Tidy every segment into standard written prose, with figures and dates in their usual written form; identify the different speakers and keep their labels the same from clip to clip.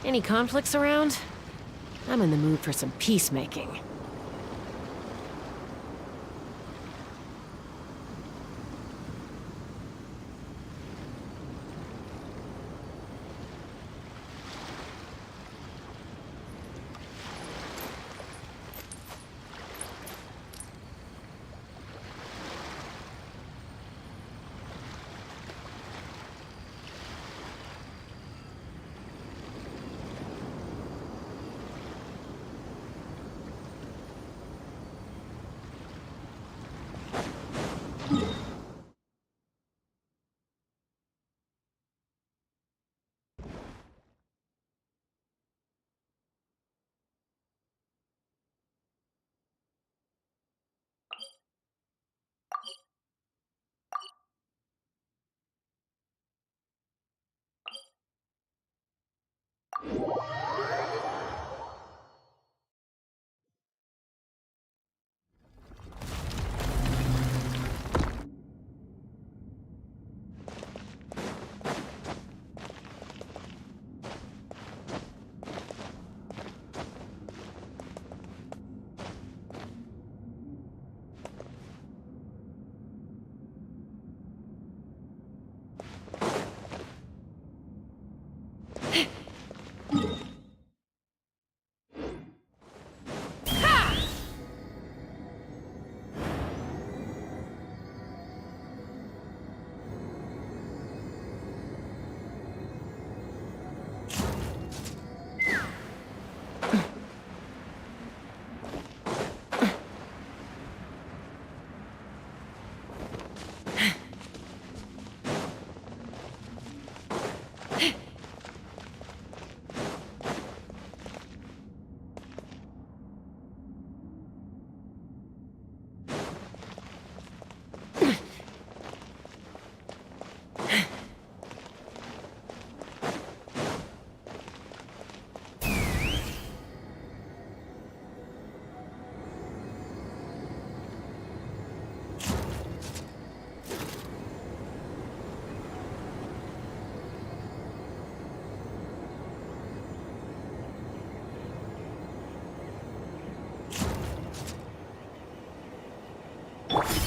Speaker 1: Any conflicts around? I'm in the mood for some peacemaking.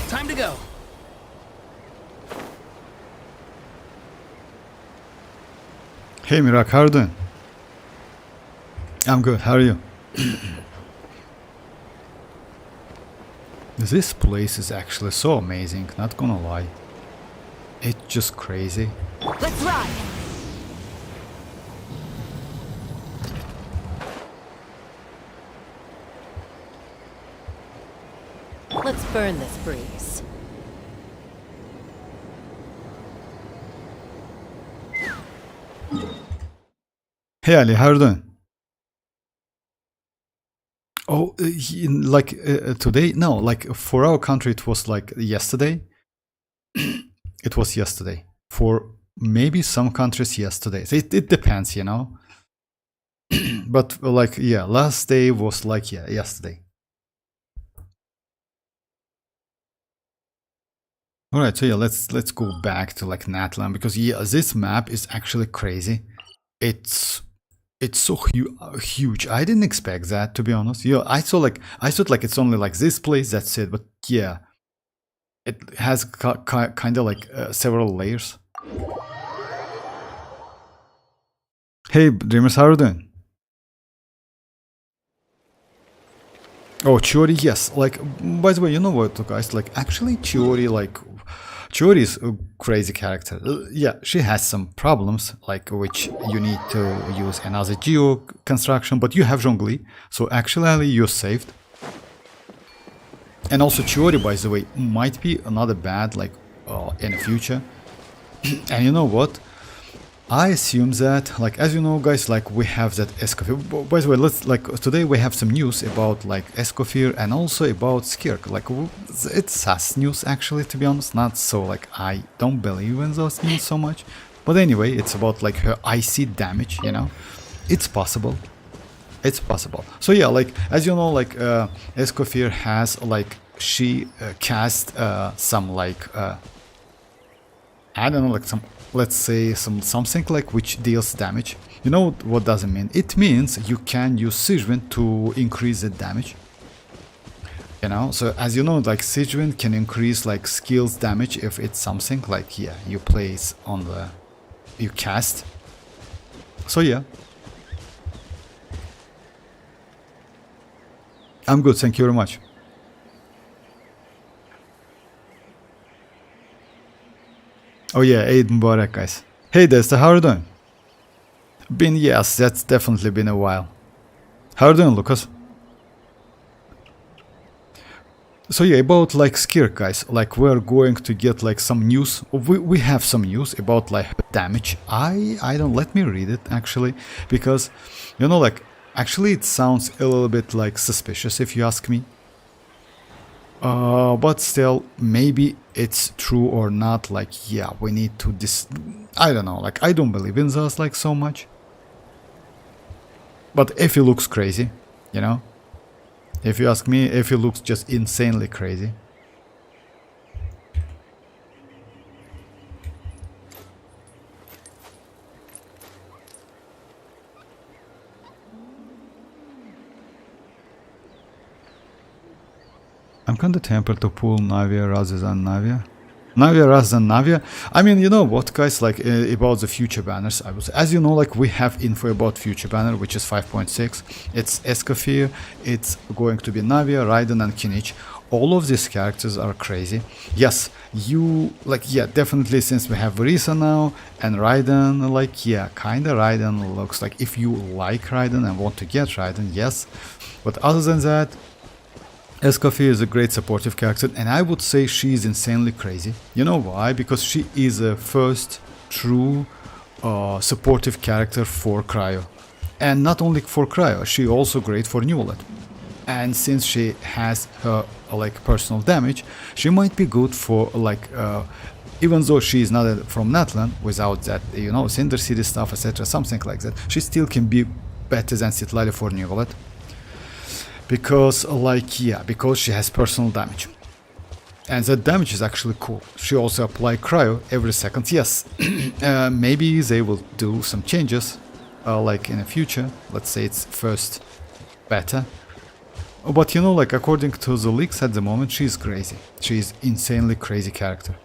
Speaker 2: Time to go.
Speaker 3: Hey Mirak, how are you doing? I'm good, how are you? This place is actually so amazing, not gonna lie. It's just crazy.
Speaker 1: Let's ride! Let's burn this breeze.
Speaker 3: Hey Ali, how are you doing? Oh, today? No, like for our country it was like yesterday. It was yesterday. For maybe some countries yesterday. It depends, you know. But like, yeah, last day was like, yeah, yesterday. Alright, so yeah, let's go back to like Natlan, because yeah, this map is actually crazy. It's so huge. I didn't expect that, to be honest. Yeah, I thought like it's only like this place, that's it. But yeah, it has kind of like several layers. Hey Dreamers, how are you doing? Oh, Chiori, yes. Like, by the way, you know what, guys? Like, actually, Chiori is a crazy character. Yeah, she has some problems, like which you need to use another geo construction, but you have Zhongli, so actually you're saved. And also Chiori, by the way, might be another bad, like, in the future. And you know what? I assume that, like, as you know, guys, like, we have that Escoffier. By the way, let's, like, today we have some news about, like, Escoffier and also about Skirk. Like, it's sus news, actually, to be honest. Not so, like, I don't believe in those news so much. But anyway, it's about, like, her icy damage, you know? It's possible. It's possible. So, yeah, like, as you know, like, Escoffier has, like, she cast some, like, I don't know, like, some let's say something like which deals damage. You know what does it mean? It means you can use Siegwind to increase the damage. You know, so as you know, like Siegwind can increase like skills damage if it's something like, yeah, you place on the, you cast. So yeah. I'm good, thank you very much. Oh yeah, Eid Mubarak, guys. Hey Desta, how are you doing? Yes, that's definitely been a while. How are you doing, Lucas? So yeah, about like Skirk, guys, like we're going to get like some news. We have some news about like damage. I don't, let me read it actually, because you know, like actually it sounds a little bit like suspicious if you ask me. But still, maybe it's true or not. Like, yeah, we need to I don't know, like I don't believe in those like so much. But if he looks crazy, you know, if you ask me, if he looks just insanely crazy. I'm kinda tempted to pull Navia rather than Navia. Navia rather than Navia. I mean, you know what, guys, like about the future banners, I was, as you know, like we have info about future banner, which is 5.6. It's Escoffier, it's going to be Navia, Raiden, and Kinich. All of these characters are crazy. Yes, you, like, yeah, definitely, since we have Risa now, and Raiden, like, yeah, kinda Raiden looks like, if you like Raiden and want to get Raiden, yes. But other than that, Escoffier is a great supportive character, and I would say she is insanely crazy. You know why? Because she is a first true supportive character for Cryo. And not only for Cryo, she also great for Newlet. And since she has her like personal damage, she might be good for like even though she is not from Natlan, without that, you know, Cinder City stuff, etc., something like that, she still can be better than Citlali for Newlet. Because, like, yeah, because she has personal damage. And that damage is actually cool. She also apply cryo every second. Yes, maybe they will do some changes, like in the future. Let's say it's first beta. But you know, like, according to the leaks at the moment, she's crazy. She's insanely crazy character.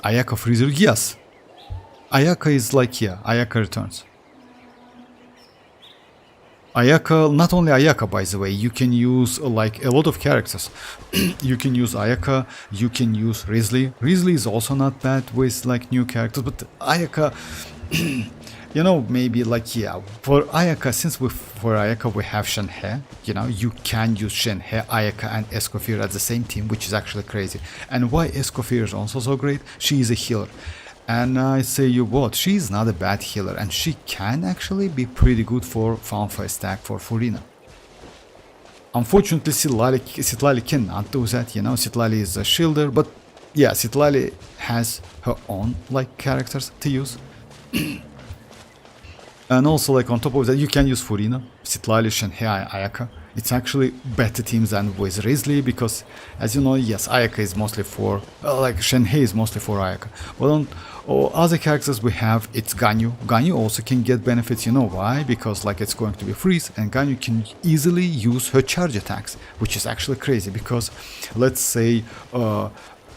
Speaker 3: Ayaka Freezer, yes. Ayaka is like, yeah, Ayaka returns. Ayaka, not only Ayaka, by the way, you can use like a lot of characters. You can use Ayaka, you can use Risley. Risley is also not bad with like new characters, but Ayaka, you know, maybe like, yeah, for Ayaka, since for Ayaka we have Shenhe, you know, you can use Shenhe, Ayaka and Escoffier at the same team, which is actually crazy. And why Escoffier is also so great? She is a healer. And I say you what, she's not a bad healer, and she can actually be pretty good for Fanfare stack for Furina. Unfortunately, Citlali cannot do that, you know, Citlali is a shielder, but yeah, Citlali has her own like characters to use. And also, like, on top of that, you can use Furina, Citlali, Shenhe, Ayaka. It's actually better teams than with Risley, because, as you know, yes, Ayaka is mostly for, like, Shenhe is mostly for Ayaka. But on other characters we have, it's Ganyu. Ganyu also can get benefits, you know why? Because, like, it's going to be freeze, and Ganyu can easily use her charge attacks, which is actually crazy, because, let's say,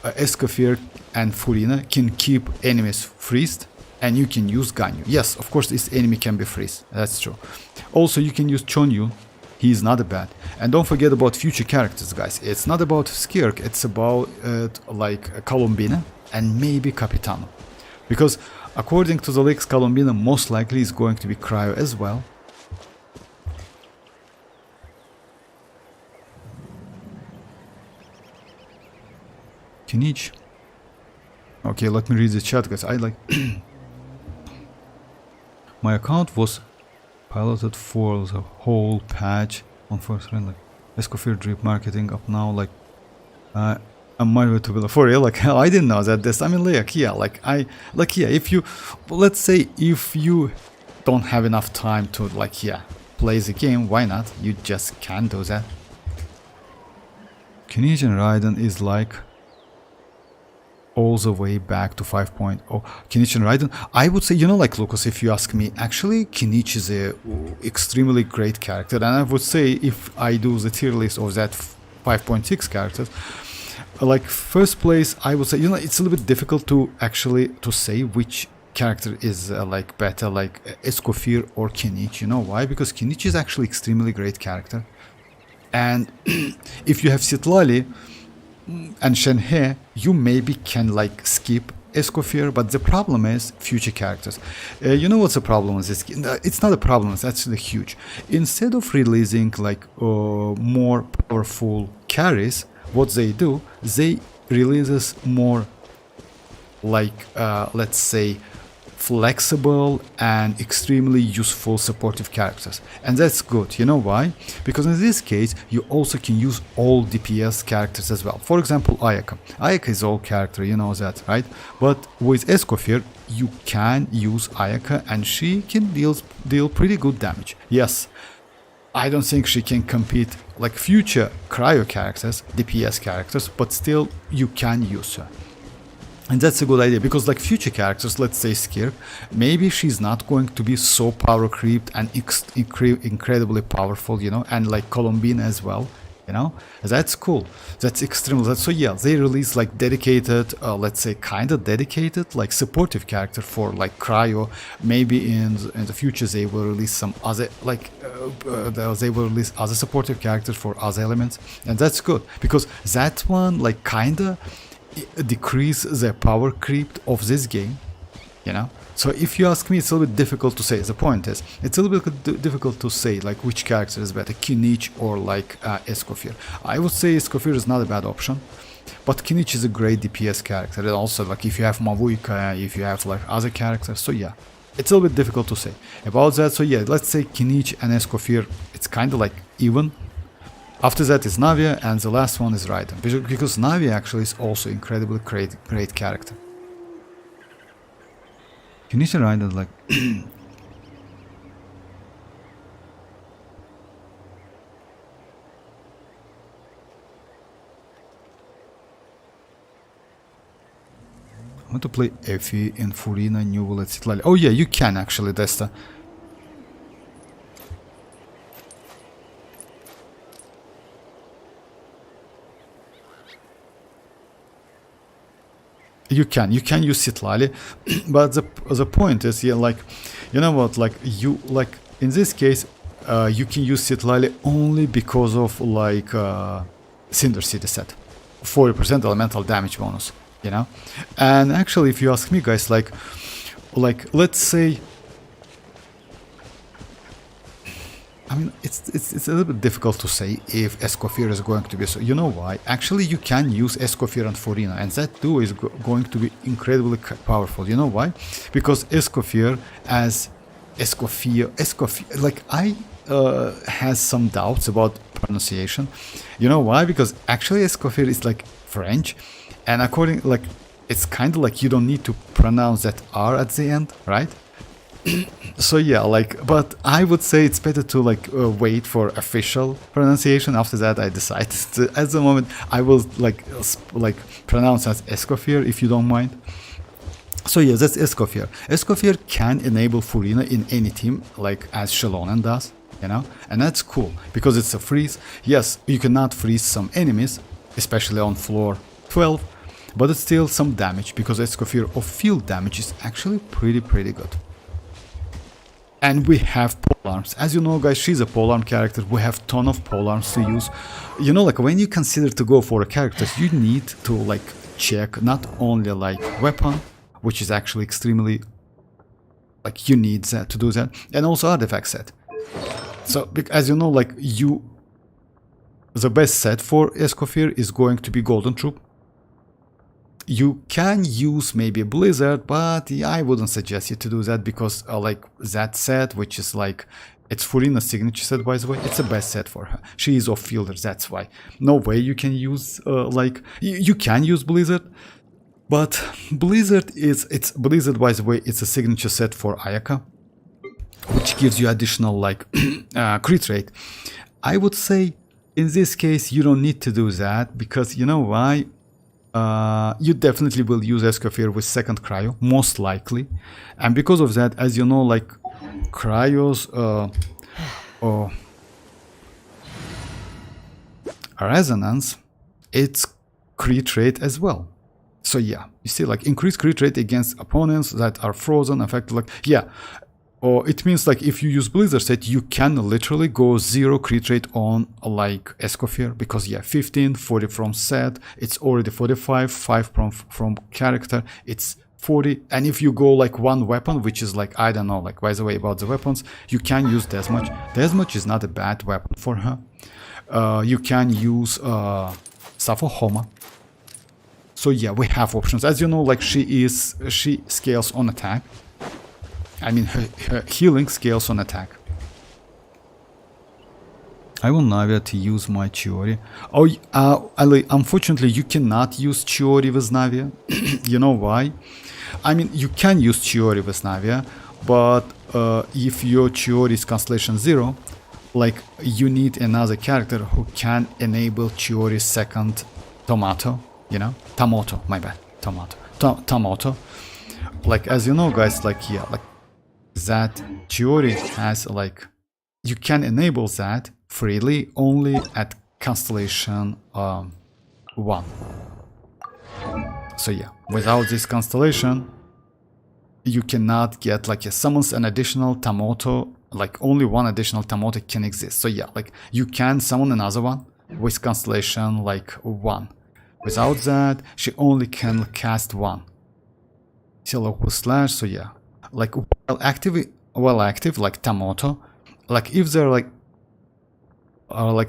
Speaker 3: Escoffier and Furina can keep enemies freezed, and you can use Ganyu. Yes, of course, this enemy can be freeze, that's true. Also, you can use Chonyu. He is not bad. And don't forget about future characters, guys. It's not about Skirk, it's about like Colombina and maybe Capitano. Because according to the leaks, Colombina most likely is going to be Cryo as well. Kinich. Okay, let me read the chat, guys. I like my account was piloted for the whole patch on first run, like Escoffier drip marketing up now, like I'm married to be for real, like I didn't know that this, I mean, like, yeah, like yeah, if you, let's say if you don't have enough time to, like, yeah, play the game, why not, you just can't do that. Kinich and Raiden is like all the way back to 5.0. Kinich and Raiden. I would say, you know, like Lucas, if you ask me, actually Kinich is a extremely great character, and I would say if I do the tier list of that 5.6 characters, like first place, I would say, you know, it's a little bit difficult to actually to say which character is like better, like Escoffier or Kinich. You know why? Because Kinich is actually extremely great character, and if you have Citlali and Shenhe, you maybe can like skip Escoffier, but the problem is future characters. You know what's the problem with this? It's not a problem, it's actually huge. Instead of releasing like more powerful carries, what they do, they releases more like let's say flexible and extremely useful supportive characters, and that's good. You know why? Because in this case you also can use all DPS characters as well. For example, Ayaka is all character, you know that, right? But with Escoffier you can use Ayaka and she can deal pretty good damage. Yes, I don't think she can compete like future cryo characters, DPS characters, but still you can use her. And that's a good idea, because like future characters, let's say Skirk, maybe she's not going to be so power creeped and incredibly powerful, you know, and like Columbine as well, you know. That's cool. That's extremely. So yeah, they release like dedicated, let's say kind of dedicated, like supportive character for like cryo. Maybe in the future they will release some other like they will release other supportive characters for other elements, and that's good because that one like kinda decrease the power creep of this game, you know. So if you ask me, it's a little bit difficult to say. The point is, it's a little bit difficult to say like which character is better, Kinich or like Escoffier. I would say Escoffier is not a bad option, but Kinich is a great DPS character. And also like if you have Mavuika, if you have like other characters, so yeah, it's a little bit difficult to say about that. So yeah, let's say Kinich and Escoffier, it's kind of like even. After that is Navia, and the last one is Raiden, because Navia actually is also incredibly great character. Kinich and Raiden, like I want to play Effie in Furina, New Bullet, Citlali. Oh yeah, you can actually, Desta. You can use Citlali, but the point is, yeah, like, you know what, like you like in this case, you can use Citlali only because of like Cinder City set, 40% elemental damage bonus, you know. And actually, if you ask me, guys, like let's say, I mean, it's a little bit difficult to say if Escoffier is going to be so. You know why? Actually, you can use Escoffier and Furina, and that too is going to be incredibly powerful. You know why? Because Escoffier as Escoffier, like I has some doubts about pronunciation. You know why? Because actually Escoffier is like French, and according like it's kind of like you don't need to pronounce that R at the end, right? So yeah, like, but I would say it's better to like wait for official pronunciation. After that, I decide. At the moment, I will like pronounce as Escoffier, if you don't mind. So yeah, that's Escoffier. Escoffier can enable Furina in any team, like as Xilonen does, you know, and that's cool because it's a freeze. Yes, you cannot freeze some enemies, especially on floor 12, but it's still some damage because Escoffier of field damage is actually pretty good. And we have polearms. As you know, guys, she's a polearm character. We have ton of polearms to use. You know, like when you consider to go for a character, you need to like check not only like weapon, which is actually extremely like you need that to do that, and also artifact set. So as you know, like the best set for Escoffier is going to be Golden Troop. You can use maybe a Blizzard, but I wouldn't suggest you to do that because like that set, which is like, it's Furina's signature set, by the way, it's the best set for her. She is off-fielder, that's why. No way you can use like, you can use Blizzard, but Blizzard, by the way, it's a signature set for Ayaka, which gives you additional like crit rate. I would say in this case you don't need to do that because you know why? you definitely will use Escoffier with second cryo, most likely. And because of that, as you know, like cryos or resonance, it's crit rate as well. So yeah, you see, like increased crit rate against opponents that are frozen, affected, like, yeah. Or it means like if you use Blizzard set, you can literally go 0 crit rate on like Escoffier, because yeah, 15, 40 from set, it's already 45, 5 from character, it's 40. And if you go like one weapon, which is like, I don't know, like by the way about the weapons, you can use Desmuch. Desmuch is not a bad weapon for her. You can use Homa. So yeah, we have options. As you know, like she scales on attack. I mean, her healing scales on attack. I want Navia to use my Chiori. Oh, unfortunately, you cannot use Chiori with Navia. You know why? I mean, you can use Chiori with Navia, but if your Chiori is Constellation 0, like you need another character who can enable Chiori's second Tomato, you know? Tomato, my bad. Tomato. Like, as you know, guys, like, yeah, like that Chiori has, like, you can enable that freely only at Constellation 1. So yeah, without this constellation, you cannot get, like, summons an additional Tomato. Like only one additional Tomato can exist. So yeah, like you can summon another one with constellation like 1. Without that, she only can cast 1. Local slash. So yeah, like well active like Tomato, like if they're like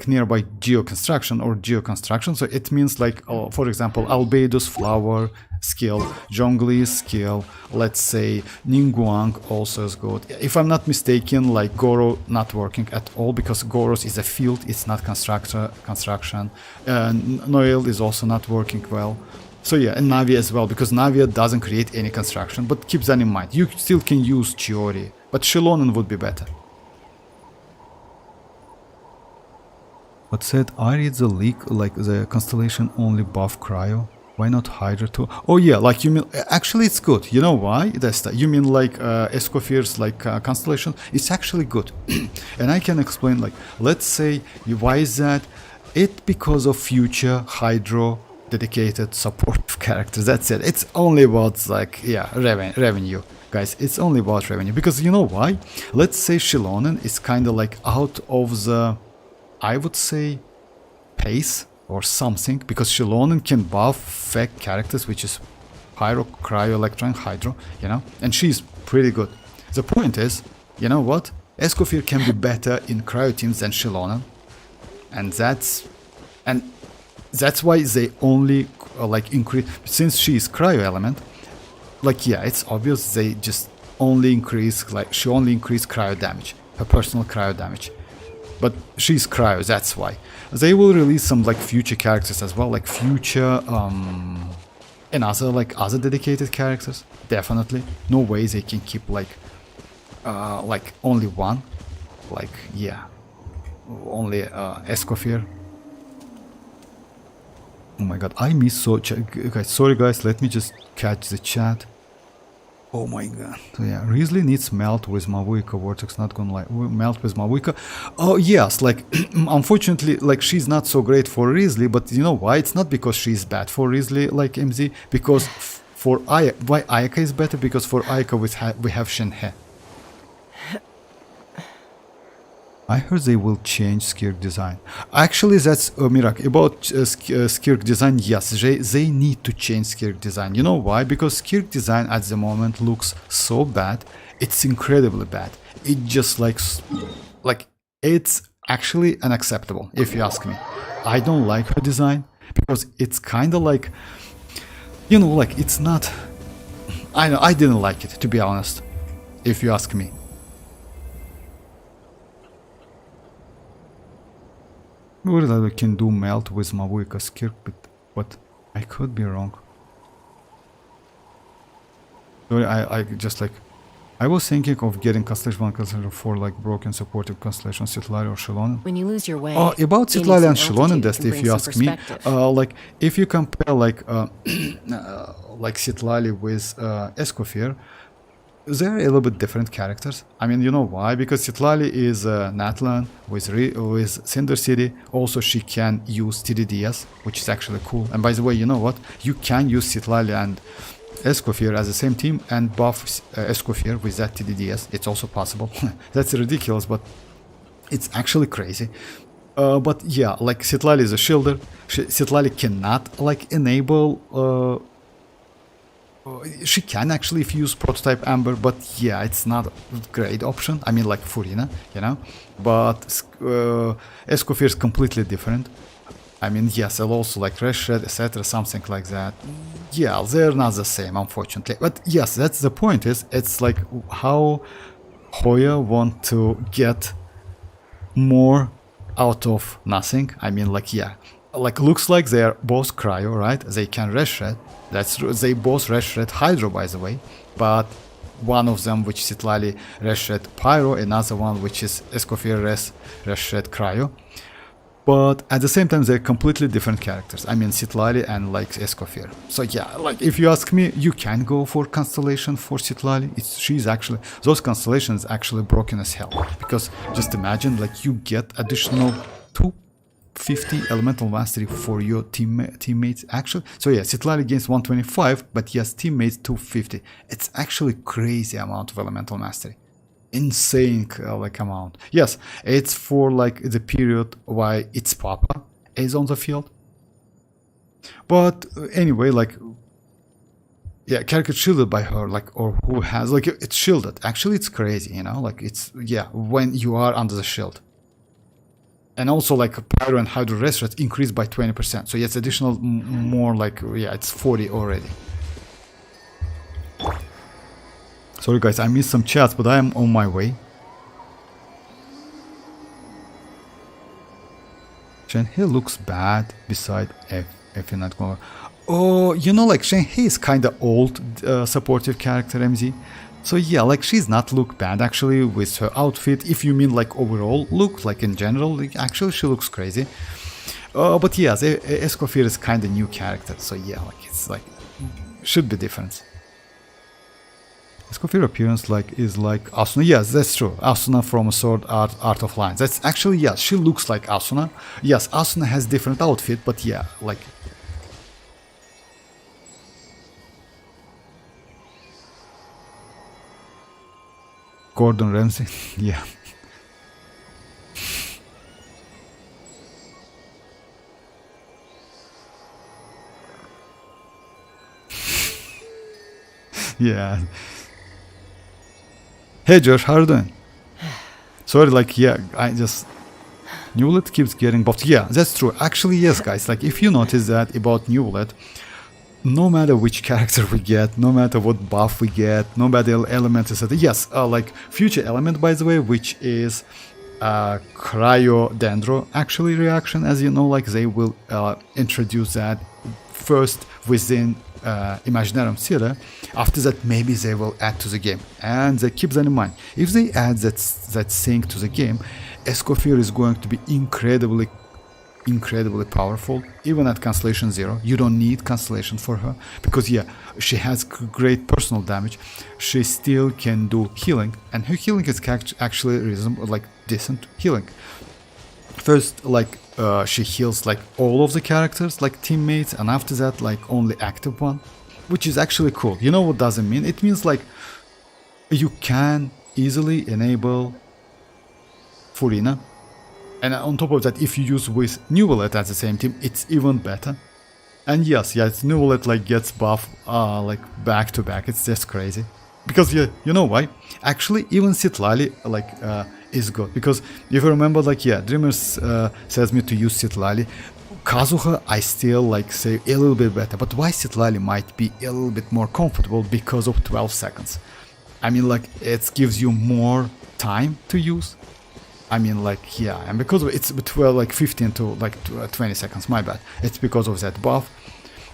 Speaker 3: nearby geoconstruction, so it means like, for example, Albedo's flower skill, Zhongli's skill, let's say Ningguang also is good. If I'm not mistaken, like Goro not working at all, because Goro's is a field, it's not construction. Noel is also not working well. So yeah, and Navia as well, because Navia doesn't create any construction, but keep that in mind. You still can use Chiori, but Xilonen would be better. But said, I read the leak, like the constellation only buff cryo. Why not Hydra too? Oh yeah, like you mean, actually it's good. You know why? You mean like Escoffier's like constellation? It's actually good. And I can explain, like, let's say, why is that? It's because of future Hydro dedicated support characters. That's it. It's only about, like, yeah, revenue. Guys, it's only about revenue. Because you know why? Let's say Xilonen is kind of like out of the, I would say, pace or something, because Xilonen can buff fake characters, which is Pyro, Cryo, Electron, Hydro, you know, and she's pretty good. The point is, you know what? Escoffier can be better in Cryo teams than Xilonen, and that's why they only like increase, since she is Cryo element. Like, yeah, it's obvious they just only increase, like, she only increased Cryo damage, her personal Cryo damage. But she's Cryo, that's why. They will release some like future characters as well, like future and other dedicated characters. Definitely. No way they can keep like only one. Like, yeah. Only Escoffier. Oh my god, I miss so guys, sorry guys, let me just catch the chat. Oh my god. So yeah, Risley needs melt with Mavuika. Vortex not gonna lie. Melt with Mavuika. Oh yes, like unfortunately, like she's not so great for Risley, but you know why? It's not because she's bad for Risley, like MZ, because for Ayaka, why Ayaka is better? Because for Ayaka we have Shenhe. I heard they will change Skirk design. Actually, that's Mirak. About Skirk design, yes, they need to change Skirk design. You know why? Because Skirk design at the moment looks so bad. It's incredibly bad. It just like it's actually unacceptable, if you ask me. I don't like her design because it's kind of like, you know, like it's not. I know, I didn't like it, to be honest, if you ask me. I can do melt with Mavuika Skirk, but I could be wrong. Sorry, I just like I was thinking of getting Constellation 1, Constellation 4 like broken supportive Constellation, citlali or Xilonen.
Speaker 1: When you lose your way,
Speaker 3: About
Speaker 1: gaining
Speaker 3: citlali
Speaker 1: some
Speaker 3: and Xilonen,
Speaker 1: altitude
Speaker 3: that's
Speaker 1: can
Speaker 3: if
Speaker 1: bring
Speaker 3: you
Speaker 1: some
Speaker 3: ask me.
Speaker 1: perspective.
Speaker 3: Like if you compare like like citlali with Escoffier, they're a little bit different characters. I mean, you know why? Because citlali is natlan with Cinder City. Also, she can use TDDS, which is actually cool. And by the way, you know what? You can use citlali and Escoffier as the same team and buff Escoffier with that TDDS. It's also possible. That's ridiculous, but it's actually crazy. But yeah, like citlali is a shielder. Citlali cannot like enable. She can actually if you use prototype Amber, but yeah, it's not a great option. I mean, like Furina, you know. But Escoffier is completely different. I mean, yes, I'll also like Reshred, etc., something like that. Yeah, they're not the same, unfortunately. But yes, that's the point. It's like how Hoya want to get more out of nothing. I mean, like yeah, like looks like they are both cryo, right? They can Reshred. That's true. They both Reshred Hydro, by the way. But one of them, which is citlali Reshred Pyro, another one which is Escoffier Reshred Cryo. But at the same time, they're completely different characters. I mean, citlali and like Escoffier. So yeah, like if you ask me, you can go for Constellation for citlali. She's actually, those constellations actually broken as hell. Because just imagine, like you get additional 250 elemental mastery for your teammates actually. So yeah, citlali gains 125, but yes, teammates 250. It's actually crazy amount of elemental mastery. Insane like amount. Yes, it's for like the period why its papa is on the field. But anyway, like yeah, character shielded by her, like, or who has like it's shielded. Actually, it's crazy, you know, like it's yeah when you are under the shield. And also like Pyro and Hydro rest rate increased by 20%. So yeah, it's additional more like yeah, it's 40 already. Sorry guys, I missed some chats, but I am on my way. Shenhe looks bad beside F in that color. Oh, you know, like Shenhe is kinda old supportive character, MZ. So yeah, like she's not look bad actually with her outfit. If you mean like overall look, like in general, like, actually she looks crazy. But yes, Escoffier is kinda new character. So yeah, like it's like should be different. Escoffier appearance like is like Asuna. Yes, that's true. Asuna from Sword Art of Lions. That's actually yes, she looks like Asuna. Yes, Asuna has different outfit, but yeah, like Gordon Ramsay. Yeah. Yeah. Hey Josh, how are you doing? Sorry, like yeah, I just Newlet keeps getting buffed. Yeah, that's true. Actually, yes, guys. Like if you notice that about Newlet, no matter which character we get, no matter what buff we get, no matter element is yes, like future element by the way, which is cryo dendro actually reaction, as you know, like they will introduce that first within Imaginarium Theater. After that, maybe they will add to the game, and they keep that in mind. If they add that thing to the game, Escoffier is going to be incredibly powerful. Even at Constellation 0, you don't need Constellation for her because yeah, she has great personal damage. She still can do healing, and her healing is actually reasonable, like decent healing. First, like she heals like all of the characters, like teammates, and after that, like only active one, which is actually cool. You know what does it mean? It means like you can easily enable Furina, and on top of that, if you use with Newlet at the same team, it's even better. And yes, Newlet like gets buff like back to back. It's just crazy. Because yeah, you know why? Actually, even citlali like is good. Because if you remember, like yeah, Dreamers says me to use citlali. Kazuha, I still like say a little bit better. But why citlali might be a little bit more comfortable? Because of 12 seconds. I mean, like it gives you more time to use. I mean, like yeah, and because of it's between like 15 to like 20 seconds. My bad. It's because of that buff.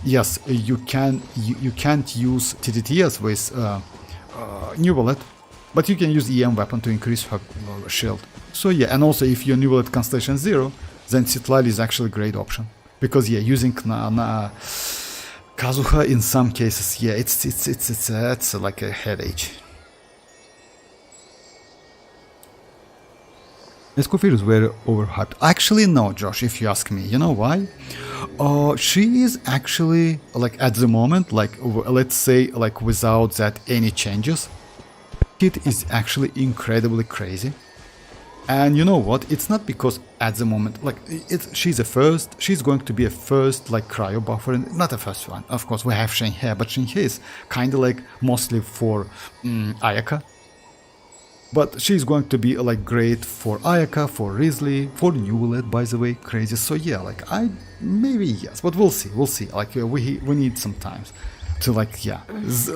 Speaker 3: Yes, you can't use TTTs with New Bullet, But you can use EM weapon to increase her shield. So yeah, and also if you enable at Constellation 0, then citlali is actually a great option. Because yeah, using Kazuha in some cases, yeah, it's like a headache. Escoffier is very overhyped. Actually, no, Josh, if you ask me. You know why? She is actually, like, at the moment, like, let's say, like, without that any changes, it is actually incredibly crazy. And you know what? It's not because at the moment, like, she's going to be a first, like, cryo buffer, and not a first one. Of course, we have Shenhe, but Shenhe is kind of, like, mostly for Ayaka. But she's going to be like great for Ayaka, for Risley, for Newlet, by the way, crazy. So yeah, like maybe yes, but we'll see. Like we need some time to like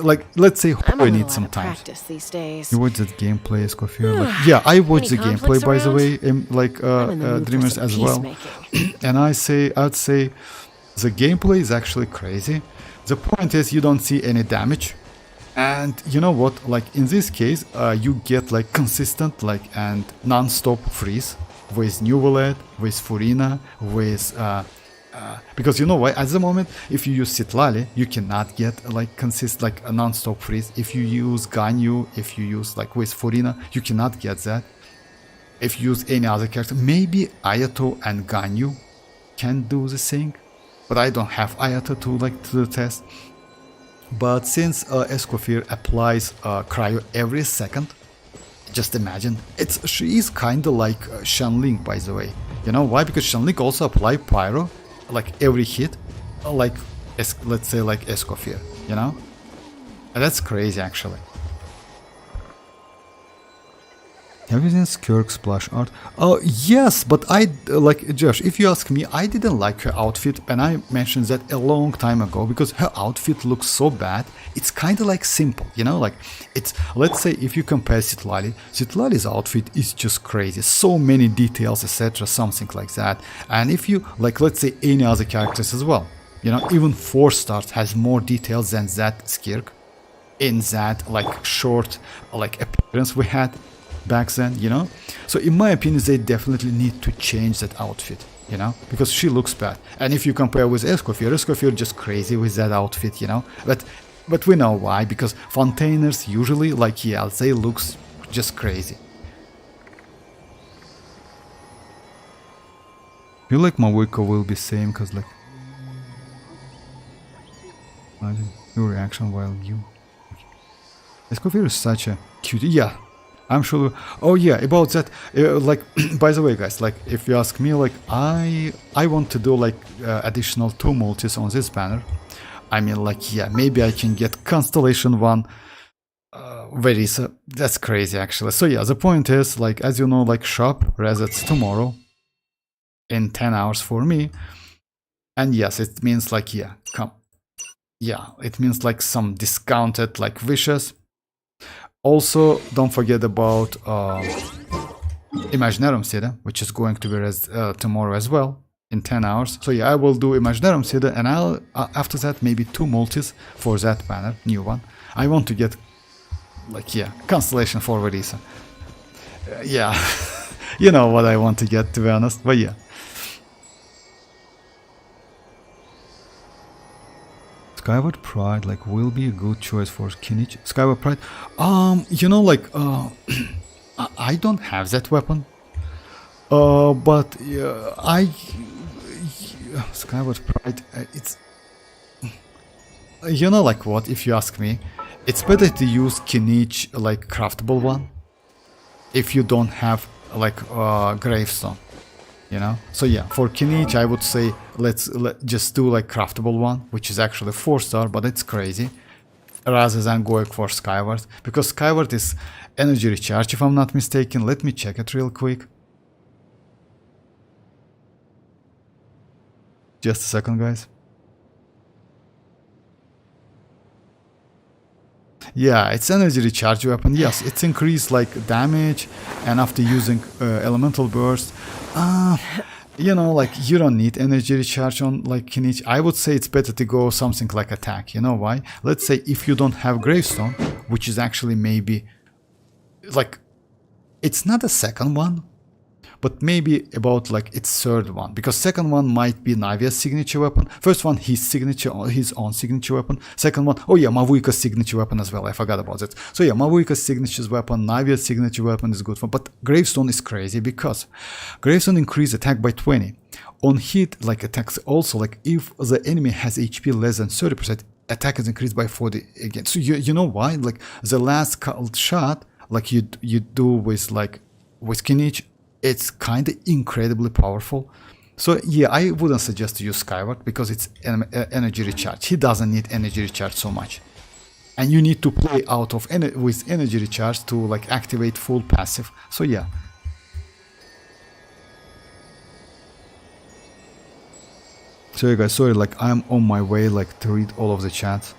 Speaker 3: like let's say we need some time.
Speaker 1: These days.
Speaker 3: You watch that gameplay, Escoffier? Like, yeah, I watch the gameplay by the way, like Dreamers as well. And I'd say the gameplay is actually crazy. The point is you don't see any damage. And you know what, like in this case, you get like consistent like and non-stop freeze with Newlet, with Furina, with because you know why, at the moment if you use citlali, you cannot get like like a non-stop freeze. If you use Ganyu, if you use like with Furina, you cannot get that. If you use any other character, maybe Ayato and Ganyu can do the thing, but I don't have Ayato to like to the test. But since Escoffier applies cryo every second, just imagine, she is kinda like Shenling, by the way. You know why? Because Shenling also apply pyro, like every hit, like let's say like Escoffier, you know? And that's crazy actually. Have you seen Skirk splash art? Oh yes, but I like Josh. If you ask me, I didn't like her outfit, and I mentioned that a long time ago because her outfit looks so bad. It's kind of like simple, you know. Like it's, let's say if you compare Citlali's outfit is just crazy. So many details, etc. Something like that. And if you like, let's say any other characters as well, you know, even 4 stars has more details than that Skirk in that like short like appearance we had back then, you know. So in my opinion, they definitely need to change that outfit, you know, because she looks bad. And if you compare with Escoffier just crazy with that outfit, you know. But we know why, because Fontainers usually, like, yeah, they looks just crazy. Feel like mavuika will be same, cause like your reaction while you Escoffier is such a cutie. Yeah, I'm sure. Oh yeah, about that, like, by the way, guys, like, if you ask me, like, I want to do like additional 2 multis on this banner. I mean, like, yeah, maybe I can get Constellation 1 Verisa. That's crazy, actually. So yeah, the point is, like, as you know, like, shop resets tomorrow in 10 hours for me, and yes, it means like, yeah, it means like some discounted like wishes. Also, don't forget about Imaginarum City, which is going to be tomorrow as well, in 10 hours. So yeah, I will do Imaginarum City, and I'll, after that, maybe 2 multis for that banner, new one. I want to get, like, yeah, Constellation for Verisa. Yeah, you know what I want to get, to be honest, but yeah. Skyward Pride, like, will be a good choice for Kinich. Skyward Pride, you know, like, I don't have that weapon, but Skyward Pride, it's, you know, like, what, if you ask me, it's better to use Kinich, like, craftable one, if you don't have, like, Gravestone. You know, so yeah, for Kinich I would say let's just do like craftable one, which is actually 4-star, but it's crazy, rather than going for Skyward, because Skyward is energy recharge, if I'm not mistaken. Let me check it real quick. Just a second, guys. Yeah, it's energy recharge weapon. Yes, it's increased like damage, and after using elemental burst, you know, like, you don't need energy recharge on like Kinich. I would say it's better to go something like attack. You know why? Let's say if you don't have Gravestone, which is actually maybe like, it's not a second one, but maybe about like its third one, because second one might be Navia's signature weapon. First one, his own signature weapon. Second one, oh yeah, Mavuika's signature weapon as well. I forgot about it. So yeah, Mavuika's signature weapon, Navia's signature weapon is good for. But Gravestone is crazy because Gravestone increase attack by 20. On hit, like attacks also, like if the enemy has HP less than 30%, attack is increased by 40 again. So you know why? Like the last shot, like you do with kinich, it's kind of incredibly powerful. So yeah, I wouldn't suggest to use Skyward because it's energy recharge. He doesn't need energy recharge so much, and you need to play out of with energy recharge to like activate full passive. So yeah. So you guys, sorry, like I'm on my way like to read all of the chats.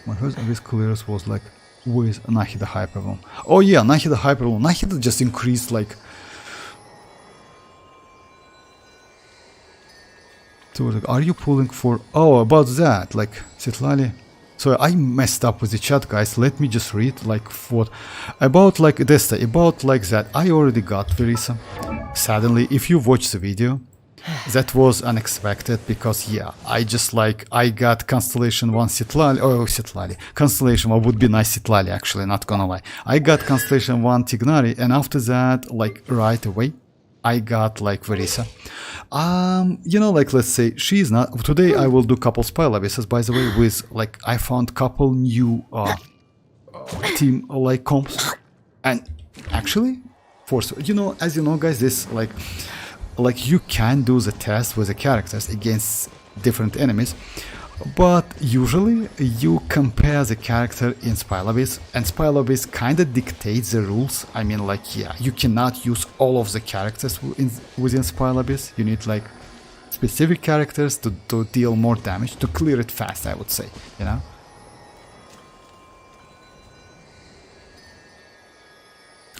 Speaker 3: My first abyss clearance was like with Nahida Hyperwhelm. Oh yeah, Nahida Hyperwhelm. Nahida just increased like... So like, are you pulling for... Oh, about that, like citlali. So I messed up with the chat, guys. Let me just read like what... About like this, about like that. I already got Verisa. Suddenly, if you watch the video, that was unexpected because yeah, I got Constellation 1 citlali, oh citlali, Constellation 1 would be nice citlali actually, not gonna lie. I got Constellation 1 Tignari, and after that, like right away, I got like Verisa. You know, like let's say she's not, today I will do couple spell abysses, by the way, with like, I found couple new team like comps, and actually, for, you know, as you know guys, this like you can do the test with the characters against different enemies, but usually you compare the character in Spell Abyss, and Spell Abyss kind of dictates the rules. I mean, like, yeah, you cannot use all of the characters within Spell Abyss. You need like specific characters to deal more damage, to clear it fast, I would say, you know.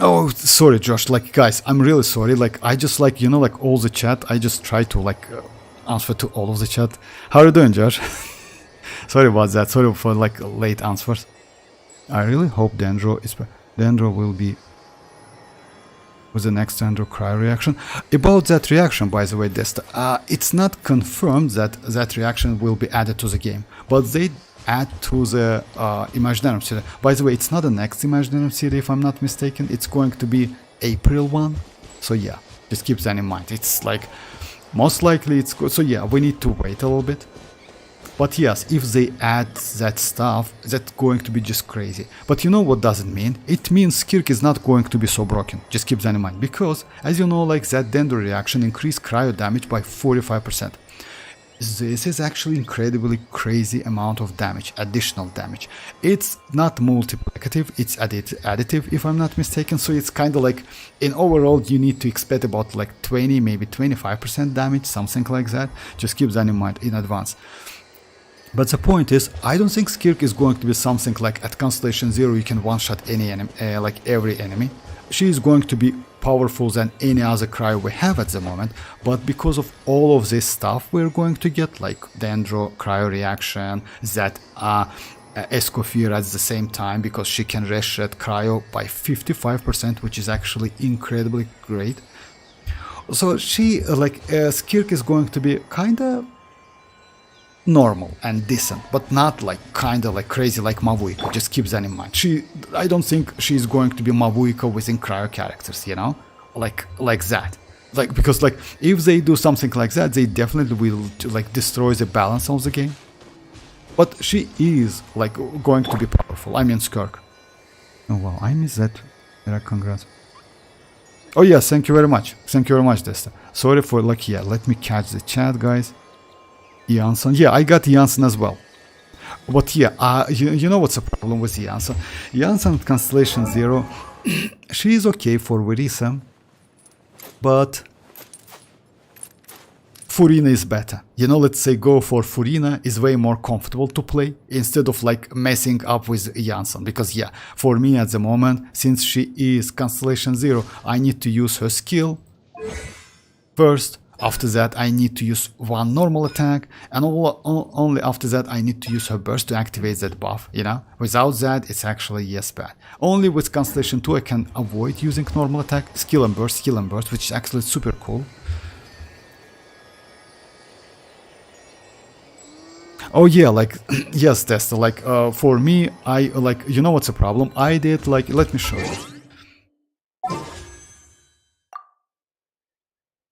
Speaker 3: Oh, sorry, Josh. Like, guys, I'm really sorry. Like, I just like, you know, like all the chat. I just try to like answer to all of the chat. How are you doing, Josh? Sorry about that. Sorry for like late answers. I really hope Dendro will be with the next Dendro cry reaction. About that reaction, by the way, Desta, it's not confirmed that that reaction will be added to the game, but they add to the Imaginarium City. By the way, it's not the next Imaginarium City, if I'm not mistaken. It's going to be April 1. So yeah, just keep that in mind. It's like, most likely it's good. So yeah, we need to wait a little bit. But yes, if they add that stuff, that's going to be just crazy. But you know what does it mean? It means Skirk is not going to be so broken. Just keep that in mind. Because, as you know, like that Dendro reaction increased cryo damage by 45%. This is actually incredibly crazy amount of damage, additional damage. It's not multiplicative, it's additive if I'm not mistaken, so it's kind of like, in overall you need to expect about like 20, maybe 25% damage, something like that. Just keep that in mind in advance. But the point is, I don't think Skirk is going to be something like at Constellation 0 you can one-shot any enemy, like every enemy. She is going to be powerful than any other cryo we have at the moment, but because of all of this stuff we're going to get, like Dendro cryo reaction, that Escoffier at the same time, because she can reshred cryo by 55%, which is actually incredibly great. So she, like, Skirk is going to be kinda normal and decent, but not like kinda like crazy like Mavuika. Just keep that in mind. I don't think she's going to be Mavuika within cryo characters, you know, like that. Like, because like if they do something like that, they definitely will like destroy the balance of the game. But she is like going to be powerful. I mean, Skirk. Oh wow, I missed that. Yeah, congrats. Oh yes, thank you very much. Thank you very much, Desta. Sorry for like, yeah, let me catch the chat, guys. Iansan, yeah, I got Iansan as well. But yeah, you know what's the problem with Iansan? Iansan Constellation 0, she is okay for Verisa, but Furina is better. You know, let's say go for Furina is way more comfortable to play instead of like messing up with Iansan. Because yeah, for me at the moment, since she is Constellation 0, I need to use her skill First, after that I need to use one normal attack, and only after that I need to use her burst to activate that buff, you know? Without that, it's actually yes bad. Only with Constellation 2 I can avoid using normal attack, skill and burst, which is actually super cool. Oh yeah, like, yes, Testa, like, for me, I, like, you know what's the problem? I did, like, let me show you.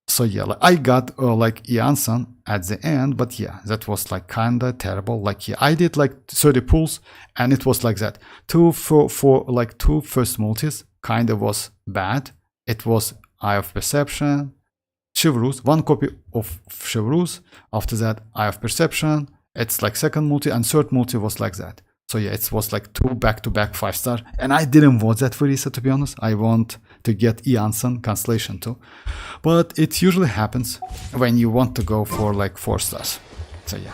Speaker 3: So yeah, like, I got, like, iansan at the end, but yeah, that was, like, kinda terrible. Like, yeah, I did, like, 30 pulls, and it was like that. Two first multis, kinda was bad. It was Eye of Perception, Chivalrous, one copy of Chivalrous, after that, Eye of Perception. It's like second multi, and third multi was like that. So yeah, it was like 2 back-to-back 5-star, and I didn't want that for Risa, to be honest. I want to get iansan Constellation 2, but it usually happens when you want to go for like 4 stars. So yeah.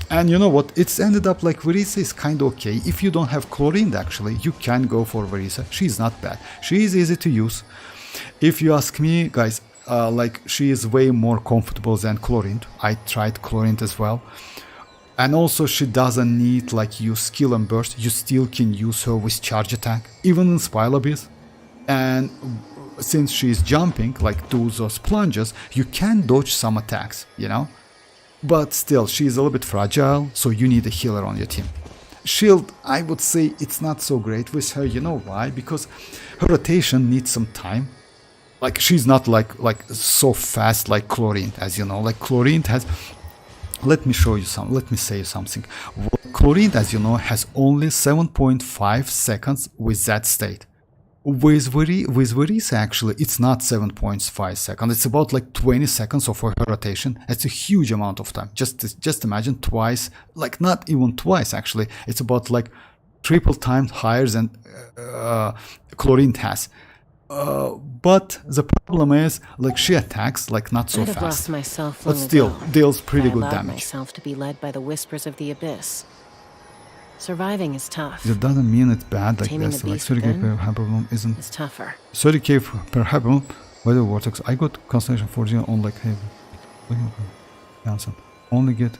Speaker 3: And you know what, it's ended up like Verisa is kind of okay. If you don't have Chlorine, actually, you can go for Verisa. She's not bad. She is easy to use. If you ask me, guys, like, she is way more comfortable than Chlorine. I tried Chlorine as well. And also, she doesn't need, like, use skill and burst. You still can use her with charge attack, even in Spile Abyss. And since she's jumping, like, do those plunges, you can dodge some attacks, you know? But still, she's a little bit fragile, so you need a healer on your team. Shield, I would say it's not so great with her, you know why? Because her rotation needs some time. Like, she's not like so fast like Chlorine, as you know. Like, Chlorine has, let me show you some, let me say something. Chlorine, as you know, has only 7.5 seconds with that state. With Verisa, actually, it's not 7.5 seconds. It's about like 20 seconds of her rotation. It's a huge amount of time. Just imagine twice, like not even twice, actually. It's about like triple times higher than Chlorine has. But the problem is, like, she attacks like not so
Speaker 1: I'd have
Speaker 3: fast,
Speaker 1: lost myself
Speaker 3: but
Speaker 1: long
Speaker 3: still
Speaker 1: ago.
Speaker 3: deals pretty
Speaker 1: I
Speaker 3: good
Speaker 1: allowed
Speaker 3: damage.
Speaker 1: myself to be led by the whispers of the abyss. Surviving is tough.
Speaker 3: That doesn't mean it's bad, like
Speaker 1: Taming
Speaker 3: this.
Speaker 1: the
Speaker 3: Like
Speaker 1: beast
Speaker 3: 30k
Speaker 1: within
Speaker 3: per hyperbloom isn't
Speaker 1: It's tougher.
Speaker 3: 30k per hyperbloom by the vortex. I got Constellation 40 on like heavy. Answer. Only get.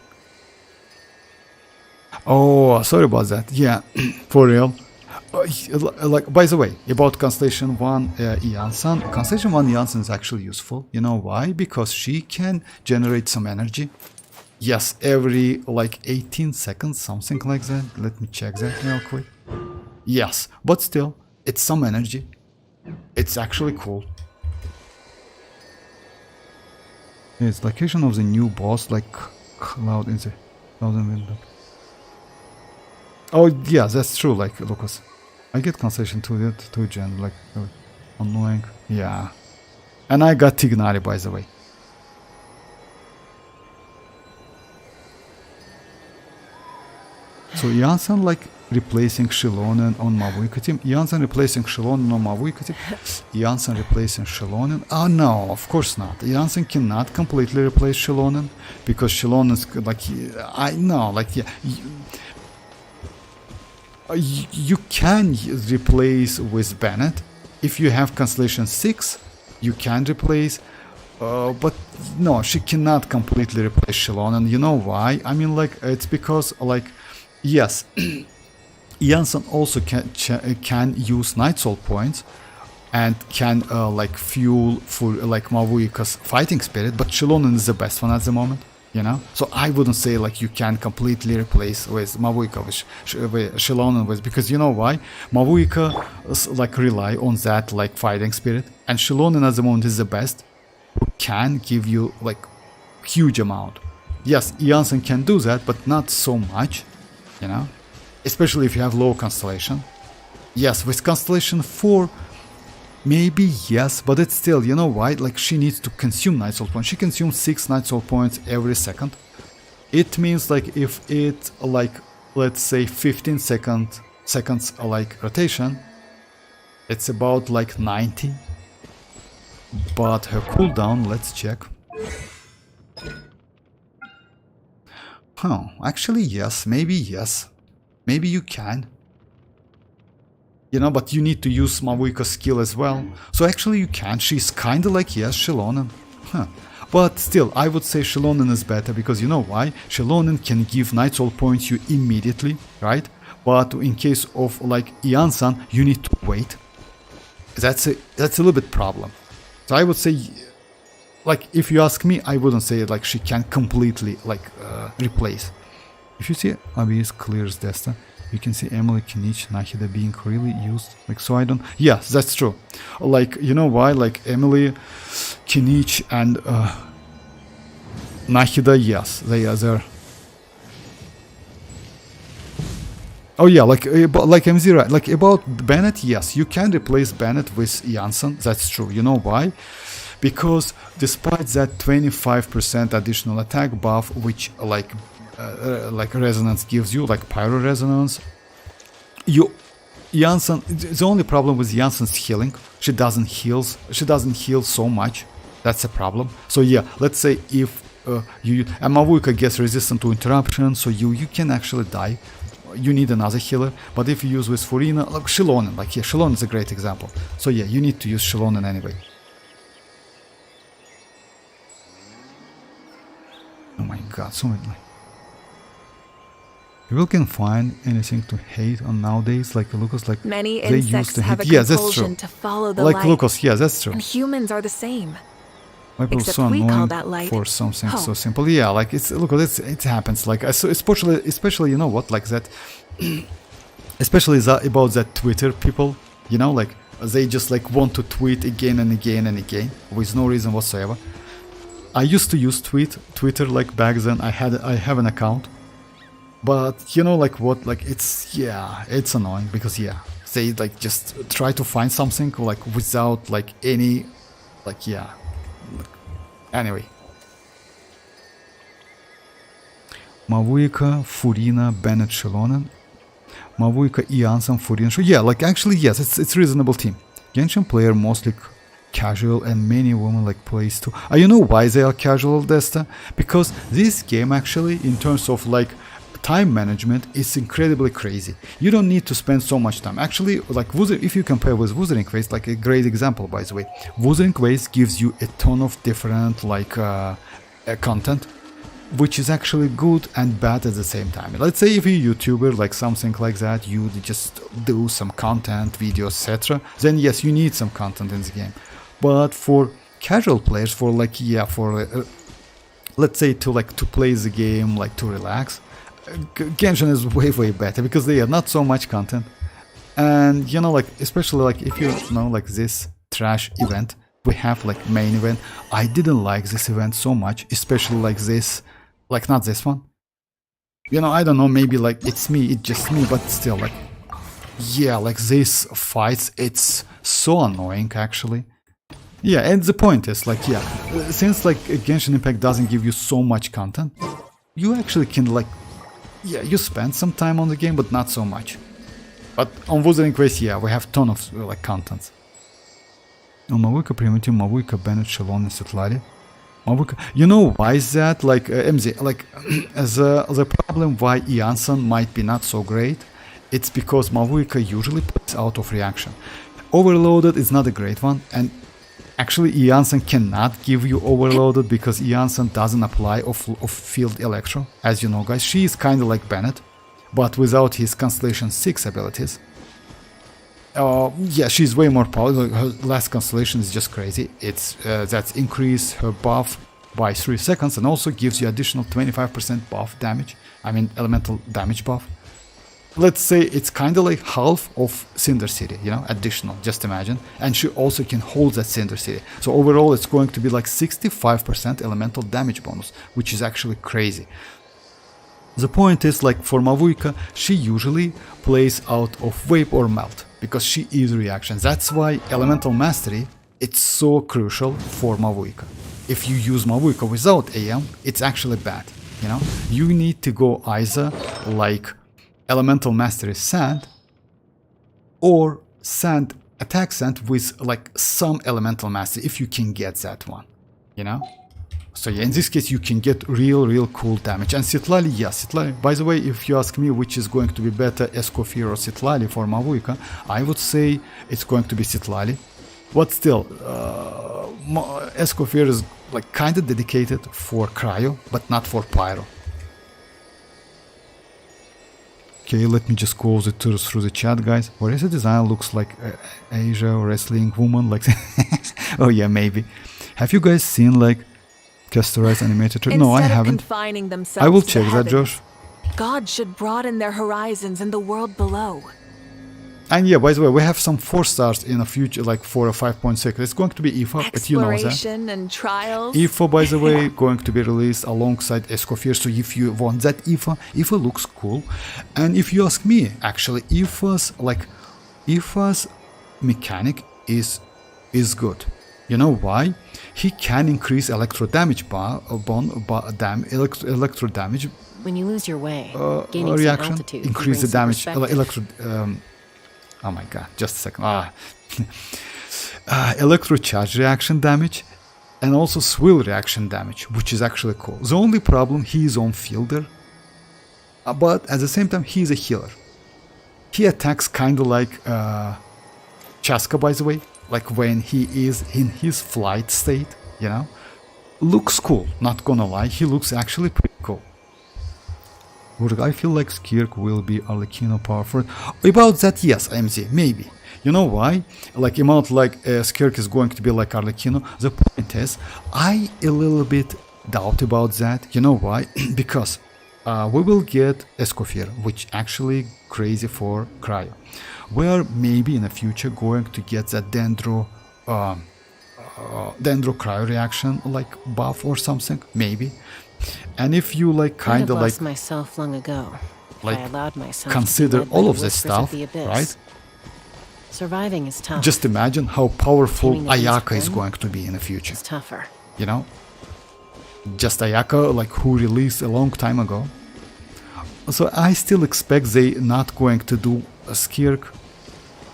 Speaker 3: Oh, sorry about that. Yeah, for real. Like, by the way, about Constellation 1 iansan. Constellation 1 iansan is actually useful. You know why? Because she can generate some energy. Yes, every like 18 seconds, something like that. Let me check that real quick. Yes, but still, it's some energy. It's actually cool. It's location of the new boss, like cloud in the southern window. Oh yeah, that's true. Like, Lucas, I get Constellation 2 gen, like annoying. Yeah, and I got Tignari, by the way. So iansan, like, replacing Xilonen on mavuika team. Iansan replacing Xilonen on mavuika team. Iansan replacing Xilonen. Oh no, of course not. Iansan cannot completely replace Xilonen, because Xilonen's like, I know, like, yeah. You can replace with Bennett. If you have Constellation 6, you can replace. But no, she cannot completely replace Xilonen. You know why? I mean, like, it's because, like, yes, iansan also can use Night Soul points and can like fuel for like Mavuika's fighting spirit, but Xilonen is the best one at the moment, you know. So I wouldn't say like you can completely replace with Mavuika with Xilonen with, because you know why? Mavuika like rely on that like fighting spirit, and Xilonen at the moment is the best, who can give you like huge amount. Yes, iansan can do that, but not so much. You know, especially if you have low constellation. Yes, with Constellation 4, maybe yes, but it's still, you know why? Like, she needs to consume Night Soul points. She consumes 6 Night Soul points every second. It means, like, if it, like, let's say 15 seconds like rotation, it's about like 90. But her cooldown, let's check. Huh, actually yes, maybe you can. you know, but you need to use Mavuika skill as well. So actually you can. She's kind of like, yes, Xilonen. Huh. But still, I would say Xilonen is better because you know why? Xilonen can give Night Soul points you immediately, right? But in case of like Iansan, you need to wait. That's a little bit problem. So I would say, like, if you ask me, I wouldn't say like she can completely like replace. If you see Abyss clears Desta, you can see Emily, Kinich, Nahida being really used. Like, so I don't... Yes, that's true. Like, you know why? Like, Emily, Kinich, and Nahida, yes, they are there. Oh yeah, like MZ, right? Like, about Bennett, yes, you can replace Bennett with Iansan. That's true. You know why? Because despite that 25% additional attack buff, which like resonance gives you, like pyro resonance, Iansan, the only problem with Jansen's healing, she doesn't heal so much. That's a problem. So yeah, let's say if Mavuika gets resistant to interruption, so you can actually die. You need another healer. But if you use with Furina, like Xilonen, like yeah, Xilonen is a great example. So yeah, you need to use Xilonen anyway. Oh my god, so many. People can find anything to hate on nowadays, like Lucas, like
Speaker 4: many
Speaker 3: they
Speaker 4: insects
Speaker 3: used to
Speaker 4: have
Speaker 3: hate.
Speaker 4: a
Speaker 3: Yeah, that's true.
Speaker 4: compulsion to follow the
Speaker 3: Like
Speaker 4: light.
Speaker 3: Lucas, yeah, that's true.
Speaker 4: And humans are the same.
Speaker 3: Like
Speaker 4: Except
Speaker 3: so
Speaker 4: we call
Speaker 3: annoying
Speaker 4: that light
Speaker 3: for something so
Speaker 4: home.
Speaker 3: simple. Yeah, like it's Lucas, it happens. Like especially you know what, like that, especially about that Twitter people. You know, like they just like want to tweet again and again and again with no reason whatsoever. I used to use Twitter like back then. I have an account. But you know, like what, like it's annoying because yeah, they like just try to find something like without like any, like yeah. Anyway, Mavuika, Furina, Bennett, Xilonen, Mavuika, Iansan, Furina. Yeah, like actually yes, it's a reasonable team. Genshin player mostly casual and many women like plays too. You know why they are casual, Desta? Because this game actually, in terms of like time management, is incredibly crazy. You don't need to spend so much time. Actually, like if you compare with Wuthering Waste, like a great example by the way, Wuthering Waste gives you a ton of different like content, which is actually good and bad at the same time. Let's say if you're a YouTuber, like something like that, you just do some content, videos, etc. Then yes, you need some content in the game. But for casual players, for like yeah, for let's say to play the game, like to relax, Genshin is way better because they have not so much content. And you know, like especially like if you know like this trash event, we have like main event. I didn't like this event so much, especially like this, like not this one. You know, I don't know, maybe like it's just me, but still like yeah, like these fights, it's so annoying actually. Yeah, and the point is like yeah, since like Genshin Impact doesn't give you so much content, you actually can like yeah, you spend some time on the game, but not so much. But on Wuthering Waste, yeah, we have ton of like contents. On Mavuika Primitive, Mavuika Bennett, Xilonen, citlali. Mavuika, you know why is that? Like MZ, like the problem why Iansan might be not so great, it's because Mavuika usually puts out of reaction. Overloaded is not a great one, and actually Iansan cannot give you overloaded because Iansan doesn't apply of field electro. As you know guys, she is kind of like Bennett, but without his Constellation 6 abilities. Yeah, she's way more powerful. Her last Constellation is just crazy. It's that's increased her buff by 3 seconds and also gives you additional 25% buff damage. I mean elemental damage buff. Let's say it's kind of like half of Cinder City, you know, additional, just imagine. And she also can hold that Cinder City. So overall it's going to be like 65% elemental damage bonus, which is actually crazy. The point is like for Mavuika, she usually plays out of Vape or Melt, because she is reaction. That's why elemental mastery, it's so crucial for Mavuika. If you use Mavuika without AM, it's actually bad, you know. You need to go either like elemental mastery sand or sand attack sand with like some elemental mastery if you can get that one, you know. So yeah, in this case, you can get real cool damage. And citlali, yes, citlali. By the way, if you ask me which is going to be better, Escoffier or citlali for mavuika, I would say it's going to be citlali. But still, Escoffier is like kind of dedicated for cryo, but not for pyro. Okay, let me just close it through the chat, guys. Where is the design? Looks like Asia wrestling woman, like. Oh yeah, maybe. Have you guys seen like customized animated? No, I haven't. I will check that, Josh.
Speaker 4: God should broaden their horizons in the world below.
Speaker 3: And yeah, by the way, we have some 4 stars in the future, like 4 or 5.6. It's going to be IFA, but you know that.
Speaker 4: Exploration and trials.
Speaker 3: IFA, by the way, going to be released alongside Escoffier. So if you want that IFA looks cool. And if you ask me, actually, IFA's mechanic is good. You know why? He can increase electro damage electro damage.
Speaker 1: When you lose your way, gaining
Speaker 3: reaction,
Speaker 1: some altitude
Speaker 3: increase the damage,
Speaker 1: perspective.
Speaker 3: oh my god, just a second. Electro charge reaction damage, and also swill reaction damage, which is actually cool. The only problem, he is on fielder, but at the same time, he is a healer. He attacks kind of like Chasca, by the way, like when he is in his flight state, you know. Looks cool, not gonna lie, he looks actually pretty cool. I feel like Skirk will be Arlecchino powerful. About that, yes, MZ, maybe. You know why? Like amount like Skirk is going to be like Arlecchino. The point is, I a little bit doubt about that. You know why? Because we will get Escoffier, which actually crazy for cryo. We are maybe in the future going to get that dendro cryo reaction like buff or something, maybe. And if you like kind of like
Speaker 1: lost myself long ago.
Speaker 3: like
Speaker 1: I allowed myself
Speaker 3: consider
Speaker 1: to be led by
Speaker 3: all
Speaker 1: the
Speaker 3: of this
Speaker 1: whispers
Speaker 3: stuff,
Speaker 1: the abyss.
Speaker 3: right?
Speaker 1: Surviving is tough.
Speaker 3: Just imagine how powerful
Speaker 1: Teaming against
Speaker 3: Ayaka is
Speaker 1: Grim
Speaker 3: going to be in the future.
Speaker 1: It's tougher.
Speaker 3: You know, just Ayaka, like who released a long time ago. So I still expect they not going to do a Skirk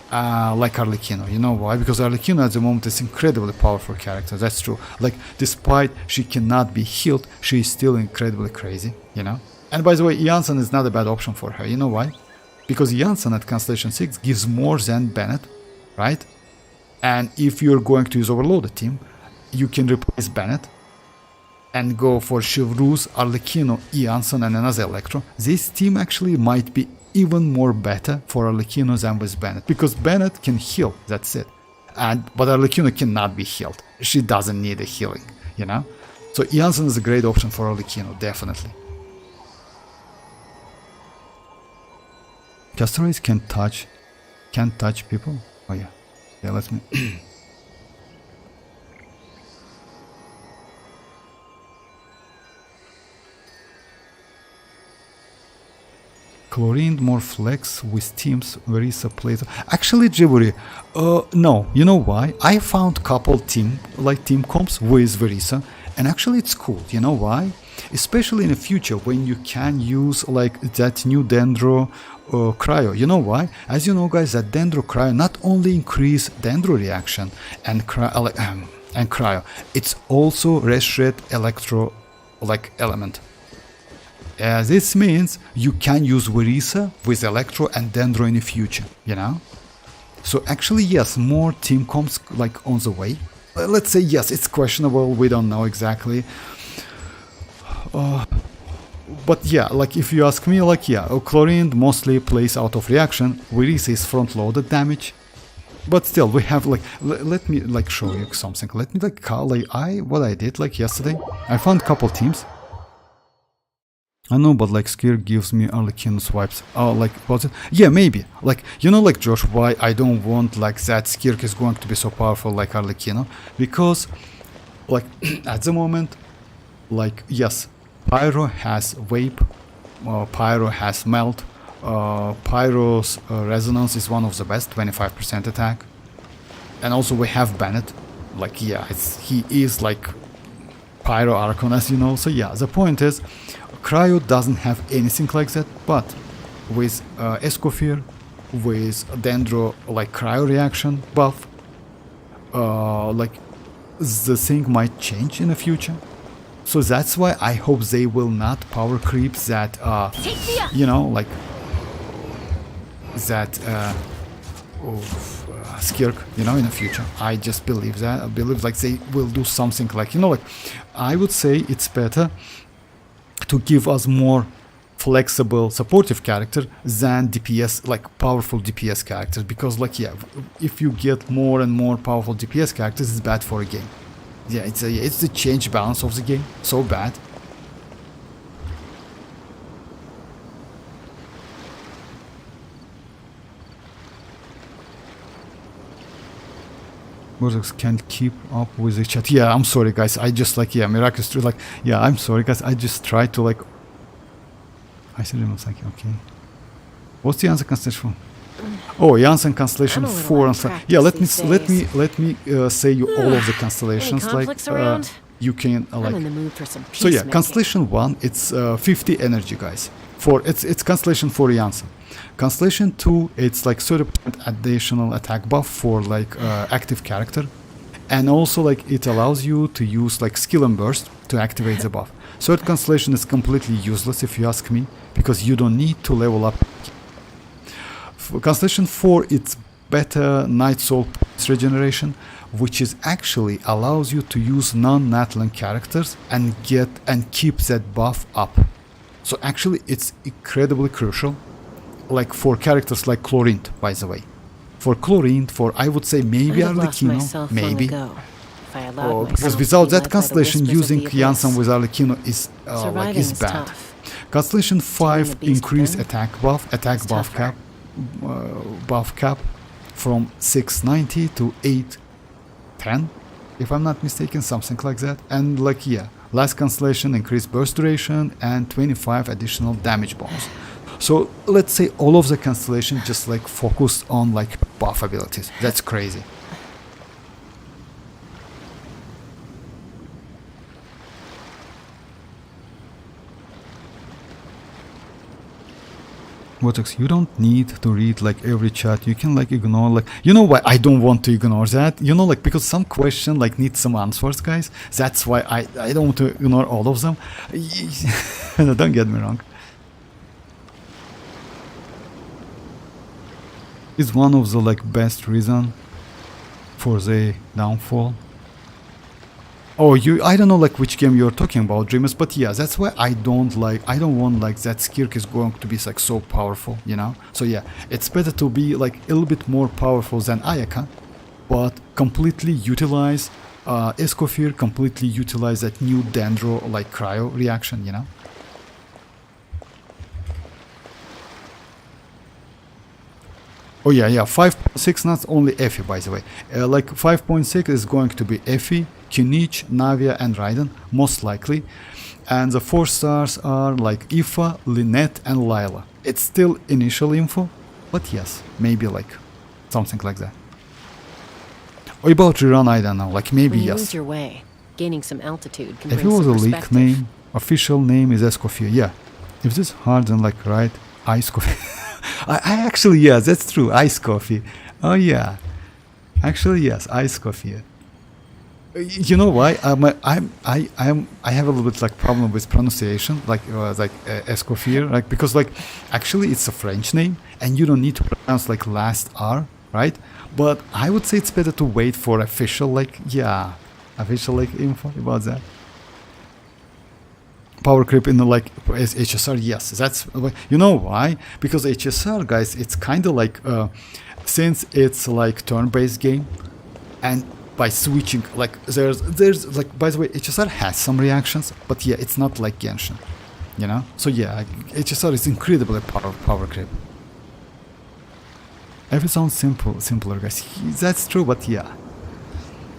Speaker 3: like Arlecchino. You know why? Because Arlecchino at the moment is incredibly powerful character. That's true. Like despite she cannot be healed, she is still incredibly crazy. You know. And by the way, iansan is not a bad option for her. You know why? Because iansan at Constellation 6 gives more than Bennett, right? And if you're going to use Overloaded team, you can replace Bennett and go for Chevreuse, Arlecchino, iansan, and another Electro. This team actually might be even more better for Arlecchino than with Bennett, because Bennett can heal, that's it. But Arlecchino cannot be healed. She doesn't need a healing, you know? So iansan is a great option for Arlecchino, definitely. Castaways can't touch people? Oh yeah. Yeah, let me... Chlorine more flex with teams Verisa plays. Actually, Jiburi, no. You know why? I found couple team comps with Verisa, and actually it's cool. You know why? Especially in the future when you can use like that new Dendro cryo. You know why? As you know, guys, that Dendro cryo not only increase Dendro reaction and cryo, it's also restrate electro like element. This means you can use Verisa with Electro and Dendro in the future, you know? So actually, yes, more team comps like on the way. Let's say yes, it's questionable, we don't know exactly. But yeah, like if you ask me, like yeah, Chlorine mostly plays out of reaction, Verisa is front-loaded damage. But still, we have like, let me like show you something. Let me like call what I did like yesterday. I found a couple teams. I know, but like Skirk gives me Arlecchino swipes. Oh, like what's it? Yeah, maybe. Like you know, like Josh, why I don't want like that Skirk is going to be so powerful like Arlecchino, because like at the moment, like yes, Pyro has Vape, Pyro has Melt, Pyro's Resonance is one of the best, 25% attack, and also we have Bennett. Like yeah, he is like Pyro Archon, as you know. So yeah, the point is. Cryo doesn't have anything like that, but with Escoffier, with Dendro like cryo reaction buff, like the thing might change in the future. So that's why I hope they will not power creep that, you know, like that Skirk, you know, in the future. I just believe that. I believe like they will do something like, you know, like I would say it's better to give us more flexible supportive character than DPS, like powerful DPS characters, because like yeah, if you get more and more powerful DPS characters, it's bad for a game. Yeah, it's the change balance of the game, so bad. Vortex can't keep up with the chat. Yeah, I'm sorry guys, I just like, yeah, miraculous, like, yeah, I'm sorry guys, I just try to like, I said it was like, okay. What's the answer constellation? Oh, Iansan constellation 4 and 5. Yeah, let me say you all of the constellations. Like you can like.
Speaker 1: I'm in the mood for some
Speaker 3: So yeah,
Speaker 1: peacemaking.
Speaker 3: constellation 1, it's 50 energy, guys. For it's constellation for Iansan. Constellation 2, it's like 30% additional attack buff for like active character, and also like it allows you to use like skill and burst to activate the buff. Third constellation is completely useless if you ask me, because you don't need to level up. For constellation 4, it's better Night Soul regeneration, which is actually allows you to use non-natlan characters and keep that buff up. So actually it's incredibly crucial, like for characters like Chlorine, by the way. For Chlorine, for I would say maybe Arlecchino, maybe. Oh, because without that constellation, using Iansan with Arlecchino is like is bad. Constellation 5 increase attack buff cap from 690 to 810, if I'm not mistaken, something like that. And like yeah, last constellation increase burst duration and 25 additional damage bonus. So let's say all of the constellation just like focused on like buff abilities. That's crazy. Vortex, you don't need to read like every chat. You can like ignore, like, you know why I don't want to ignore that, you know, like because some question like needs some answers, guys. That's why I don't want to ignore all of them. Don't get me wrong. It's one of the like best reason for the downfall. Oh, I don't know like which game you're talking about, Dreamers, but yeah, that's why I don't want like that Skirk is going to be like so powerful, you know? So yeah, it's better to be like a little bit more powerful than Ayaka, but completely utilize Escoffier, completely utilize that new Dendro like cryo reaction, you know? Oh yeah, 5.6 not only Effie, by the way. Like 5.6 is going to be Effie, Kinich, Navia and Raiden, most likely. And the 4 stars are like Aoife, Lynette and Lila. It's still initial info, but yes, maybe like something like that. Or about rerun, I don't know, like maybe
Speaker 1: When you
Speaker 3: yes.
Speaker 1: lose your way, gaining some altitude can
Speaker 3: If it
Speaker 1: bring
Speaker 3: was
Speaker 1: some
Speaker 3: a leak
Speaker 1: perspective.
Speaker 3: name, official name is Escoffier, yeah. If this is hard, then like right, Ice Coffee. I actually, yeah, that's true, Ice Coffee. Oh yeah, actually yes, Ice Coffee. You know why? I have a little bit like problem with pronunciation, like Escoffier, like because like actually it's a French name and you don't need to pronounce like last R, right? But I would say it's better to wait for official like official like info about that. Power creep in the like HSR, yes, that's, you know why? Because HSR, guys, it's kind of like since it's like turn-based game, and by switching like there's like, by the way, HSR has some reactions, but yeah, it's not like Genshin, you know. So yeah, HSR is incredibly power creep. Every sounds simpler, guys. That's true, but yeah,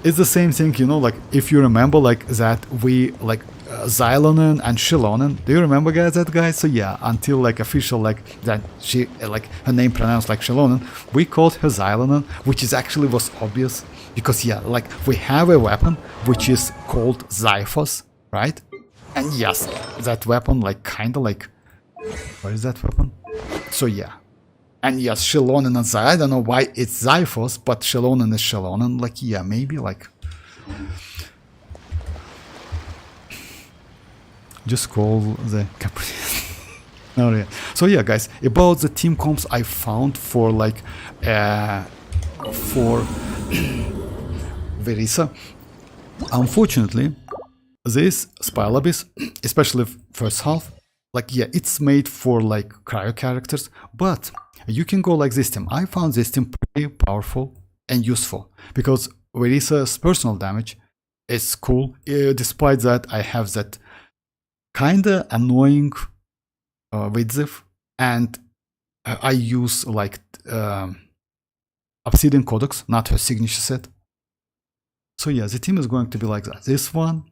Speaker 3: it's the same thing, you know. Like if you remember, like that we like Xilonen and Xilonen. Do you remember, guys, that guy? So yeah, until like official like that she like her name pronounced like Xilonen, we called her Xilonen, which is actually was obvious because yeah, like we have a weapon which is called Xiphos, right? And yes, that weapon like kind of like, what is that weapon? So yeah. And yes, Xilonen and Xilonen, I don't know why it's Xiphos, but Xilonen is Xilonen. Like, yeah, maybe like... Just call the Oh yeah. So yeah, guys, about the team comps I found for like for Verisa. Unfortunately, this Spile Abyss, especially first half, like yeah, it's made for like cryo characters, but you can go like this team. I found this team pretty powerful and useful because Verisa's personal damage is cool. Despite that, I have that kinda annoying Vidziv, and I use like Obsidian Codex, not her signature set. So yeah, the team is going to be like that. This one.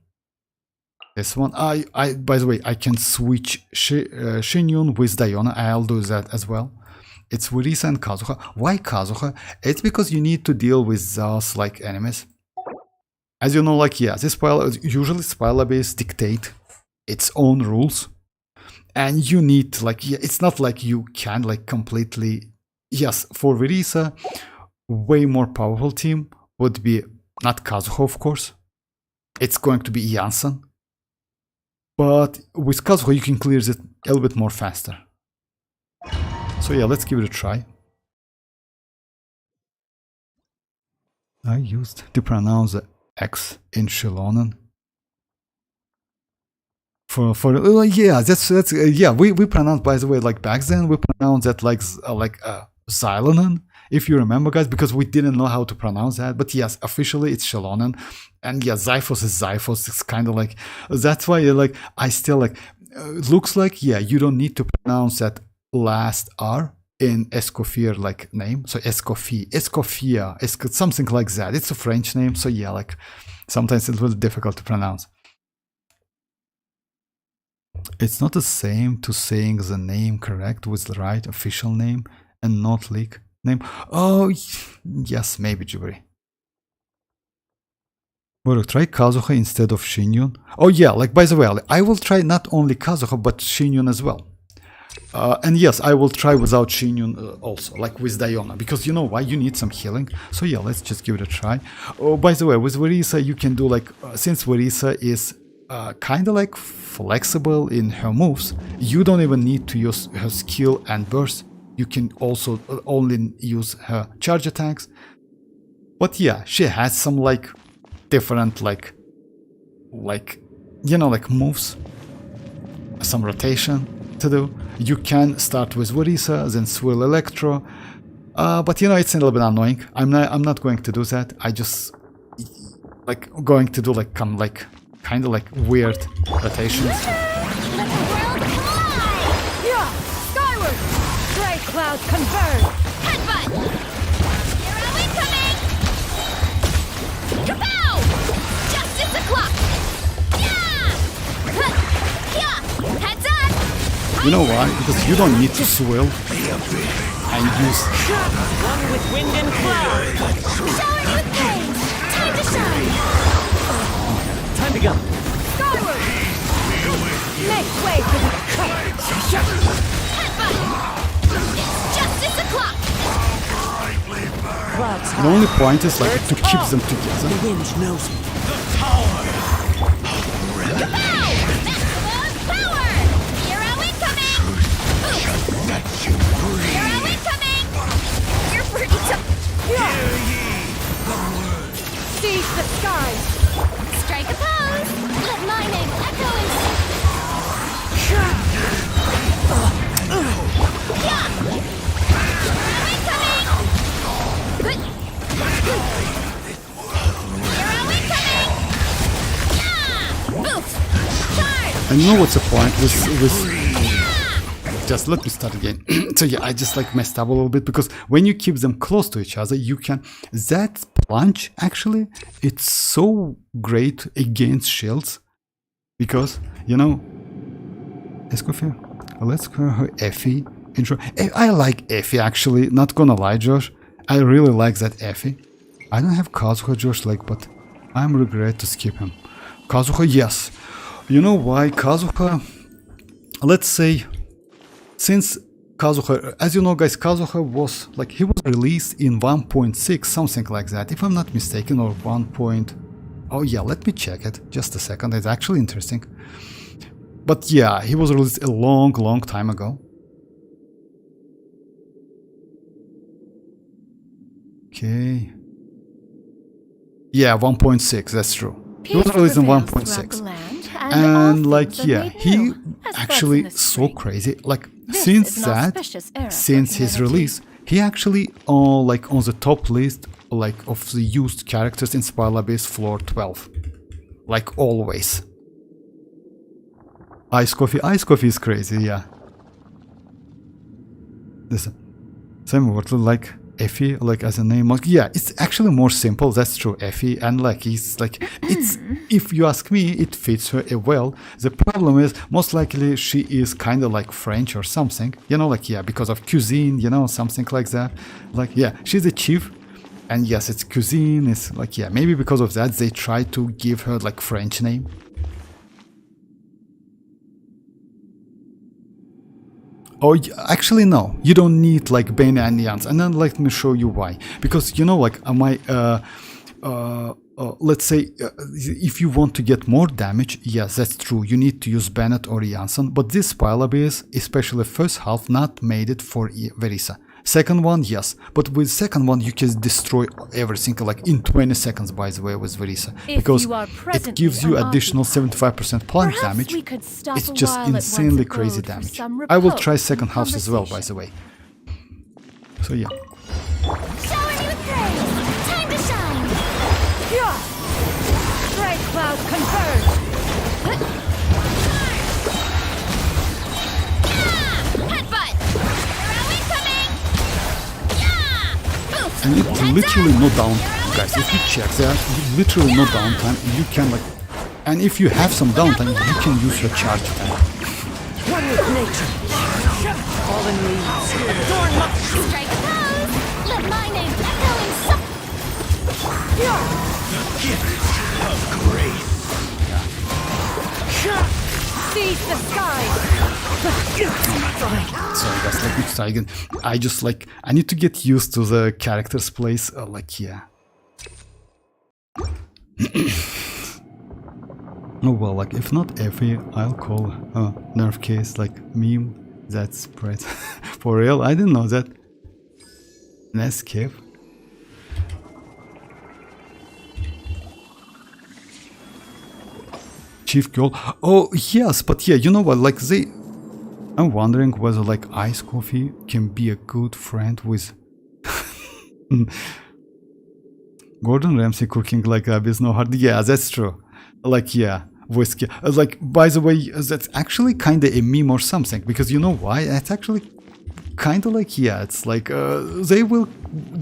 Speaker 3: I by the way, I can switch Shinyun with Diona. I'll do that as well. It's Verisa and Kazuha. Why Kazuha? It's because you need to deal with those like enemies. As you know, like yeah, this usually Spile Abyss dictate its own rules. And you need like yeah, it's not like you can like completely yes, for Verisa, way more powerful team would be not Kazuha, of course. It's going to be Iansan. But with Kazuha you can clear it a little bit more faster. So yeah, let's give it a try. I used to pronounce the X in Xilonen. Yeah, that's yeah, we pronounced, by the way, like back then we pronounced that like Xilonen, if you remember, guys, because we didn't know how to pronounce that. But yes, officially it's Xilonen, and yeah, Xiphos is Xiphos. It's kind of like that's why like I still like looks like yeah, you don't need to pronounce that last R in Escoffier like name. So Escoffia, something like that. It's a French name, so yeah, like sometimes it's a little difficult to pronounce. It's not the same to saying the name correct with the right official name and not leak name. Oh, yes, maybe Jubari. Well, try Kazuha instead of Shinyun. Oh yeah, like by the way, I will try not only Kazuha but Shinyun as well. And yes, I will try without Shinyun also, like with Diona, because you know why? You need some healing. So yeah, let's just give it a try. Oh, by the way, with Verisa you can do like, since Verisa is kind of like flexible in her moves, you don't even need to use her skill and burst. You can also only use her charge attacks. But yeah, she has some like different like you know, like moves, some rotation to do. You can start with Verisa, then Swill Electro, but you know, it's a little bit annoying. I'm not going to do that. I just like going to do like kind of like weird rotations.
Speaker 5: Let the world fly! Yeah! Skyward! Gray cloud converge! Headbutt! Hero incoming! Kapow! Justice o'clock! Yeah! Yeah! Heads up!
Speaker 3: You know why? Because you don't need to swill and use.
Speaker 5: One with wind and cloud! Showering with flames! Time to shine!
Speaker 2: Time to go.
Speaker 5: Skyward! Make way for the Headbutt! It's justice o'clock!
Speaker 3: The only point is like to keep them together.
Speaker 2: The wind knows me.
Speaker 5: Kapow! Maximum power! Hero incoming! Hero incoming! You're pretty tough. Seize the skies! Strike a pose! Let my name echo in
Speaker 3: I know what's the point with just let me start again. So yeah, I just like messed up a little bit because when you keep them close to each other, you can that plunge actually it's so great against shields because you know Escoffier. Let's go her Effie intro. I like Effie actually, not gonna lie, Josh. I really like that Effie. I don't have Kazuha, Josh, like, but I'm regret to skip him. Kazuha, yes. You know why? Kazuha, let's say, since Kazuha, as you know guys, Kazuha was, like, he was released in 1.6, something like that, if I'm not mistaken, or 1. Oh yeah, let me check it, just a second, it's actually interesting. But yeah, he was released a long time ago. Okay. Yeah, 1.6, that's true. He was released in 1.6. And like, yeah, he actually so crazy. Like, since his release, he actually like on the top list like of the used characters in Spiral Abyss floor 12. Like always. Ice Coffee is crazy, yeah. This same word like Effie, like as a name, like yeah, it's actually more simple. That's true, Effie, and like he's like it's. If you ask me, it fits her well. The problem is most likely she is kind of like French or something, you know, like yeah, because of cuisine, you know, something like that. Like yeah, she's a chief, and yes, it's cuisine. It's like yeah, maybe because of that they try to give her like French name. Oh, actually no, you don't need like Bane and Iansan, and then let me show you why. Because you know, like let's say if you want to get more damage, yes, that's true, you need to use Bennett or Iansan, but this Spiral Abyss, especially first half, not made it for Verisa. Second one, yes, but with second one you can destroy everything like in 20 seconds, by the way, with Verisa, because it gives you additional 75% plant damage. It's just insanely crazy damage. I will try second half as well, by the way. So yeah.
Speaker 5: Showering you with praise. Time to shine.
Speaker 6: Strike cloud converge.
Speaker 5: Headbutt. Arrow incoming. Boost.
Speaker 3: And it's literally no downtime, guys. If you check that, literally no downtime. You can like, and if you have some downtime, you can use your charge time.
Speaker 6: One with nature. Fallen leaves. Adorn my
Speaker 5: Strike a pose. Let my name echo in some.
Speaker 6: seize the sky.
Speaker 3: Sorry guys, let me try again. I need to get used to the character's place, like, yeah. Oh well, like, if not Effie, I'll call nerf case, like, meme. That's spread. For real? I didn't know that. An escape. Chief girl. Oh yes, but yeah, you know what, like I'm wondering whether like Ice Coffee can be a good friend with Gordon Ramsay cooking like Abyss no hard. Yeah, that's true. Like, yeah, whiskey. Like, by the way, that's actually kind of a meme or something, because you know why? It's actually kind of like, yeah, it's like they will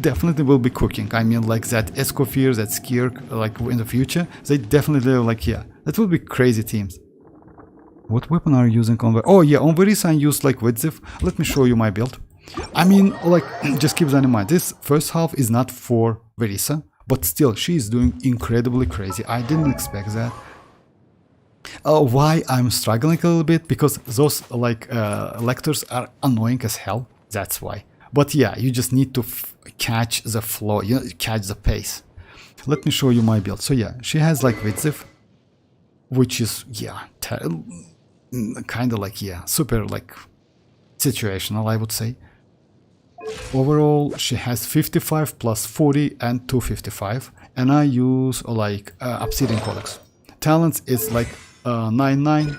Speaker 3: definitely will be cooking. I mean, like that Escoffier, that Skirk, like in the future, they definitely like, yeah, that will be crazy teams. What weapon are you using on the... Oh yeah, on Verisa I used like Widzif. Let me show you my build. I mean, like, just keep that in mind. This first half is not for Verisa, but still, she is doing incredibly crazy. I didn't expect that. Why I'm struggling a little bit? Because those like lectors are annoying as hell. That's why. But yeah, you just need to catch the flow, you know, catch the pace. Let me show you my build. So yeah, she has like Widzif, which is, yeah, kind of like, yeah, super like situational, I would say. Overall, she has 55 plus 40 and 255, and I use like Obsidian Codex. Talents is like 99.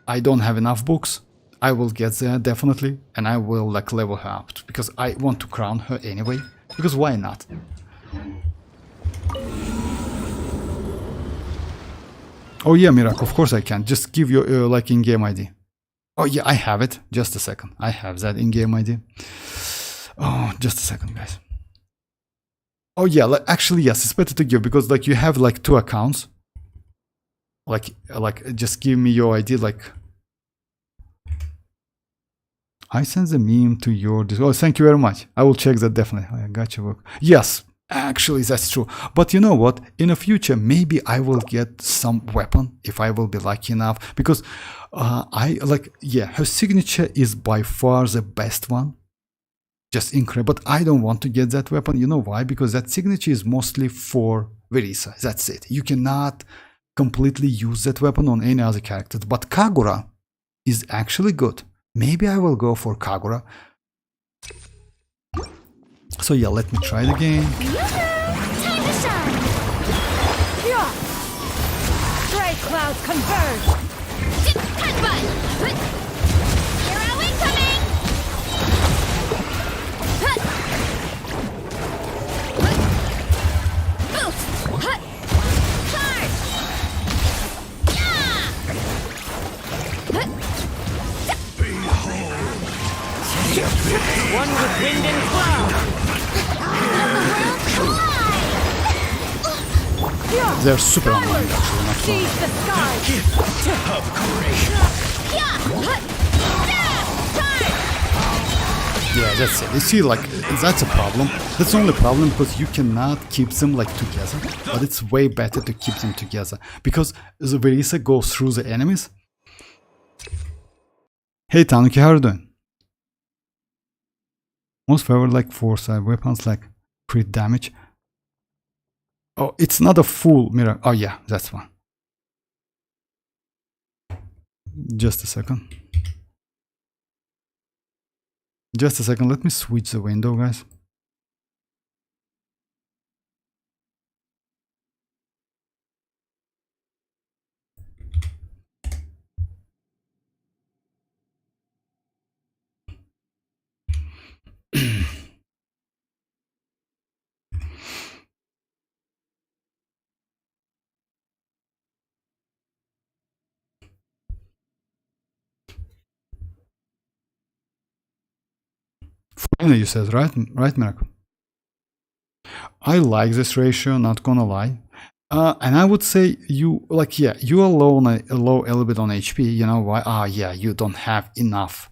Speaker 3: I don't have enough books. I will get there definitely, and I will like level her up because I want to crown her anyway. Because why not? Oh yeah, Mirak, of course I can. Just give you like in-game ID. Oh yeah, I have it. Just a second. I have that in-game ID. Oh, just a second, guys. Oh yeah, like, actually yes, it's better to give because like you have like 2 accounts. Like just give me your ID. Like, I send the meme to your. Oh, thank you very much. I will check that definitely. I got your work. Yes. Actually, that's true. But you know what? In the future, maybe I will get some weapon if I will be lucky enough. Because I like, yeah, her signature is by far the best one. Just incredible. But I don't want to get that weapon. You know why? Because that signature is mostly for Verisa. That's it. You cannot completely use that weapon on any other characters. But Kagura, is actually good. Maybe I will go for Kagura. So yeah, let me try it again.
Speaker 5: Time to shine!
Speaker 6: Yeah. Gray clouds converge.
Speaker 5: Headbutt! Hero incoming! Boost! Charge! Yeah!
Speaker 6: One with wind and cloud.
Speaker 3: They're super annoying actually, not fun.
Speaker 6: Seize the sky.
Speaker 3: Yeah, that's it. You see, like, that's a problem. That's the only problem, because you cannot keep them, like, together. But it's way better to keep them together. Because the Verisa goes through the enemies. Hey, Tanuki, how are you doing? Most favorite, like, 4-side weapons, like, crit damage. Oh, it's not a full mirror. Oh, yeah, that's one. Just a second. Just a second, let me switch the window, guys. You said, right, Miracle? I like this ratio, not gonna lie. And I would say you, like, yeah, you are low a little bit on HP. You know why? Ah, yeah, you don't have enough.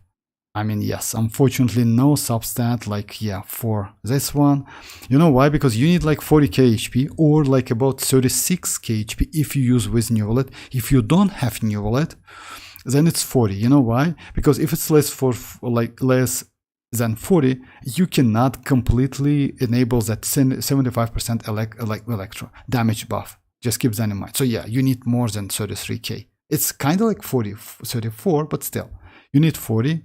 Speaker 3: I mean, yes, unfortunately, no substat, like, yeah, for this one. You know why? Because you need like 40k HP or like about 36k HP if you use with New Wallet. If you don't have New Wallet, then it's 40. You know why? Because if it's less than 40, you cannot completely enable that 75% electro damage buff. Just keep that in mind. So yeah, you need more than 33k. It's kind of like 34, but still, you need 40.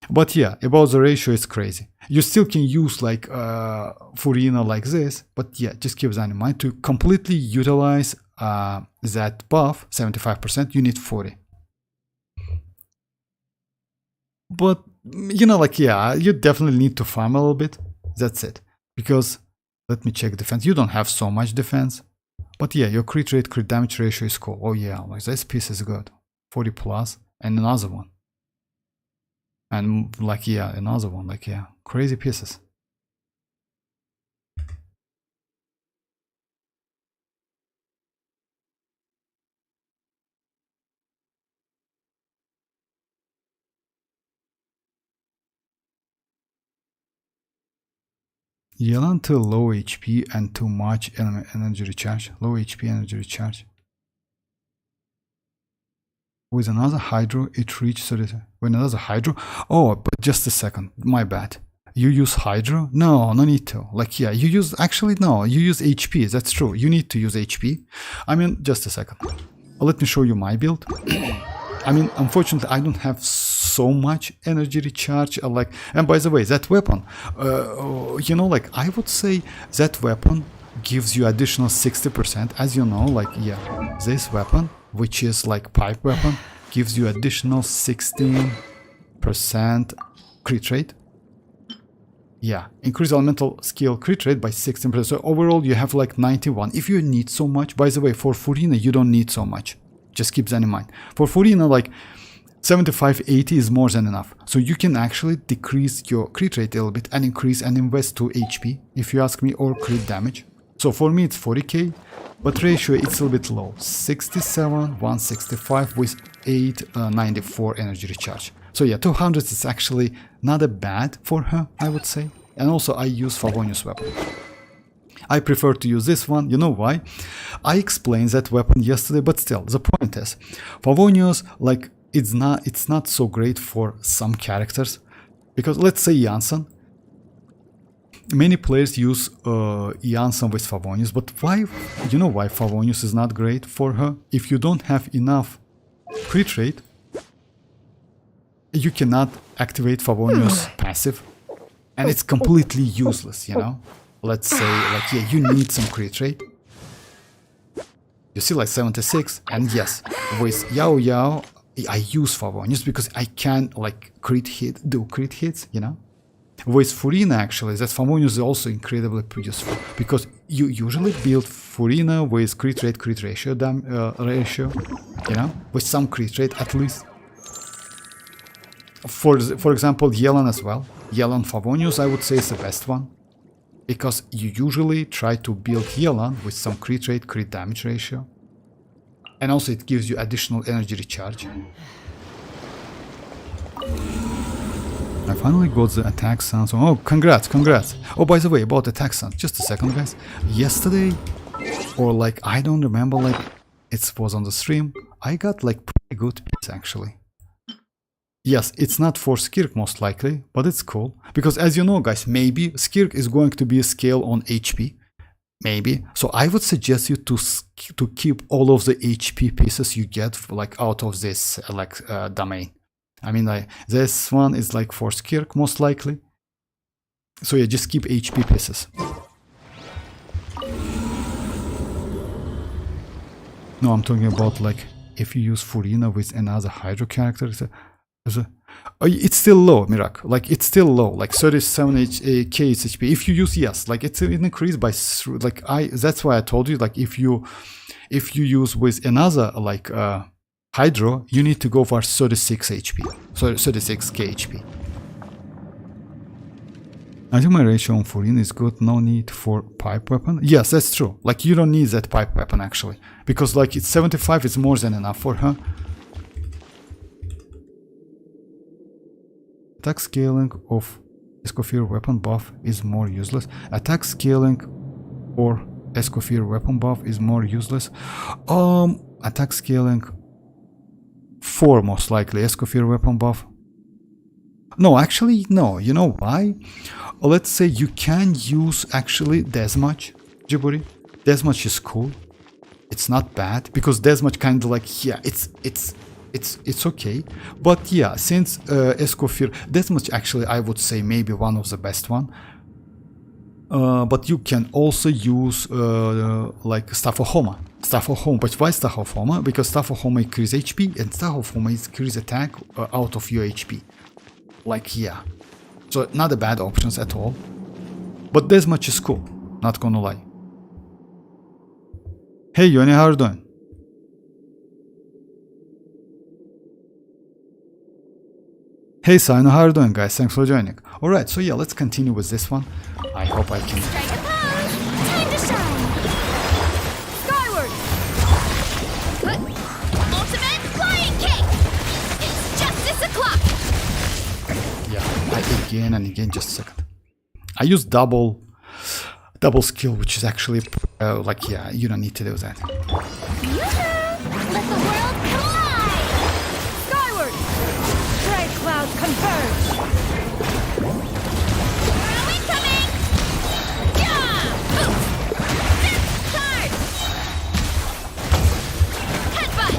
Speaker 3: But yeah, about the ratio, it's crazy. You still can use like Furina like this, but yeah, just keep that in mind. To completely utilize that buff, 75%, you need 40. But you know, like, yeah, you definitely need to farm a little bit. That's it. Because let me check defense. You don't have so much defense. But yeah, your crit rate, crit damage ratio is cool. Oh yeah, like this piece is good. 40 plus, and another one. And like, yeah, another one. Like, yeah, crazy pieces. Yelan to low HP and too much energy recharge. Low HP energy recharge. With another Hydro, it reached 30. With another Hydro? Oh, but just a second. My bad. You use Hydro? No, no need to. Like, yeah, you use... Actually, no. You use HP. That's true. You need to use HP. I mean, just a second. Let me show you my build. I mean, unfortunately, I don't have so much energy recharge. Like, and by the way, that weapon, you know, like, I would say that weapon gives you additional 60%. As you know, like, yeah, this weapon, which is like pipe weapon, gives you additional 16% crit rate. Yeah, increase elemental skill crit rate by 16%. So overall, you have like 91. If you need so much, by the way, for Furina, you don't need so much. Just keep that in mind. For Furina, like 75, 80 is more than enough. So you can actually decrease your crit rate a little bit and increase and invest to HP, if you ask me, or crit damage. So for me, it's 40k, but ratio, it's a little bit low. 67, 165 with 894 energy recharge. So yeah, 200 is actually not a bad for her, I would say. And also I use Favonius weapon. I prefer to use this one. You know why? I explained that weapon yesterday, but still, the point is, Favonius, like, it's not so great for some characters. Because let's say Iansan. Many players use Iansan with Favonius, but why? You know why Favonius is not great for her? If you don't have enough crit rate, you cannot activate Favonius passive, and it's completely useless, you know. Let's say, like, yeah, you need some crit rate. You see, like 76, and yes, with Yao Yao, I use Favonius because I can, like, do crit hits, you know. With Furina, actually, that Favonius is also incredibly useful because you usually build Furina with crit rate, crit ratio, you know, with some crit rate at least. For example, Yelan as well. Yelan Favonius, I would say, is the best one. Because you usually try to build Yelan with some crit rate, crit damage ratio. And also it gives you additional energy recharge. I finally got the attack sounds. Oh, congrats. Oh, by the way, about attack sounds, just a second, guys. Yesterday, or like, I don't remember, like, it was on the stream, I got like pretty good picks actually. Yes, it's not for Skirk most likely, but it's cool. Because as you know, guys, maybe Skirk is going to be a scale on HP. Maybe. So I would suggest you to keep all of the HP pieces you get like out of this domain. I mean, like, this one is like for Skirk most likely. So yeah, just keep HP pieces. No, I'm talking about like if you use Furina with another Hydro character. It's still low, Mirak. Like, it's still low, like 37k HP. If you use, yes, like it's an increase by like that's why I told you, like if you use with another like Hydro, you need to go for 36 HP. So 36k HP. I think my ratio on Furina is good. No need for pipe weapon. Yes, that's true. Like, you don't need that pipe weapon actually, because like it's 75 is more than enough for her. Attack scaling of Escoffier weapon buff is more useless. Attack scaling or Escoffier weapon buff is more useless. Attack scaling for most likely Escoffier weapon buff. No, actually, no. You know why? Let's say you can use actually Deathmatch, Jiburi. Deathmatch is cool. It's not bad because Deathmatch kind of like, yeah, it's okay, but yeah, since Escoffier, Deathmatch actually I would say maybe one of the best one. But you can also use like Staff of Homa. But why Staff of Homa? Because Staff of Homa increase HP and Staff of Homa increase attack out of your HP. Like, yeah, so not a bad options at all. But Deathmatch is cool, not gonna lie. Hey Yoni, how are you doing? Hey Sino, how are you doing, guys? Thanks for joining. Alright, so yeah, let's continue with this one. I hope I can...
Speaker 5: Strike a pose! Time to shine! Skyward! Ultimate flying kick! It's justice o'clock!
Speaker 3: Yeah, again and again, just a second. I use double skill, which is actually like, yeah, you don't need to do that.
Speaker 5: Yoo-hoo! Let the world collide!
Speaker 6: Skyward! Gray clouds converge!
Speaker 5: Where are we coming? Yeah! Oof! This card! Headbutt!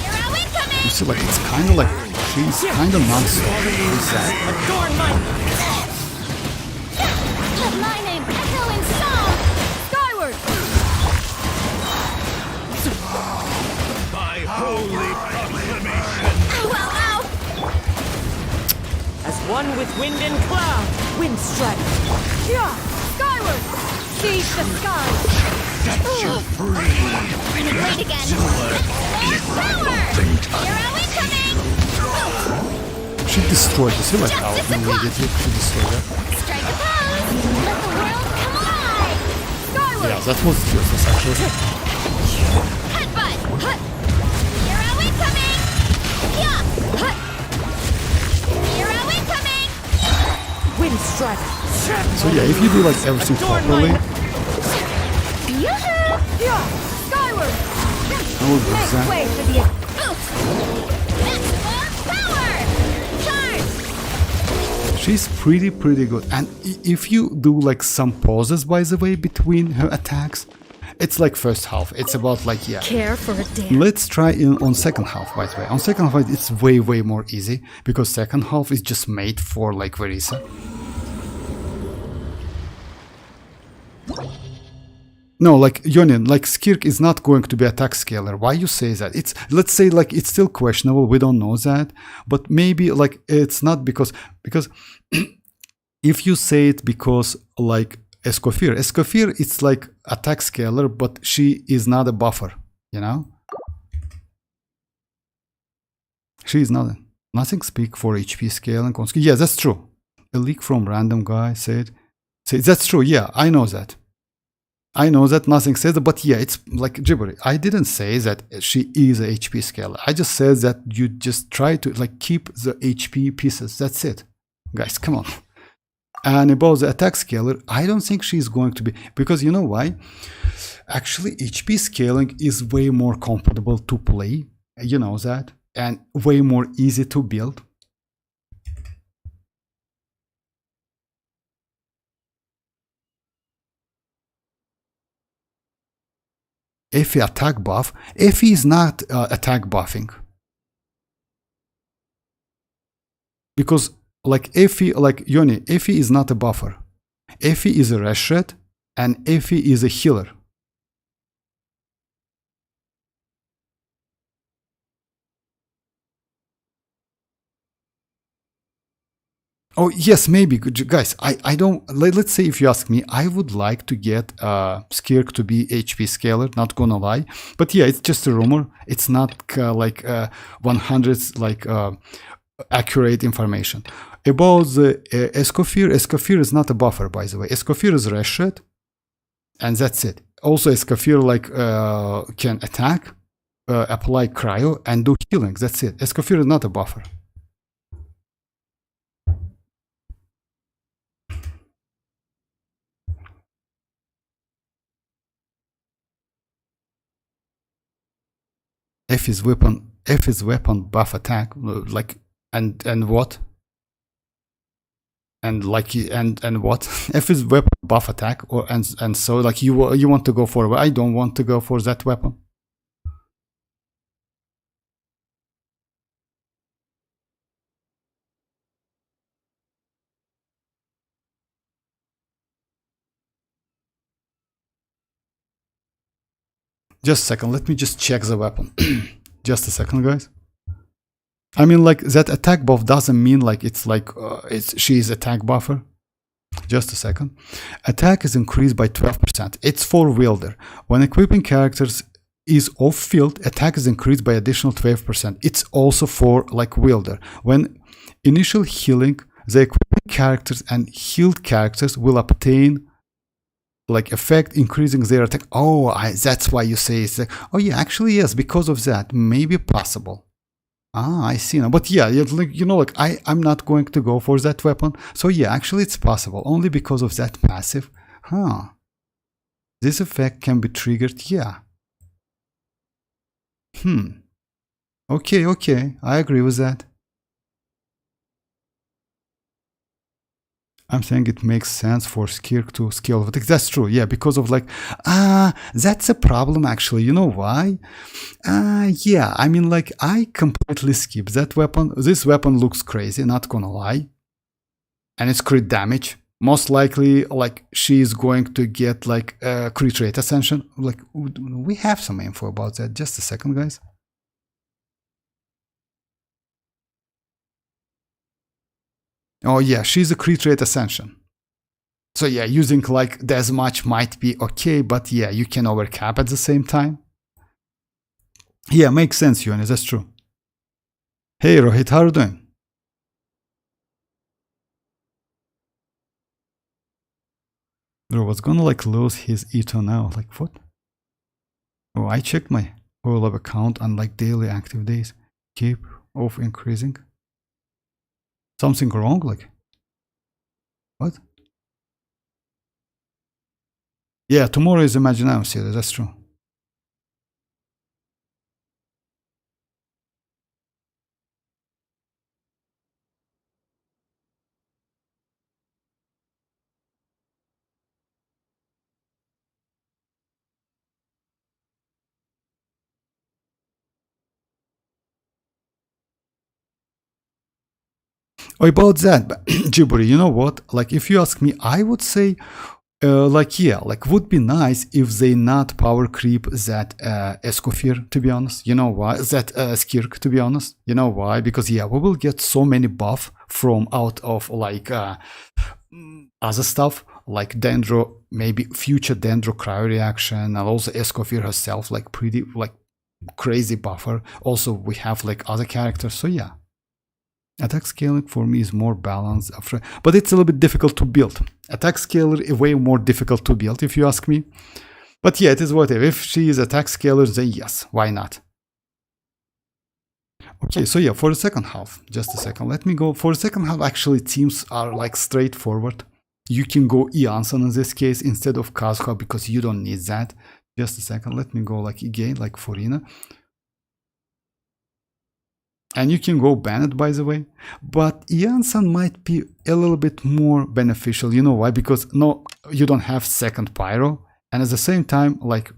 Speaker 5: Here are we coming?
Speaker 3: You see, like, it's kind of like, she's kind of non-stop.
Speaker 6: Adorn my...
Speaker 5: Let my name echo in song!
Speaker 6: Skyward!
Speaker 2: By holy proclamation!
Speaker 5: Ow, ow, ow!
Speaker 6: As one with wind and cloud, wind strike. Yeah! Skyward! Seize the skies!
Speaker 2: Set you free!
Speaker 5: Running late again! Power! Here are we coming!
Speaker 3: She destroyed this. You see, like, how immediately she destroyed that.
Speaker 5: Strike a pose! Let the world come alive!
Speaker 6: Skyward!
Speaker 3: Yeah, that was useless actually.
Speaker 5: Headbutt! Hut! Here are we coming! Yeah! Hut! Here are we coming!
Speaker 6: Wind strike!
Speaker 3: So yeah, if you do like everything properly,
Speaker 5: Yoo-hoo!
Speaker 6: Yeah! Skyward!
Speaker 3: I will do
Speaker 6: Make
Speaker 3: that.
Speaker 6: way for the...
Speaker 5: Oof! That's more power! Charge!
Speaker 3: She's pretty good. And if you do like some pauses, by the way, between her attacks, It's like first half. It's about like, yeah.
Speaker 5: Care for a damn.
Speaker 3: Let's try on second half, by the way. On second half, it's way more easy because second half is just made for like Verisa. No, like Yonin, like Skirk is not going to be attack scaler. Why you say that? It's, let's say like it's still questionable. We don't know that, but maybe like it's not because if you say it because like Escoffier, it's like attack scaler, but she is not a buffer, you know? She is not. Nothing speak for HP scale and console. Yeah, that's true. A leak from random guy said that's true. Yeah, I know that. I know that nothing says that, but yeah, it's like gibberish. I didn't say that she is a HP scaler. I just said that you just try to like keep the HP pieces. That's it. Guys, come on. And about the attack scaler, I don't think she's going to be, because you know why? Actually, HP scaling is way more comfortable to play, you know that, and way more easy to build. Effie attack buff. Effie is not attack buffing. Because like Effie, like Yoni, Effie is not a buffer. Effie is a Reshret and Effie is a healer. Oh yes, maybe, guys. I don't. Let's say if you ask me, I would like to get Skirk to be HP scaler. Not gonna lie, but yeah, it's just a rumor. It's not like 100 like accurate information about the Escoffier. Escoffier is not a buffer, by the way. Escoffier is Reshret, and that's it. Also, Escoffier like can attack, apply cryo, and do healing. That's it. Escoffier is not a buffer. Effie's weapon buff attack, like and what? And like and what? Effie's weapon buff attack, or and so like you want to go for? I don't want to go for that weapon. Just a second, let me just check the weapon. Just a second, guys. I mean, like that attack buff doesn't mean like it's like she is attack buffer. Just a second. Attack is increased by 12%. It's for wielder. When equipping characters is off field, attack is increased by additional 12%. It's also for like wielder. When initial healing, the equipping characters and healed characters will obtain like effect increasing their attack. Oh, that's why you say it's like, oh yeah, actually yes, because of that, maybe possible. Ah, I see now. But yeah, like, you know, like I'm not going to go for that weapon. So yeah, actually it's possible only because of that passive. Huh. This effect can be triggered. Yeah. Okay. I agree with that. I'm saying it makes sense for Skirk to scale. That's true, yeah, because of like, that's a problem actually. You know why? Yeah, I mean like I completely skip that weapon. This weapon looks crazy, not gonna lie. And it's crit damage. Most likely, like she's going to get like crit rate ascension. Like we have some info about that. Just a second, guys. Oh yeah, she's a crit rate ascension. So yeah, using like this much might be okay, but yeah, you can overcap at the same time. Yeah, makes sense, Yoni, that's true. Hey Rohit, how are you doing? Bro, was gonna like lose his Ito now, like what? Oh, I checked my whole of account on like daily active days. Keep off increasing. Something wrong, like what? Yeah, tomorrow is Imaginarium series, that's true. About that, Jiburi, you know what? Like, if you ask me, I would say, like, yeah, like, would be nice if they not power creep that Escoffier, to be honest. You know why? That Skirk, to be honest. You know why? Because, yeah, we will get so many buff from out of, like, other stuff, like Dendro, maybe future Dendro cryo reaction, and also Escoffier herself, like, pretty, like, crazy buffer. Also, we have, like, other characters, so yeah. Attack scaling for me is more balanced, but it's a little bit difficult to build. Attack scaler is way more difficult to build, if you ask me. But yeah, it is whatever. If she is attack scaler, then yes, why not? Okay, so yeah, for the second half, just a second. Let me go. For the second half, actually, teams are like straightforward. You can go iansan in this case instead of Chasca because you don't need that. Just a second. Let me go like again, like Furina. And you can go Banned, by the way, but iansan might be a little bit more beneficial. You know why? Because no, you don't have second pyro, and at the same time, like,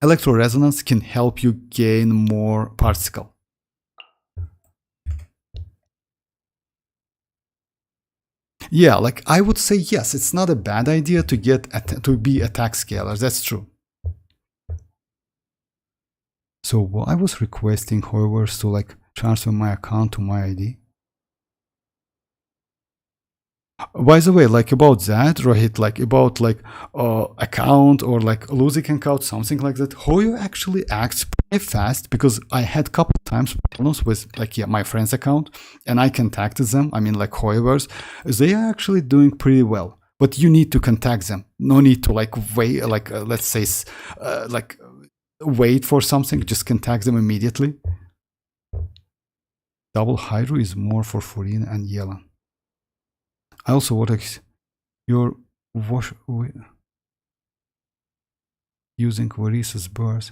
Speaker 3: electro resonance can help you gain more particle. Yeah, like, I would say yes, it's not a bad idea to get to be attack scalers. That's true. So I was requesting hoyoverse to like transfer my account to my ID. By the way, like about that, Rohit, like about like account or like losing account, something like that, Hoyo actually acts pretty fast because I had couple times problems with like my friend's account and I contacted them. I mean like Hoyoverse, they are actually doing pretty well, but you need to contact them. No need to like wait, like let's say like wait for something, just contact them immediately. Double Hydro is more for Furina and Yela. I also want your wash using Varisa's birth.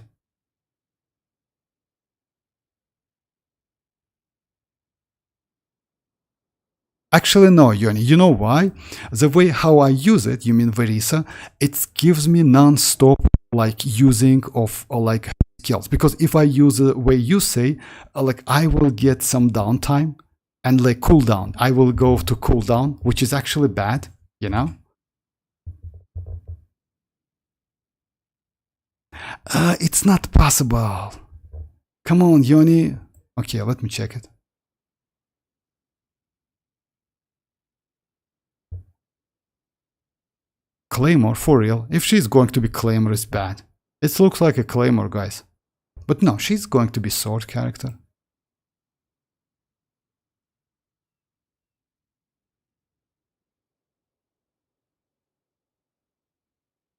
Speaker 3: Actually, no, Yoni. You know why? The way how I use it, you mean Varisa, it gives me non-stop like using of like skills. Because if I use the way you say, like I will get some downtime. And like cooldown, I will go to cooldown, which is actually bad, you know? It's not possible. Come on, Yoni. Okay, let me check it. Claymore, for real. If she's going to be Claymore, it's bad. It looks like a Claymore, guys. But no, she's going to be sword character.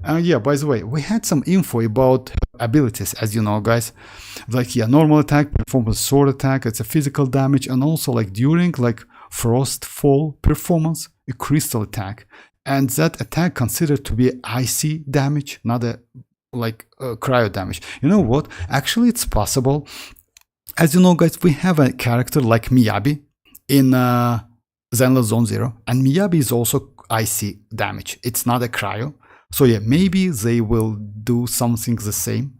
Speaker 3: Yeah, by the way, we had some info about abilities, as you know, guys. Like, yeah, normal attack, performance sword attack, it's a physical damage, and also like during like frost fall performance, a crystal attack. And that attack considered to be icy damage, not a like cryo damage. You know what? Actually, it's possible. As you know, guys, we have a character like Miyabi in Zenless Zone Zero, and Miyabi is also icy damage. It's not a cryo. So yeah, maybe they will do something the same.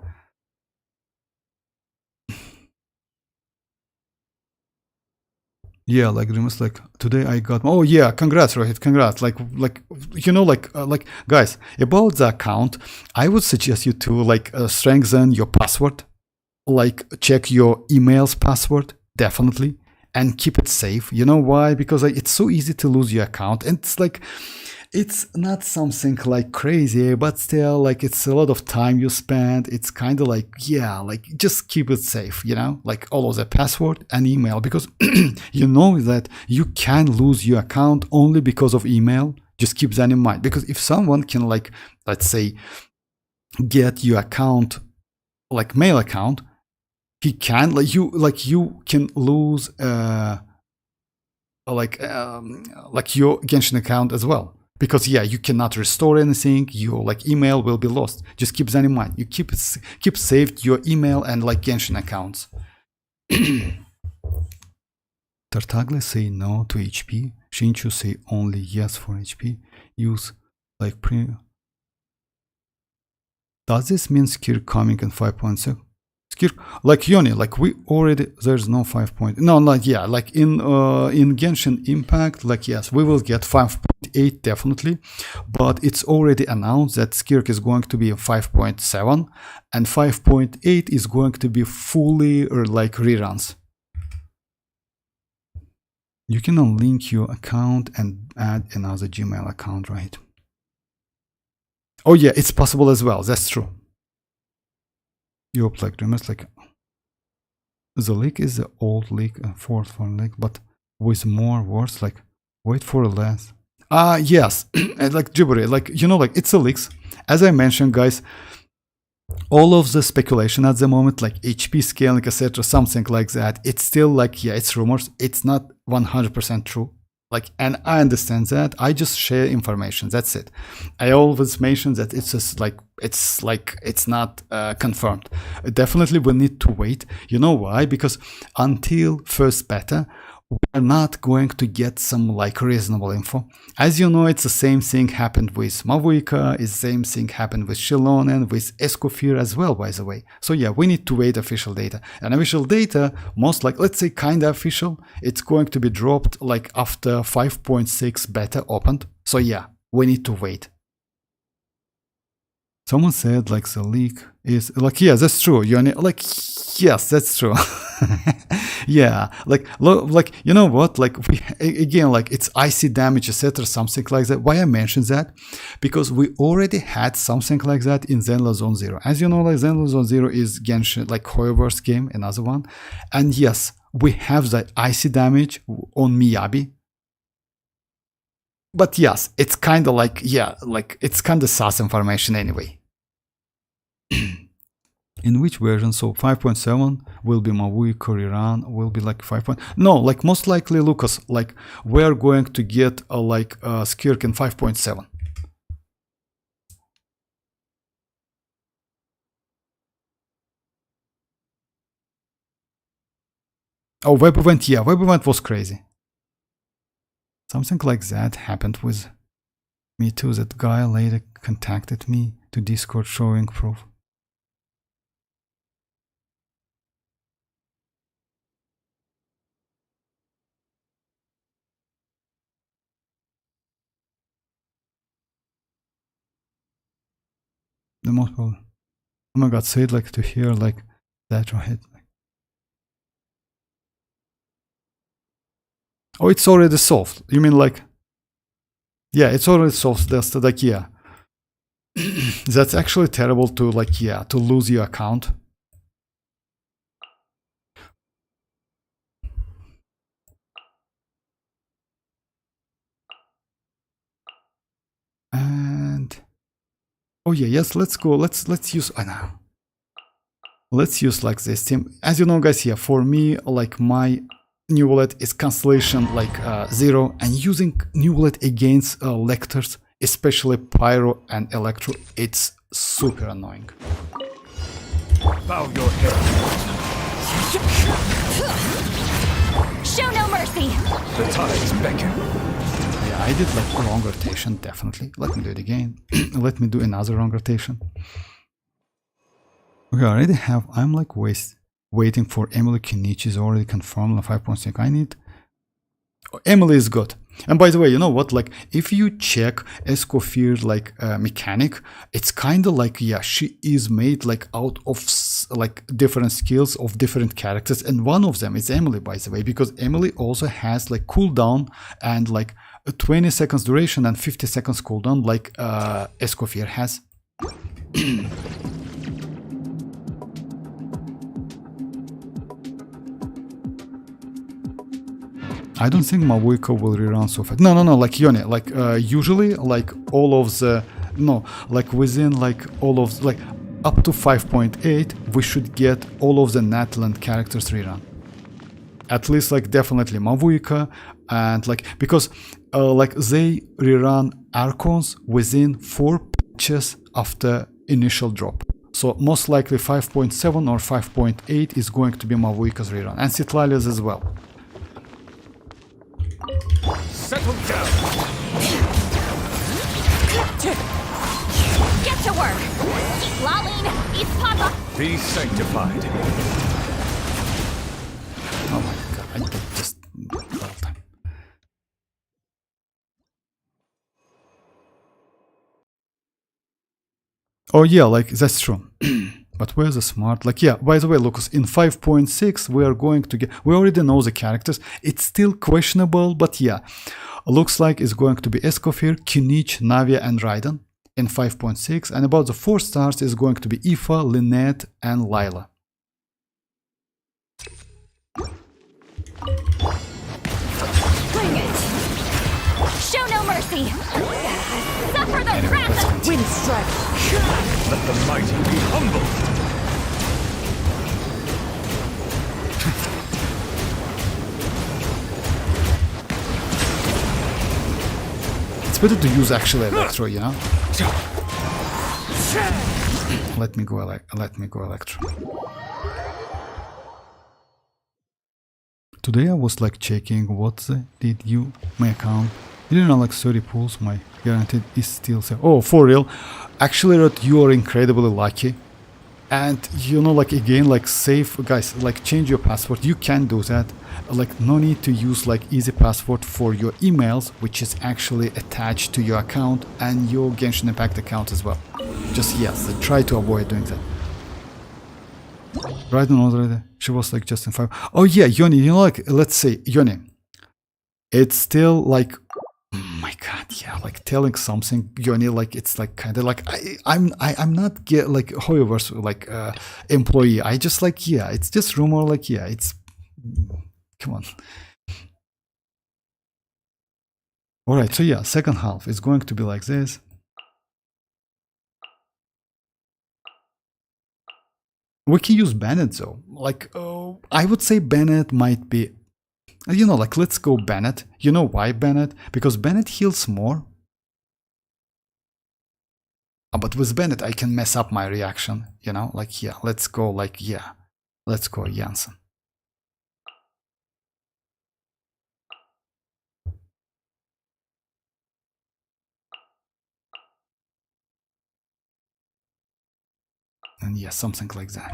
Speaker 3: Yeah, like Dreamers, like today I got. Oh yeah, congrats, Rohit, congrats. Like you know, like guys, about the account, I would suggest you to like strengthen your password, like check your email's password definitely, and keep it safe. You know why? Because like, it's so easy to lose your account, and it's like. It's not something like crazy, but still, like, it's a lot of time you spend. It's kind of like, yeah, like, just keep it safe, you know? Like, all of the password and email, because you know that you can lose your account only because of email. Just keep that in mind. Because if someone can, like, let's say, get your account, like, mail account, he can, like, you can lose, like your Genshin account as well. Because yeah, you cannot restore anything. Your like email will be lost. Just keep that in mind. You keep saved your email and like Genshin accounts. Tartagle say no to HP. Shinchu say only yes for HP. Use like Does this mean Skir coming in 5.6? like Yoni, like we already, there's no 5 point, no, like, yeah, like in Genshin Impact, like, yes, we will get 5.8 definitely, but it's already announced that Skirk is going to be 5.7 and 5.8 is going to be fully or like reruns. You can unlink your account and add another Gmail account, right? Oh yeah, it's possible as well, that's true. Your like remember, like the leak is the old leak, fourth for leak, but with more words, like wait for less. Yes, like gibberish, like you know, like it's a leaks. As I mentioned, guys, all of the speculation at the moment, like HP scaling, etc., something like that, it's still like, yeah, it's rumors. It's not 100% true. Like, and I understand that. I just share information. That's it. I always mention that it's just like it's not confirmed. Definitely, we need to wait. You know why? Because until first beta, we're not going to get some like reasonable info. As you know, it's the same thing happened with mavuika. It's the same thing happened with Xilonen, with Escoffier as well, by the way. So yeah, we need to wait official data. And official data, most like, let's say kinda official, it's going to be dropped like after 5.6 beta opened. So yeah, we need to wait. Someone said like the leak is like, yeah, that's true. You're like, yes, that's true. Yeah, like you know what, like we again, like it's icy damage, etc., something like that. Why I mentioned that? Because we already had something like that in Zenless Zone Zero. As you know, like Zenless Zone Zero is Genshin, like hoyoverse game, another one. And yes, we have that icy damage on Miyabi. But yes, it's kind of like, yeah, like it's kind of sus information anyway. In which version? So 5.7 will be mavuika, rerun will be like 5. No, like most likely, Lucas, like we're going to get a like Skirk in 5.7. Oh, web event, yeah, web event was crazy. Something like that happened with me too. That guy later contacted me to Discord showing proof. The most probably. Oh my god, say it like to hear like that right. Oh, it's already solved. You mean like, yeah, it's already solved. That's like, yeah. That's actually terrible to like, yeah, to lose your account. And oh yeah, yes, let's go. Let's use let's use like this team. As you know, guys, here for me, like my new wallet is Constellation like 0, and using new wallet against lectors, especially Pyro and Electro, it's super annoying.
Speaker 2: Bow your head.
Speaker 5: Show no mercy.
Speaker 2: The tides beckon.
Speaker 3: Yeah, I did like wrong rotation, definitely. Let me do it again. Let me do another wrong rotation. Okay, I already have, I'm like waiting for Emily. Kinich is already confirmed on 5.6. I need, Emily is good. And by the way, you know what, like if you check Escoffier like mechanic, it's kind of like, yeah, she is made like out of like different skills of different characters, and one of them is Emily, by the way, because Emily also has like cooldown and like a 20 seconds duration and 50 seconds cooldown like Escoffier has. I don't think mavuika will rerun so fast. No, like Yone, like usually like all of the, no, like within like all of, like up to 5.8, we should get all of the natlan characters rerun. At least like definitely mavuika, and like, because like they rerun Archons within 4 patches after initial drop. So most likely 5.7 or 5.8 is going to be mavuika's rerun, and citlali's as well.
Speaker 2: Settle down.
Speaker 5: Get to work. Eat Lalin, eat Papa.
Speaker 2: Be sanctified.
Speaker 3: Oh my god, I did just all time. Oh yeah, like that's true. But where's the smart? Like yeah, by the way, Lucas, in 5.6 we are going to get, we already know the characters. It's still questionable, but yeah. Looks like it's going to be Escoffier, Kinich, Navia, and Raiden in 5.6. And about the 4 stars is going to be Aoife, Lynette, and Lila.
Speaker 5: Bring it! Show no mercy! Suffer the wrath of
Speaker 6: Wind strike!
Speaker 2: Let the mighty be humbled.
Speaker 3: It's better to use actually Electro, you know? Let me go Electro. Today I was like checking what did you my account. Didn't know like 30 pulls, my guaranteed is still safe. Oh, for real? Actually, Rod, you are incredibly lucky. And you know, like again, like save, guys, like change your password. You can do that. Like no need to use like easy password for your emails, which is actually attached to your account and your Genshin Impact account as well. Just yes, try to avoid doing that. Right on already. She was like just in 5. Oh yeah, Yoni, you know, like let's say Yoni. It's still like, oh my god, yeah, like telling something, Yoni, like it's like kind of like I'm not get like hoyoverse like employee. I just like yeah, it's just rumor like yeah, it's come on. All right, so yeah, second half is going to be like this. We can use Bennett though. Like I would say Bennett might be. You know, like, let's go Bennett. You know why Bennett? Because Bennett heals more. But with Bennett, I can mess up my reaction. You know, like, yeah, let's go, like, yeah. Let's go Iansan. And yeah, something like that.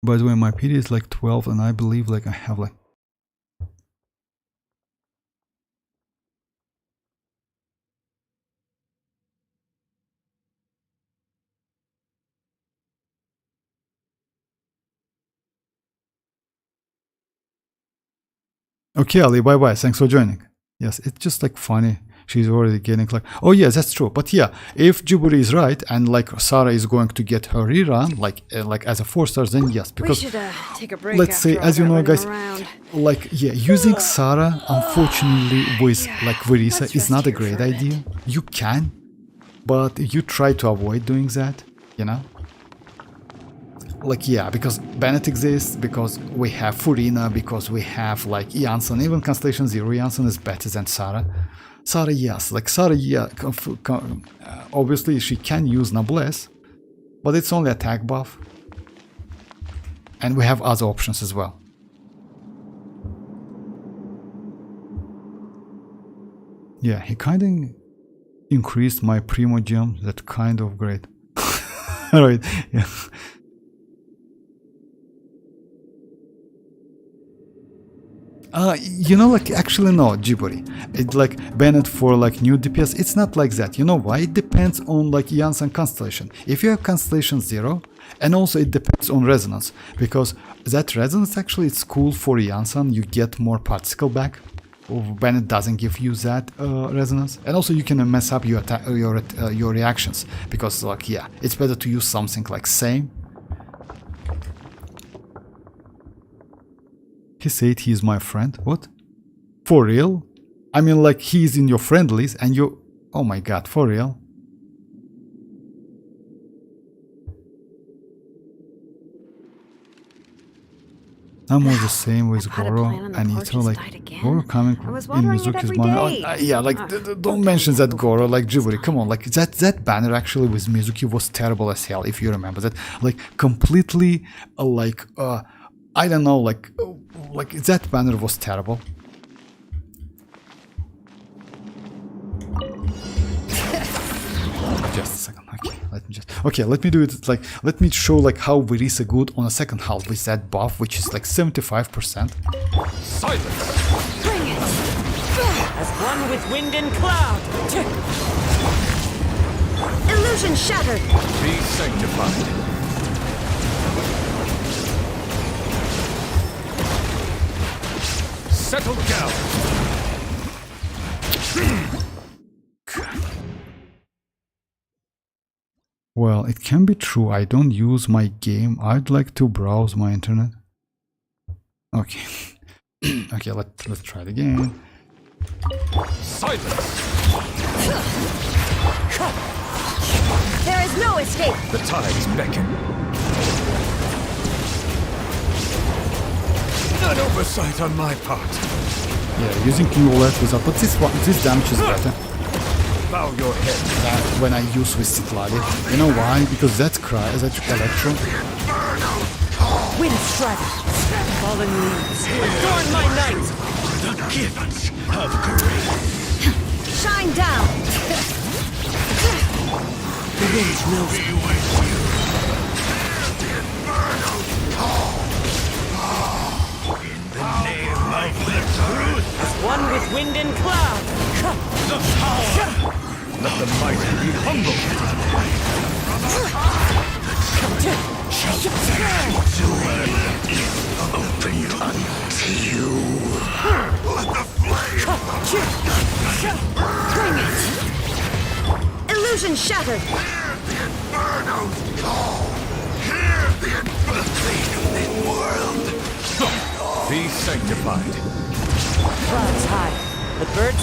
Speaker 3: By the way, my PD is like 12 and I believe like I have like... Okay, Ali, bye-bye. Thanks for joining. Yes, it's just like funny. She's already getting like... Oh yeah, that's true. But yeah, if Jiburi is right and like Sarah is going to get her rerun, like as a 4 stars, then yes. Because
Speaker 6: we should take a break.
Speaker 3: let's say, as you know, guys, like yeah, using Sarah, unfortunately, with like Verisa is not a great idea. You can, but you try to avoid doing that, you know? Like yeah, because Bennett exists, because we have Furina, because we have like Iansan, even Constellation Zero Iansan is better than Sarah. Sarah, yes, like Sarah, yeah, obviously she can use Noblesse, but it's only attack buff. And we have other options as well. Yeah, he kind of increased my Primogem, that kind of great. Right, yeah. You know, like actually no, Jiburi. It's like Bennett for like new DPS. It's not like that. You know why? It depends on like Iansan Constellation. If you have Constellation 0, and also it depends on Resonance, because that Resonance actually it's cool for Iansan. You get more particle back. Bennett doesn't give you that Resonance, and also you can mess up your your reactions, because like yeah, it's better to use something like same. He said he is my friend. What? For real? I mean, like, he is in your friend list and you... Oh my god, for real? I'm all the same with Goro and Ito, like, Goro coming in Mizuki's banner. Yeah, like, don't mention that Goro, like, Jiburi, come on, like, that banner actually with Mizuki was terrible as hell, if you remember that. Like, completely, like, I don't know, like that banner was terrible. Just a second, okay, let me just... Okay, let me do it like, let me show like how Verisa good on a second half with that buff, which is like 75%.
Speaker 2: Silence!
Speaker 6: Bring it! As one with wind and cloud!
Speaker 5: Illusion shattered.
Speaker 2: Be sanctified. Settle down.
Speaker 3: Well, it can be true. I don't use my game. I'd like to browse my internet. Okay. Okay, let's try it again.
Speaker 2: Silence!
Speaker 5: There is no escape.
Speaker 2: The tides beckon. An oversight on my part.
Speaker 3: Yeah, using King OLED without, but this damage is better
Speaker 2: Bow your head.
Speaker 3: than when I use with citlali. You know why? Because that's electro.
Speaker 6: Wind strike! Fallen leaves! Adorn my night!
Speaker 2: The gifts of grace.
Speaker 5: Shine down.
Speaker 6: The wind knows me. As one with wind and cloud!
Speaker 2: The power. Let the mighty be humble. Opened unto you. Let the
Speaker 5: Bring it. Illusion shattered.
Speaker 2: be sanctified.
Speaker 6: Clouds high. The birds...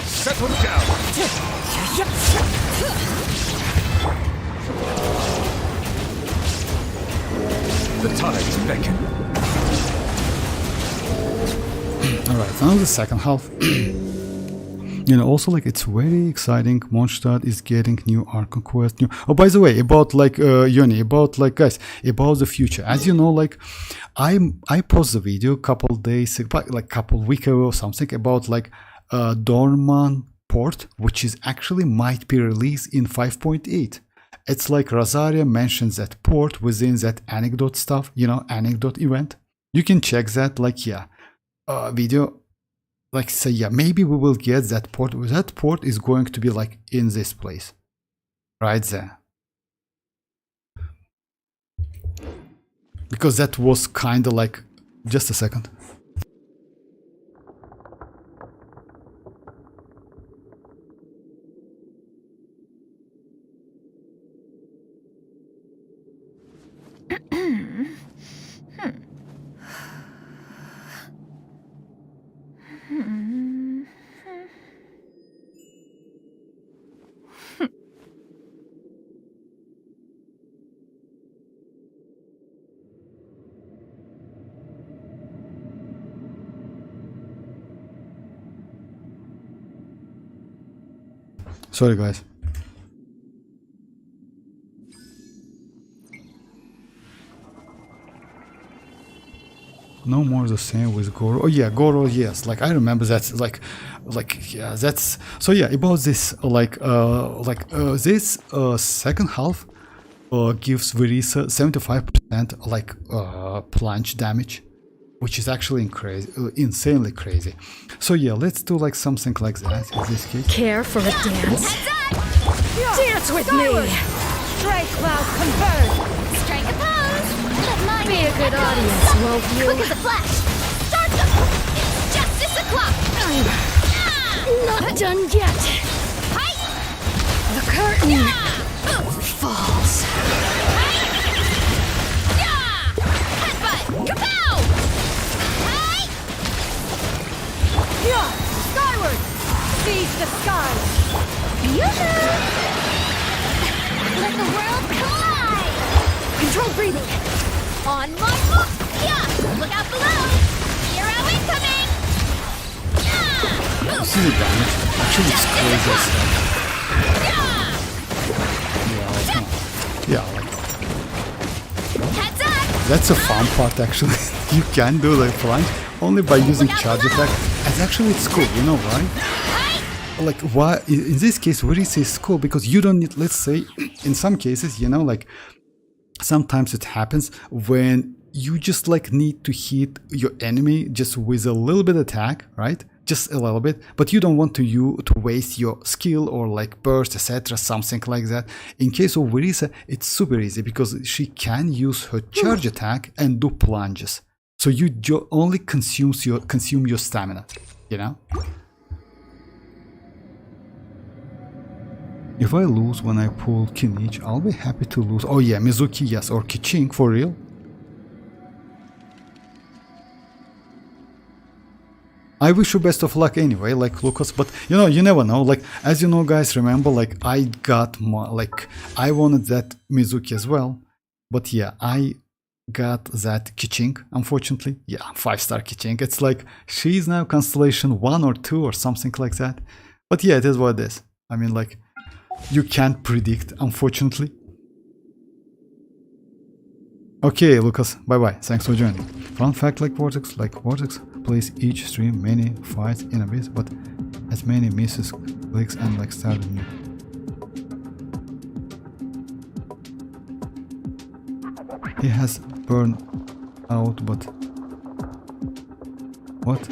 Speaker 2: Settle down. The tides beckon.
Speaker 3: Alright, now the second half. You know, also like it's very exciting. Mondstadt is getting new Archon quest. Oh, by the way, about like Yoni, about like guys, about the future. As you know, like I posted the video a couple days, like couple weeks ago or something about like Dorman port, which is actually might be released in 5.8. It's like Rosaria mentions that port within that anecdote stuff, you know, anecdote event. You can check that, like, yeah, video. Like, say, yeah, maybe we will get that port. That port is going to be like in this place, right there. Because that was kind of like, just a second. Sorry, guys. No more the same with Goro. Oh yeah, Goro, yes. Like I remember that. Like yeah, that's so yeah. About this, this second half gives Verisa 75% like plunge damage, which is actually insanely crazy. So yeah, let's do like something like that in this case.
Speaker 5: Care for a dance? Dance with me!
Speaker 6: Stray cloud converge!
Speaker 5: Strike a pose! Be a good audience, won't you? Quick as a flash! Start the... It's justice o'clock! Not done yet! The curtain falls. Headbutt! Kapow!
Speaker 6: Yeah! Skyward! Seize the skies!
Speaker 5: Let the world collide! Control breathing! On my mark! Yeah! Look out below! Zero incoming! Yeah!
Speaker 3: See the damage? Actually, it's crazy as hell. Yeah, like,
Speaker 5: Heads up!
Speaker 3: that's a fun part actually. You can do the plunge, only by using charge attack. And actually it's cool, you know why? Like why in this case we say it's cool because you don't need, let's say in some cases, you know, like sometimes it happens when you just like need to hit your enemy just with a little bit attack, right? Just a little bit, but you don't want to waste your skill or like burst, etc., something like that. In case of Verisa, it's super easy because she can use her charge attack and do plunges. So you only consume your stamina, you know? If I lose when I pull Kinich, I'll be happy to lose. Oh yeah, Mizuki, yes, or Kiching, for real. I wish you best of luck anyway, like Lucas, but you know, you never know. Like, as you know, guys, remember, like, I got more, like, I wanted that Mizuki as well, but yeah, I got that Kiching, unfortunately. Yeah, 5-star Kiching. It's like, she's now Constellation 1 or 2 or something like that. But yeah, it is what it is. I mean, like, you can't predict, unfortunately. Okay, Lucas, bye-bye. Thanks for joining. Fun fact, like Vortex plays each stream many fights in Abyss, but as many misses, clicks, and like started new. He has burned out, but what?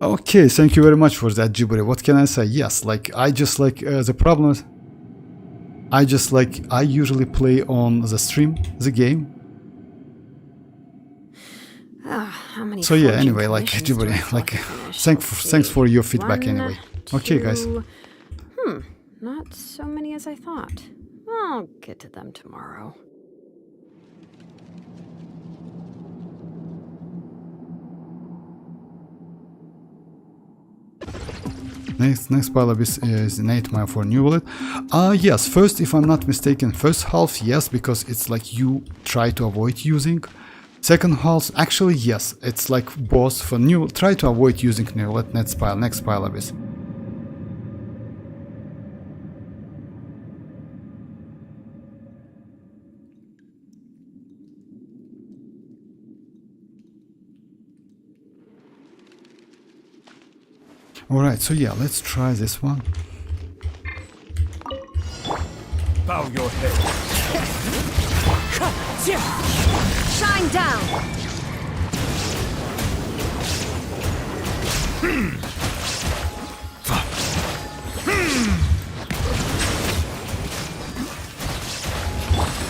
Speaker 3: Okay, thank you very much for that, Jiburi. What can I say? Yes, like I just like the problem is I usually play on the stream the game.
Speaker 5: How many
Speaker 3: So yeah,
Speaker 5: fortune
Speaker 3: anyway, like
Speaker 5: commissions do I
Speaker 3: Jiburi,
Speaker 5: still
Speaker 3: like
Speaker 5: have to finish?
Speaker 3: thanks for your feedback
Speaker 5: 1,
Speaker 3: anyway. Okay, guys.
Speaker 5: 2. Not so many as I thought. I'll get to them tomorrow.
Speaker 3: Next pile up is an 8 mile for new wallet. Yes, first, if I'm not mistaken, first half, yes, because it's like you try to avoid using. Second half, actually, yes, it's like both for new, try to avoid using new wallet, next pile up is. Alright, so yeah, let's try this one.
Speaker 2: Bow your head.
Speaker 5: Shine down!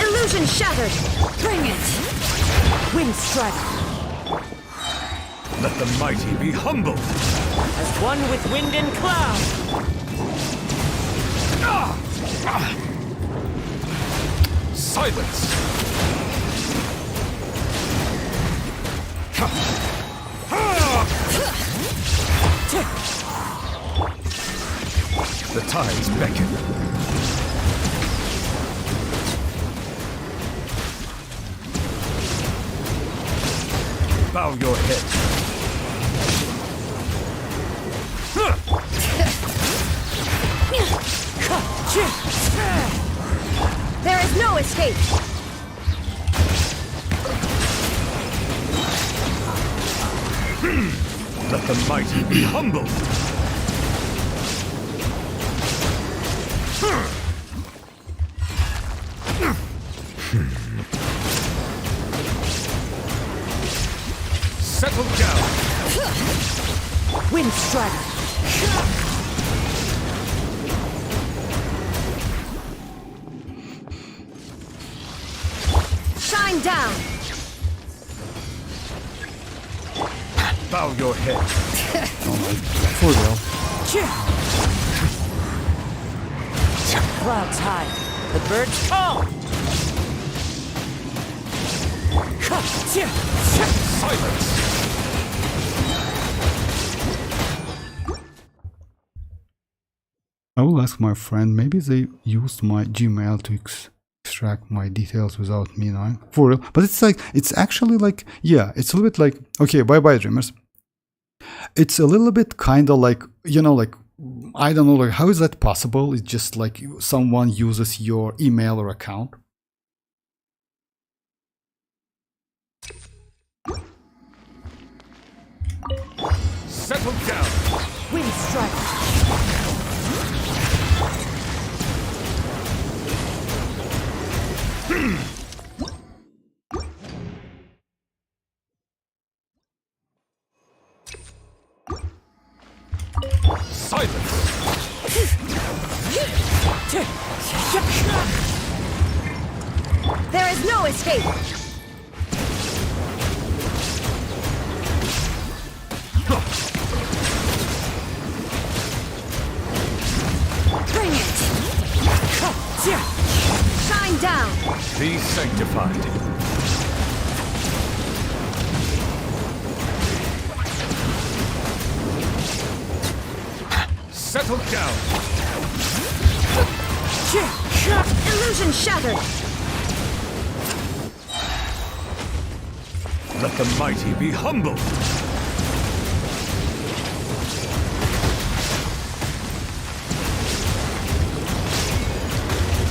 Speaker 5: Illusion shattered! Bring it!
Speaker 6: Wind strider.
Speaker 2: Let the mighty be humbled.
Speaker 6: As one with wind and cloud.
Speaker 2: Silence. The tides beckon. Bow your head.
Speaker 5: There is no escape!
Speaker 2: Let the mighty be humbled. Settle down.
Speaker 6: Wind strider.
Speaker 5: Shine down!
Speaker 2: Bow your head.
Speaker 3: For real.
Speaker 6: Clouds high. The birds call.
Speaker 2: Silence.
Speaker 3: I will ask my friend, maybe they used my Gmail to extract my details without me knowing. For real. But it's like, it's actually like, yeah, it's a little bit like, okay, bye-bye dreamers. It's a little bit kind of like, you know, like, I don't know, like, how is that possible? It's just like someone uses your email or account.
Speaker 2: Settle down.
Speaker 6: Wind strike.
Speaker 2: Silence.
Speaker 5: There is no escape. Bring it. Shine down.
Speaker 2: Be sanctified. Settle down.
Speaker 5: Illusion shattered.
Speaker 2: Let the mighty be humble.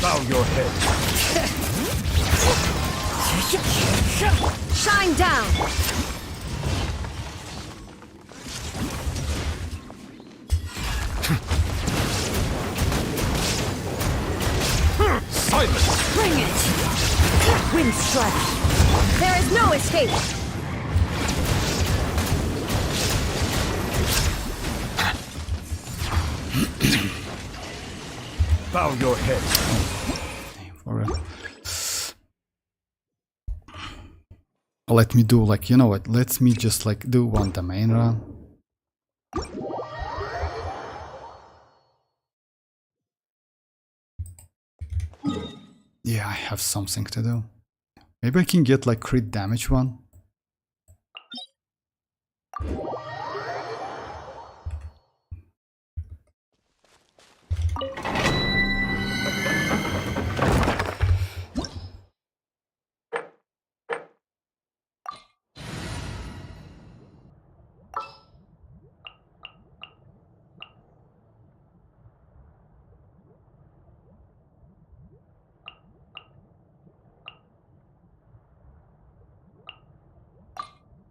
Speaker 2: Bow your head.
Speaker 5: Shine down.
Speaker 2: Silence.
Speaker 5: Bring it.
Speaker 6: Wind strike.
Speaker 5: There is no escape.
Speaker 2: Bow your head.
Speaker 3: For real. Let me do like, you know what, let me just like do one domain run. Yeah, I have something to do. Maybe I can get like crit damage one.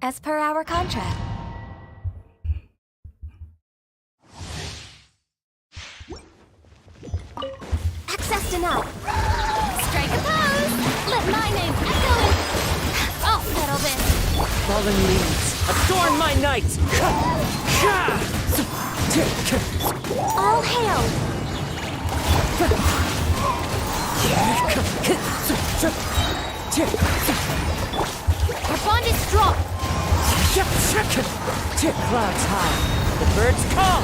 Speaker 5: As per our contract. Access denied. Strike a pose. Let my name echo. I'll settle this.
Speaker 6: Fallen leaves. Adorn my night.
Speaker 5: All hail. Our bond is strong.
Speaker 6: Clouds high. The birds call.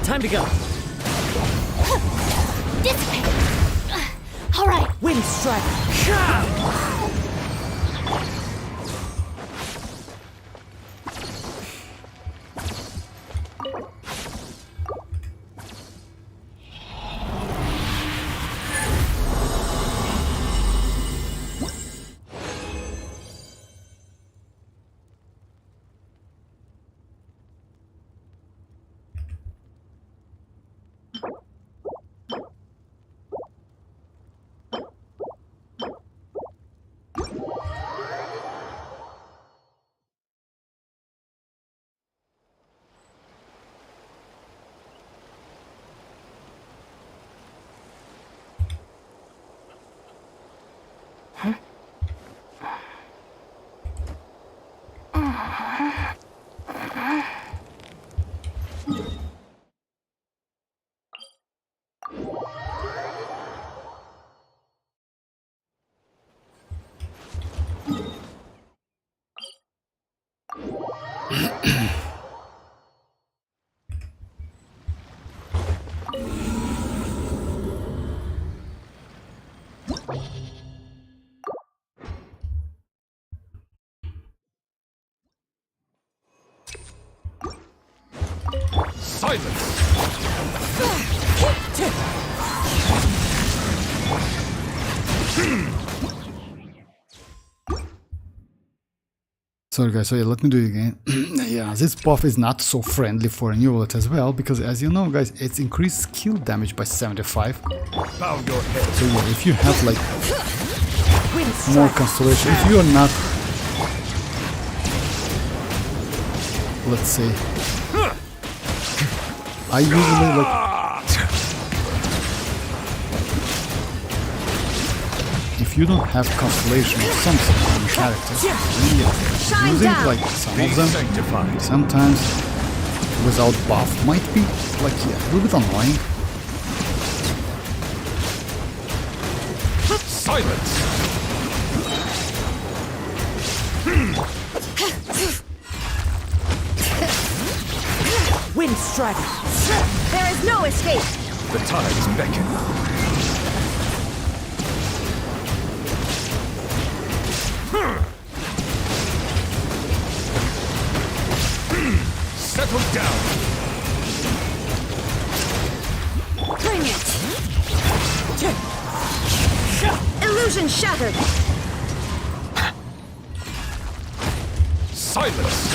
Speaker 6: Time to go.
Speaker 5: Dissipate. All right.
Speaker 6: Wind strike.
Speaker 2: Silence!
Speaker 3: Sorry guys, so yeah, let me do it again. Yeah, this buff is not so friendly for a new wallet as well, because as you know guys, it's increased skill damage by 75.
Speaker 2: Bow your head.
Speaker 3: So yeah, if you have like more constellation, if you are not, let's say, I usually like, if you don't have constellation or something on your character, yeah, using like some of them
Speaker 2: Sanctified.
Speaker 3: sometimes without buff might be like, yeah, a little bit annoying.
Speaker 2: Silence!
Speaker 6: Wind strike. There is no escape.
Speaker 2: The tides beckon. Settle down.
Speaker 5: Bring it! Illusion shattered!
Speaker 2: Silence.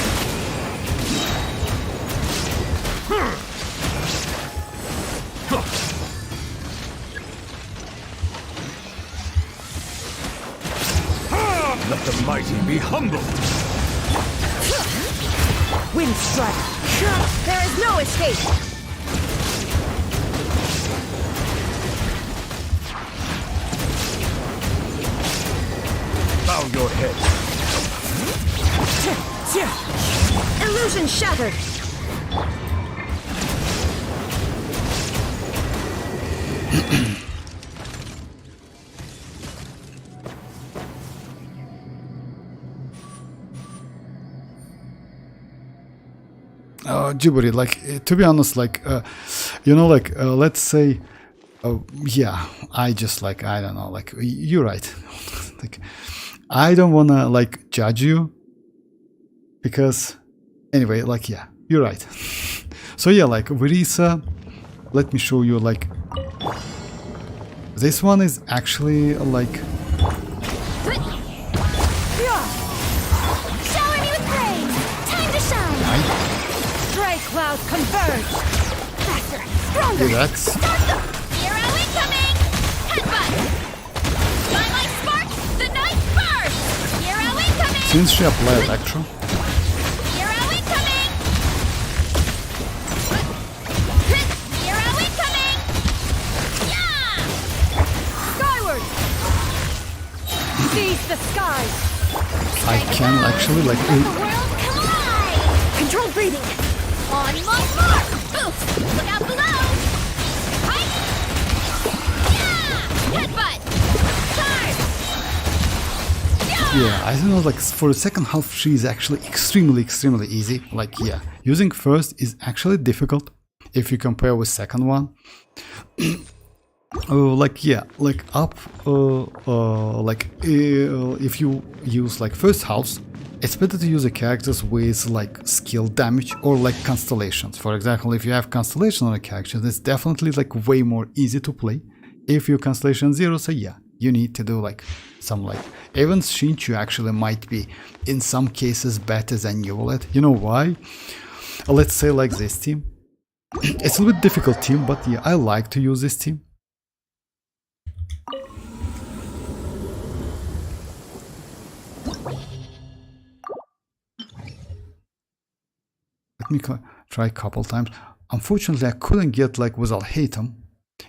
Speaker 2: Let the mighty be humbled.
Speaker 6: Wind strike.
Speaker 5: There is no escape!
Speaker 2: Bow your head.
Speaker 5: Illusion shattered!
Speaker 3: Djibouti, like to be honest, like you know, like let's say, yeah, I just like, I don't know, like you're right. Like I don't wanna like judge you, because anyway, like yeah, you're right. So yeah, like Verisa, let me show you, like this one is actually like,
Speaker 5: Shower me with praise! Time to shine!
Speaker 6: Stray cloud converge.
Speaker 5: Faster! Stronger!
Speaker 3: yeah, that's
Speaker 5: Hero incoming! Headbutt! Twilight spark! The night burst! Hero incoming!
Speaker 3: since she applied Electro.
Speaker 5: Hero incoming! Hero incoming! Yeah!
Speaker 6: Skyward. Seize the skies.
Speaker 3: I can actually like
Speaker 5: Let the world collide!
Speaker 6: Control breathing.
Speaker 5: On my mark! Boost! Look out below! Height! Yeah! Headbutt! Charge!
Speaker 3: yeah, I don't know, like for the second half she is actually extremely easy. Like yeah, using first is actually difficult if you compare with second one. Like yeah, like up like if you use like first house, it's better to use the characters with like skill damage or like constellations. For example, if you have constellation on a character, that's definitely like way more easy to play. If you constellation 0, so yeah, you need to do like some like, even Shinchu actually might be in some cases better than Yulet. You know why? Let's say like this team. It's a little bit difficult team, but yeah, I like to use this team. Let me try a couple times. Unfortunately, I couldn't get like with Alhaitham.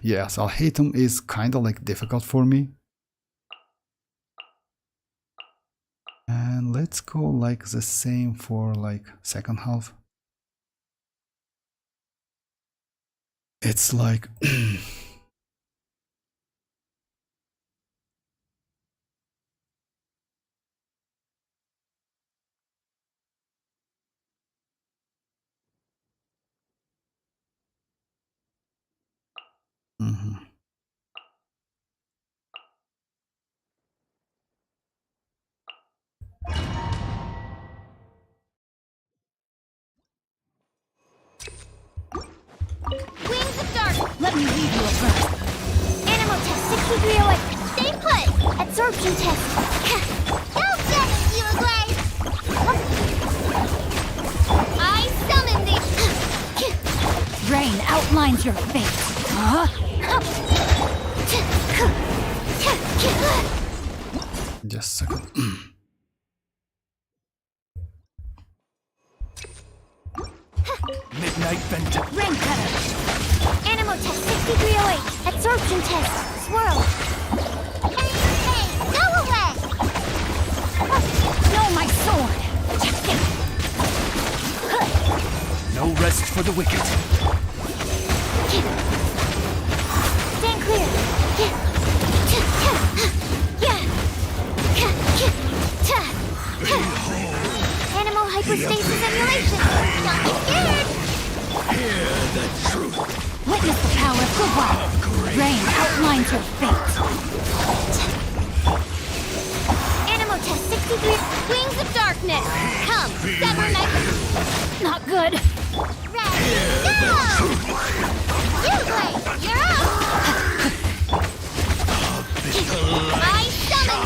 Speaker 3: Yes, Alhaitham is kind of like difficult for me. And let's go like the same for like second half. It's like mhm.
Speaker 5: Let me lead you a first. Animal test 63 away. Stay put. Absorption test. Go get it, you away. I summon thee. Rain outlines your fate. Huh?
Speaker 3: Just a second.
Speaker 2: Midnight vent.
Speaker 5: Rain cutter. Animal test 6308. Absorption test. Swirl. Hey, go away. No, my sword.
Speaker 2: No rest for the wicked.
Speaker 5: Stand clear. Animal hyperstasis emulation. Don't be scared.
Speaker 2: Hear the truth.
Speaker 5: Witness the power of WuWa. Rain outlines your fate. Animal test 63. Wings of darkness. Come, sever my... Not good. Ready, go! Usually, you're up! I summon...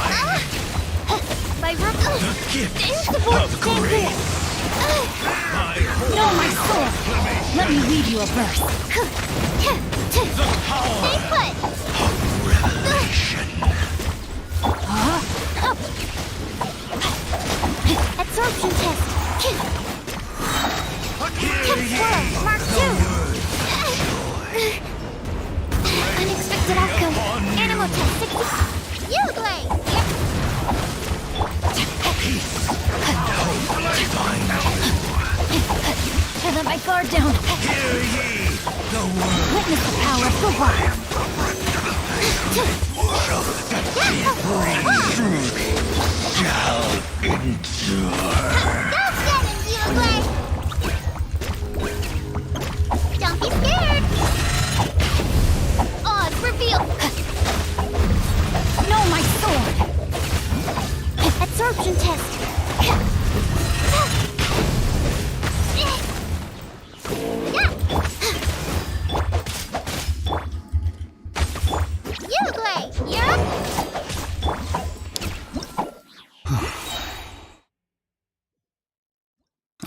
Speaker 5: By
Speaker 2: Of grace.
Speaker 5: No, my sword! Let me lead you a verse. Stay put! Absorption test. Swirl, Mark 2. Unexpected outcome. Animal test 60. You, Blade! I let my guard down.
Speaker 2: Hear ye the word.
Speaker 5: Witness the power of WuWa.
Speaker 2: Shall endure.
Speaker 5: Don't get him, you Blade! Don't be scared! Odds revealed! No, my sword! Absorption test! You, Blade! You're up!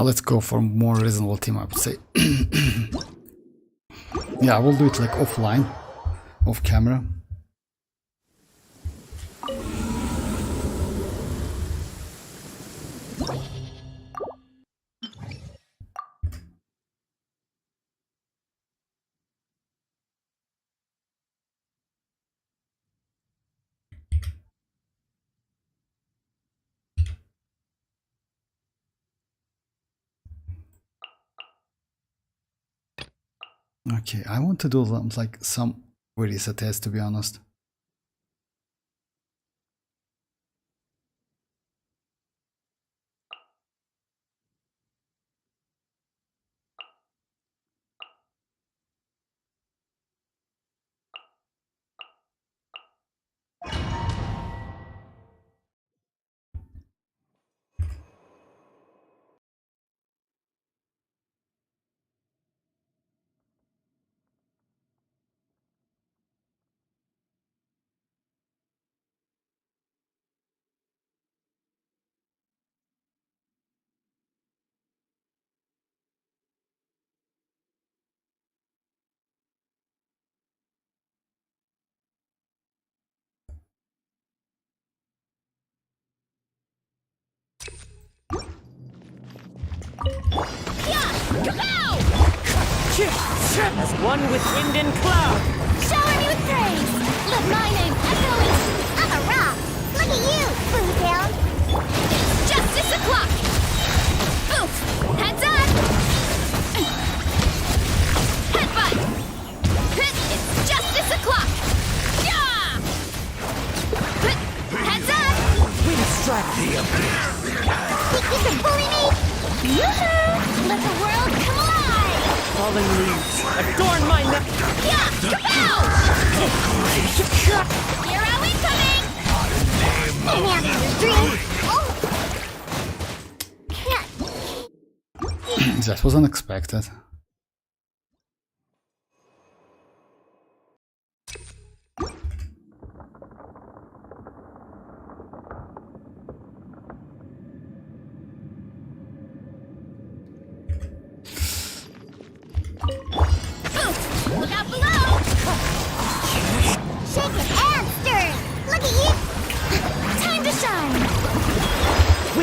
Speaker 3: Let's go for a more reasonable team, I would say. Yeah, I will do it like offline, off camera. Okay, I want to do like some reset test, to be honest.
Speaker 6: As one with wind and cloud.
Speaker 5: Shower me with praise! Let my name echo in... I'm a rock! Look at you, Blue Down! It's justice o'clock! Oof! Heads up! Headbutt! It's justice o'clock! Yeah! Heads up!
Speaker 6: Wind strike.
Speaker 5: Think you can bully me? Yoo-hoo! Let the world come alive!
Speaker 6: Fallen leaves adorn my neck.
Speaker 5: Yeah! Kapow! Here are we coming!
Speaker 3: That was unexpected.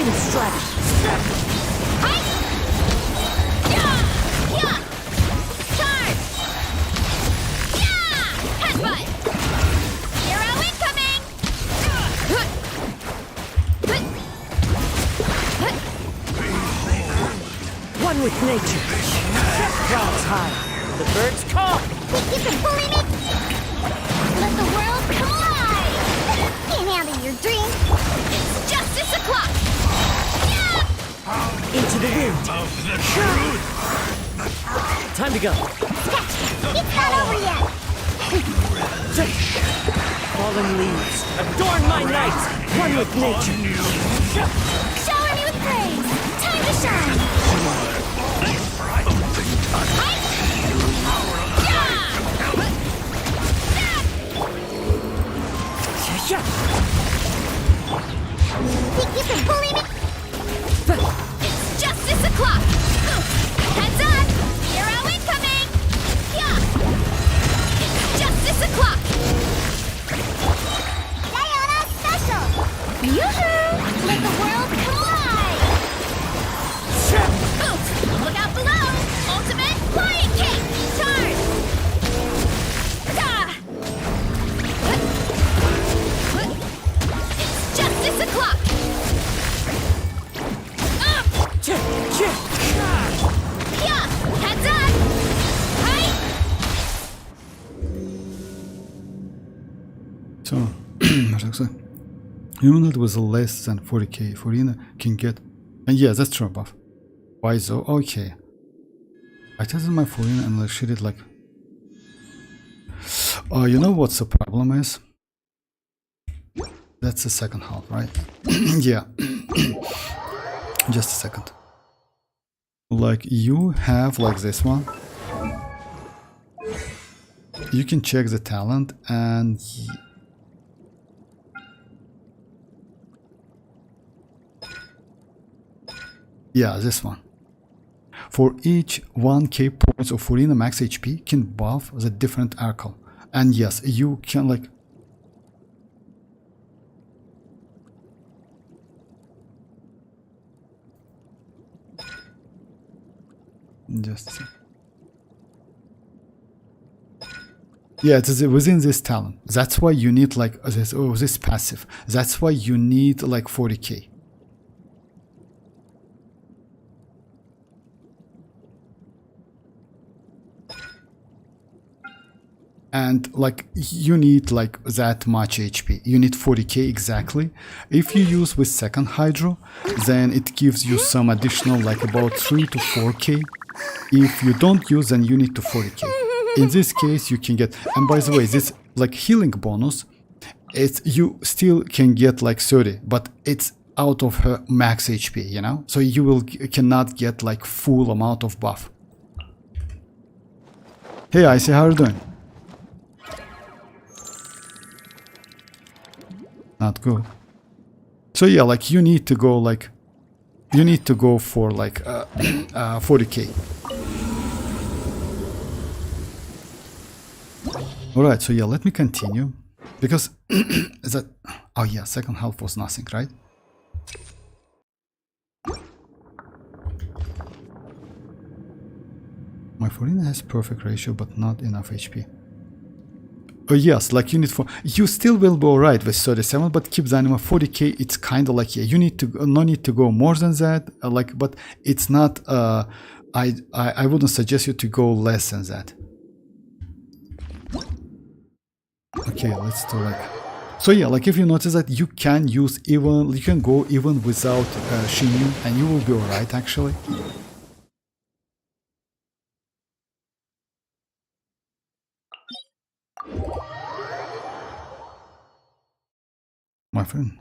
Speaker 6: Wind strike.
Speaker 5: Hi! Yeah! Yeah! Charge! Yeah! Headbutt! Hero incoming!
Speaker 6: One with nature. Clouds high. The birds call.
Speaker 5: You can bully me! Let the world come alive! Can't handle your dream! It's justice o'clock! Yeah!
Speaker 6: Into the wind. Time to go.
Speaker 5: It's not over yet!
Speaker 6: Fallen leaves. Adorn my night. One with nature.
Speaker 5: Shower me with praise! Time to shine! Hi!
Speaker 6: Yeah.
Speaker 5: Think you can bully me? It's justice o'clock! Heads up! Hero incoming! Yeah! It's justice o'clock! Diana special! Yoo-hoo! Let the world collide! Look out below! Ultimate flying kick! Charge! Ah! It's justice o'clock! Yeah! Heads up! Hi!
Speaker 3: So, human that was less than 40k Forina can get, and yeah, that's true buff. Why so? Okay. I tested my Forina and I treated like. Oh, you know what's the problem is? That's the second half, right? Yeah. Just a second. Like you have like this one. You can check the talent and yeah, this one. For each 1k points of Forina max HP can buff the different arcle. And yes, you can like just see. Yeah, it is within this talent. That's why you need like this. Oh, this passive. That's why you need like 40k. And like you need like that much HP. You need 40k exactly. If you use with second hydro, then it gives you some additional like about 3 to 4k. If you don't use, then you need to 40k. In this case, you can get. And by the way, this like healing bonus, it's you still can get like 30, but it's out of her max HP. You know, so you will cannot get like full amount of buff. Hey, Icy, how are you doing? Not good. So yeah, like you need to go like you need to go for like 40k. All right, so yeah, let me continue because is that oh yeah, second half was nothing, right? My Forina has perfect ratio but not enough HP. Oh yes, like you need for you still will be alright with 37, but keep the anima 40k. It's kind of like yeah, you need to no need to go more than that. Like, but it's not. I wouldn't suggest you to go less than that. Okay, let's do like. So yeah, like if you notice that you can use even you can go even without Shinyu, and you will be alright actually. My friend.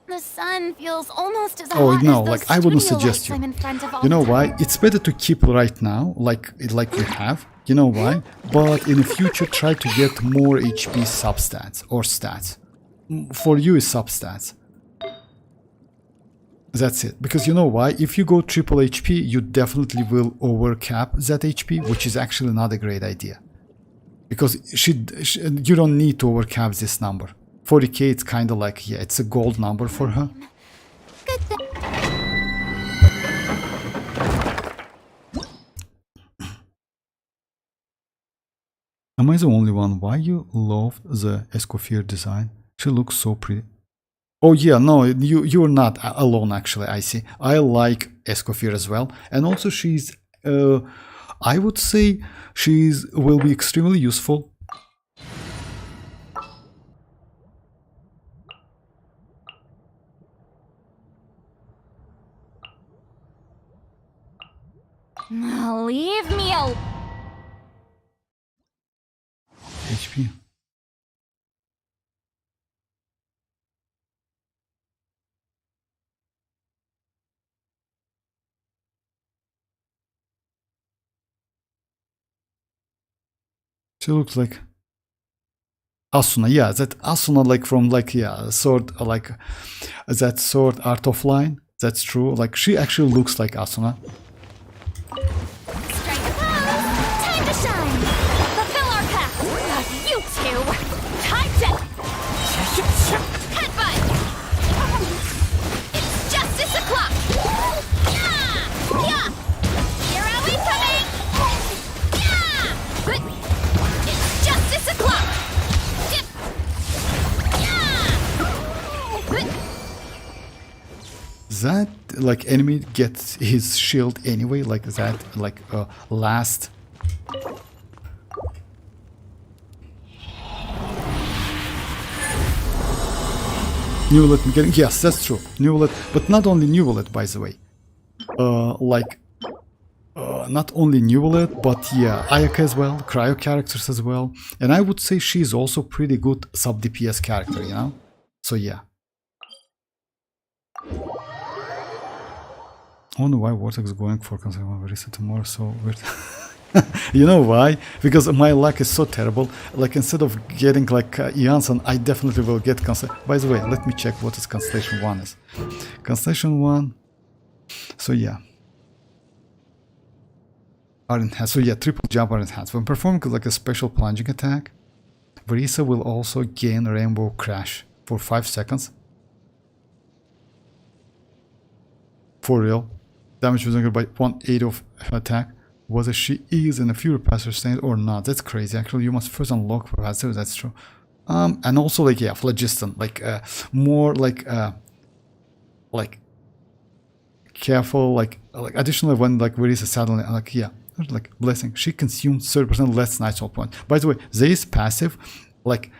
Speaker 5: The sun feels almost as
Speaker 3: Oh
Speaker 5: hot
Speaker 3: no,
Speaker 5: as
Speaker 3: like
Speaker 5: those
Speaker 3: I wouldn't
Speaker 5: studio
Speaker 3: suggest
Speaker 5: lights
Speaker 3: you.
Speaker 5: I'm in front of all
Speaker 3: You know
Speaker 5: the
Speaker 3: why?
Speaker 5: time.
Speaker 3: It's better to keep right now, like you have. You know why? But in the future, try to get more HP substats or stats. For you, is substats. That's it. Because you know why? If you go triple HP, you definitely will overcap that HP, which is actually not a great idea. Because you don't need to overcap this number. 40k, it's kind of like, yeah, it's a gold number for her.
Speaker 5: Good thing.
Speaker 3: Am I the only one? Why you love the Escoffier design? She looks so pretty. Oh yeah, no, you're not alone actually, I see. I like Escoffier as well. And also she's, I would say will be extremely useful.
Speaker 5: Leave me alone.
Speaker 3: HP. She looks like Asuna, yeah, that Asuna like from like, yeah, sword, like that sword art of line. That's true. Like she actually looks like Asuna.
Speaker 5: Strike a pose. Time to shine. Fulfill our path. You two. Time to headbutt. It's justice o'clock. Yeah. Yeah. Hero incoming. Yeah. It's justice o'clock. Dip. Yeah.
Speaker 3: That like enemy gets his shield anyway, like that, like last. New wallet getting, yes, that's true. New wallet, but not only new wallet, by the way. Not only new wallet, but yeah, Ayaka as well, cryo characters as well, and I would say she's also pretty good sub DPS character, you know. So yeah. I wonder why Vortex is going for Verisa tomorrow, so weird. You know why? Because my luck is so terrible. Like instead of getting like iansan, I definitely will get Constellation. By the way, let me check what is Constellation 1 is. Constellation 1. So yeah. Ardent Hands. So yeah, triple jump Ardent Hands. When performing like a special plunging attack, Verisa will also gain Rainbow Crash for 5 seconds. For real. Damage was by 1/8 of attack. Whether she is in a Fury Pass sustained or not. That's crazy. Actually, you must first unlock passive. That's true. And also like yeah, phlogiston, like more like careful, like additionally when like Verisa suddenly like yeah, like blessing, she consumes 30% less night soul point. By the way, this passive like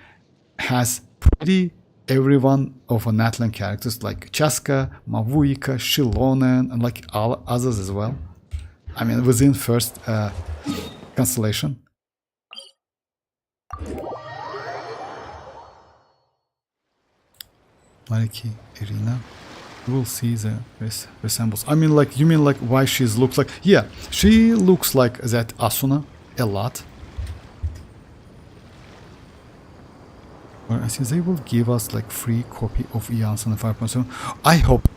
Speaker 3: has pretty everyone of a natlan characters like Chasca, Mavuika, Xilonen, and like all others as well. I mean, within first constellation. Mariki Irina. You will see the resembles. I mean, like, you mean like why she looks like? Yeah, she looks like that Asuna a lot. I think they will give us like free copy of iansan 5.7. I hope.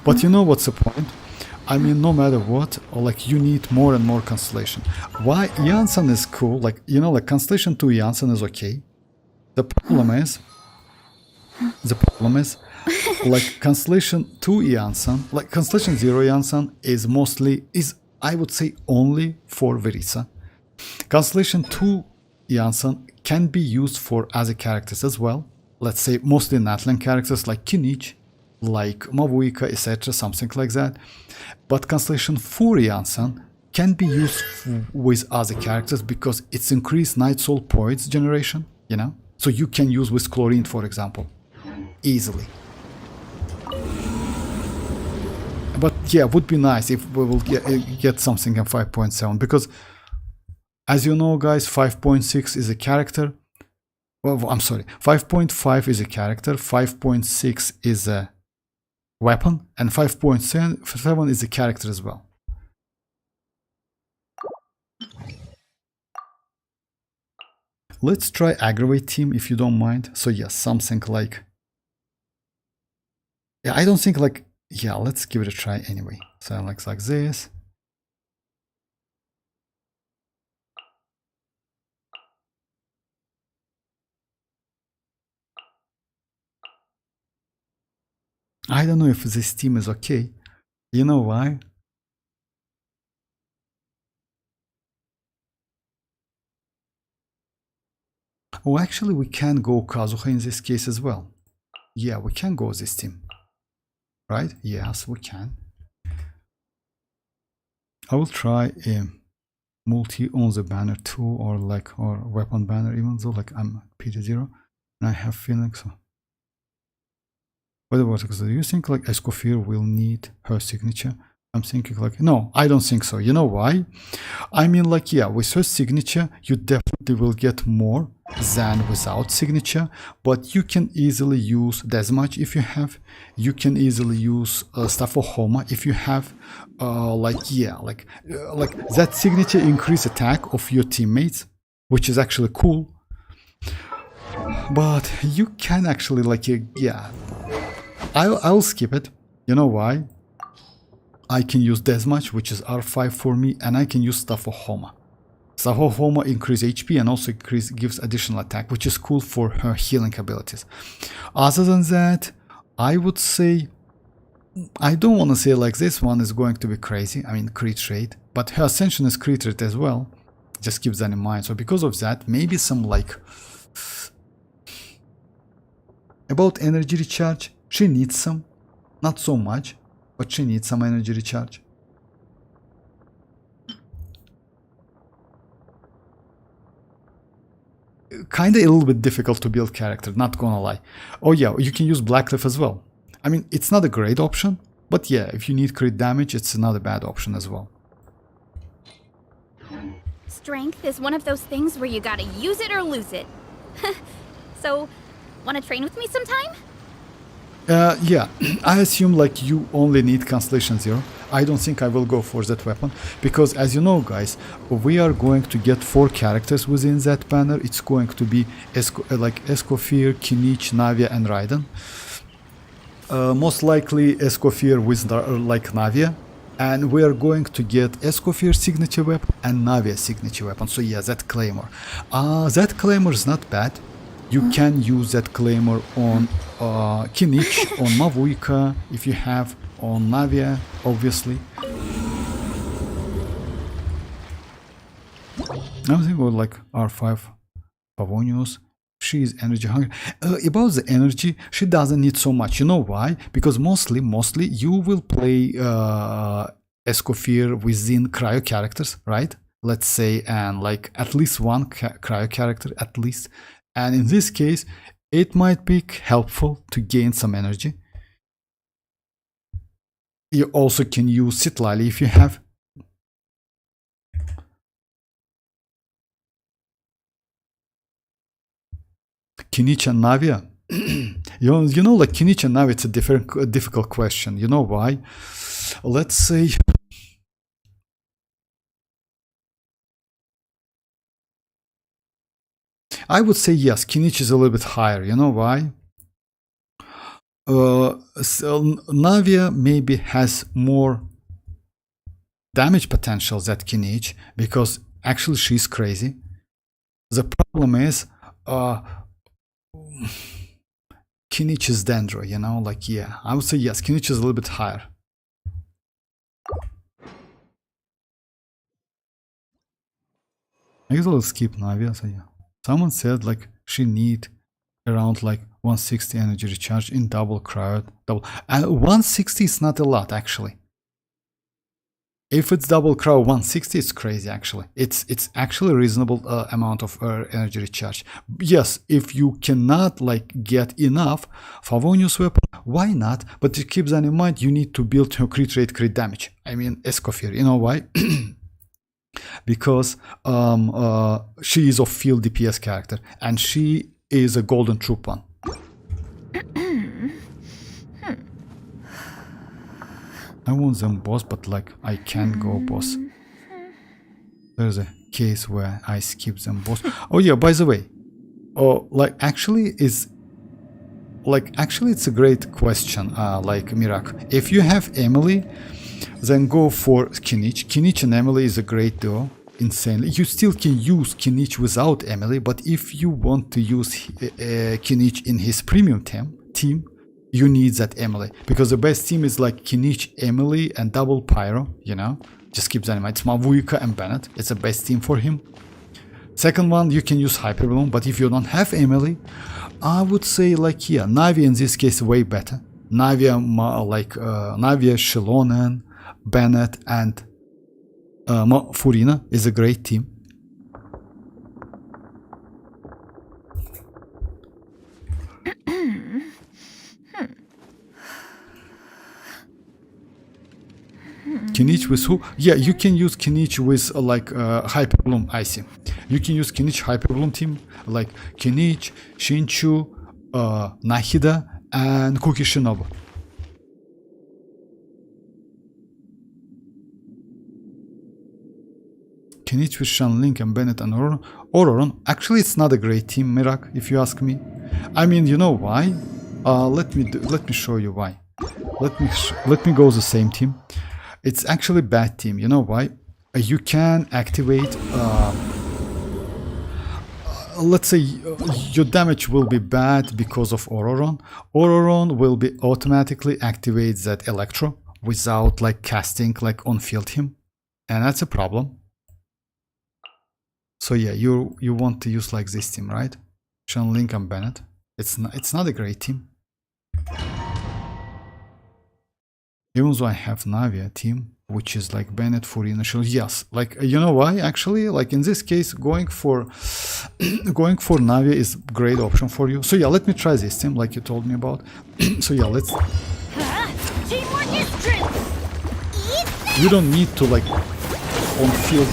Speaker 3: But you know what's the point? I mean, no matter what, like you need more and more constellation. Why iansan is cool? Like, you know, like constellation 2 iansan is okay. The problem is like constellation 2 iansan, like constellation 0 iansan is I would say only for Verisa. Constellation 2 iansan can be used for other characters as well. Let's say mostly natlan characters like kinich, like mavuika, etc., something like that. But Constellation 4 iansan can be used with other characters because it's increased night soul points generation, you know? So you can use with chlorine, for example, easily. But yeah, would be nice if we will get something in 5.7 because as you know, guys, 5.6 is a character. Well, I'm sorry, 5.5 is a character, 5.6 is a weapon, and 5.7 is a character as well. Let's try aggravate team if you don't mind. So yes, something like, yeah, I don't think like, yeah, let's give it a try anyway. So like this. I don't know if this team is okay. You know why? Oh, actually, we can go Kazuha in this case as well. Yeah, we can go this team. Right? Yes, we can. I will try a multi on the banner too, or weapon banner, even though like I'm PT0 and I have feeling so. What about, do you think like Escoffier will need her signature? I'm thinking like, no, I don't think so. You know why? I mean, like, yeah, with her signature, you definitely will get more than without signature, but you can easily use Deathmatch if you have. You can easily use Staff of Homa if you have. Like that signature increase attack of your teammates, which is actually cool. But you can actually like, yeah, I'll skip it. You know why? I can use Deathmatch, which is R5 for me, and I can use Staff of Homa. Staff of Homa increase HP and also gives additional attack, which is cool for her healing abilities. Other than that, I would say, I don't want to say like this one is going to be crazy, I mean crit rate, but her Ascension is crit rate as well. Just keep that in mind. So because of that, maybe some like, about energy recharge, she needs some, not so much, but she needs some energy recharge. Kinda a little bit difficult to build character, not gonna lie. Oh yeah, you can use Blackcliff as well. I mean, it's not a great option, but yeah, if you need crit damage, it's not a bad option as well.
Speaker 5: Strength is one of those things where you gotta use it or lose it. So, wanna train with me sometime?
Speaker 3: Yeah, I assume like you only need Constellation 0. I don't think I will go for that weapon, because as you know guys, we are going to get 4 characters within that banner. It's going to be Escoffier, Kinich, Navia and Raiden. Most likely Escoffier with like Navia, and we are going to get Escoffier signature weapon and Navia signature weapon. So yeah, that Claymore. That Claymore is not bad. You can use that Claymore on Kinich, on Mavuika, if you have, on Navia, obviously. I'm thinking about like R5 Pavonius. She is energy hungry. About the energy, she doesn't need so much. You know why? Because mostly you will play Escoffier within cryo characters, right? Let's say, and like at least one cryo character, at least. And in this case, it might be helpful to gain some energy. You also can use citlali if you have. Kinich and Navia. you know, like Kinich and Navia, it's a difficult question. You know why? Let's say. I would say yes, Kinich is a little bit higher. You know why? So Navia maybe has more damage potential than Kinich, because actually she's crazy. The problem is Kinich is Dendro, you know, like yeah, I would say yes, Kinich is a little bit higher. I guess I'll skip Navia, so yeah. Someone said like she need around like 160 energy recharge in double cryo. 160 is not a lot actually. If it's double cryo 160, it's crazy actually. It's actually a reasonable amount of energy recharge. Yes, if you cannot like get enough Favonius weapon, why not? But to keep that in mind, you need to build her crit rate, crit damage. I mean Escoffier, you know why? Because she is a field DPS character and she is a golden troop one. I want them boss, but like I can't go boss. There's a case where I skip them boss. Oh yeah, by the way, actually it's a great question. Like Mirak, if you have Emily, then go for Kinich. Kinich and Emily is a great duo, insanely. You still can use Kinich without Emily, but if you want to use Kinich in his premium team, you need that Emily, because the best team is like Kinich, Emily, and double Pyro, you know? Just keep that in mind. It's Mavuika and Bennett. It's the best team for him. Second one, you can use Hyper Bloom, but if you don't have Emily, I would say like, yeah, Navia in this case way better. Navia, Navia, Xilonen, Bennett, and Furina is a great team. Kinich with who? Yeah, you can use Kinich with Hyper Bloom, I see. You can use Kinich Hyper Bloom team like Kinich, Shinchu, Nahida, and Kuki Shinobu. Kinich with Shanlink and Bennett and Ororon. Ororon, actually it's not a great team, Mirak, if you ask me. I mean, you know why? Let me show you why. Let me go the same team. It's actually bad team. You know why? You can activate. Let's say your damage will be bad because of Ororon. Ororon will be automatically activate that Electro without like casting like on field him, and that's a problem. So yeah, you want to use like this team, right? Shanlink and Bennett. It's not a great team. Even though I have Navia team, which is like Bennett, Furina, yes, like you know why? Actually, like in this case, going for Navia is a great option for you. So yeah, let me try this team, like you told me about. So yeah, let's. You don't need to like on field.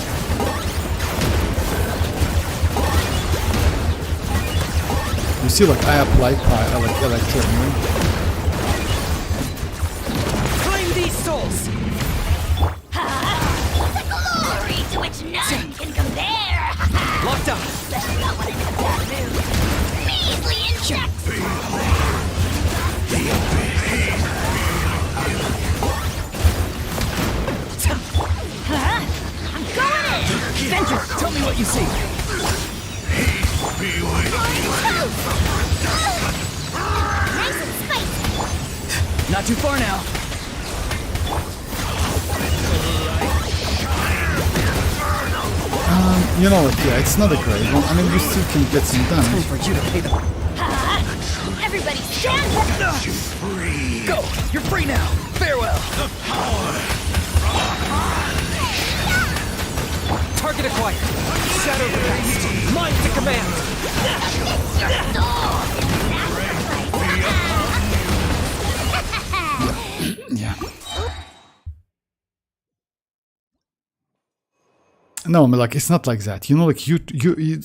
Speaker 3: You see, like I applied like Electro anyway.
Speaker 6: Souls.
Speaker 5: The glory to which none can compare.
Speaker 6: Locked up.
Speaker 5: Measly insects. I'm going in.
Speaker 6: Venture, tell me what you see.
Speaker 5: Nice and spicy.
Speaker 6: Not too far now.
Speaker 3: You know what, yeah, it's not a great one. I mean, you still can get some damage.
Speaker 6: For you to pay them.
Speaker 5: Everybody stand up.
Speaker 6: Go! You're free now! Farewell! Target acquired! Shadow cast! Mine to command!
Speaker 3: Yeah. No, I mean, like it's not like that. You know, like you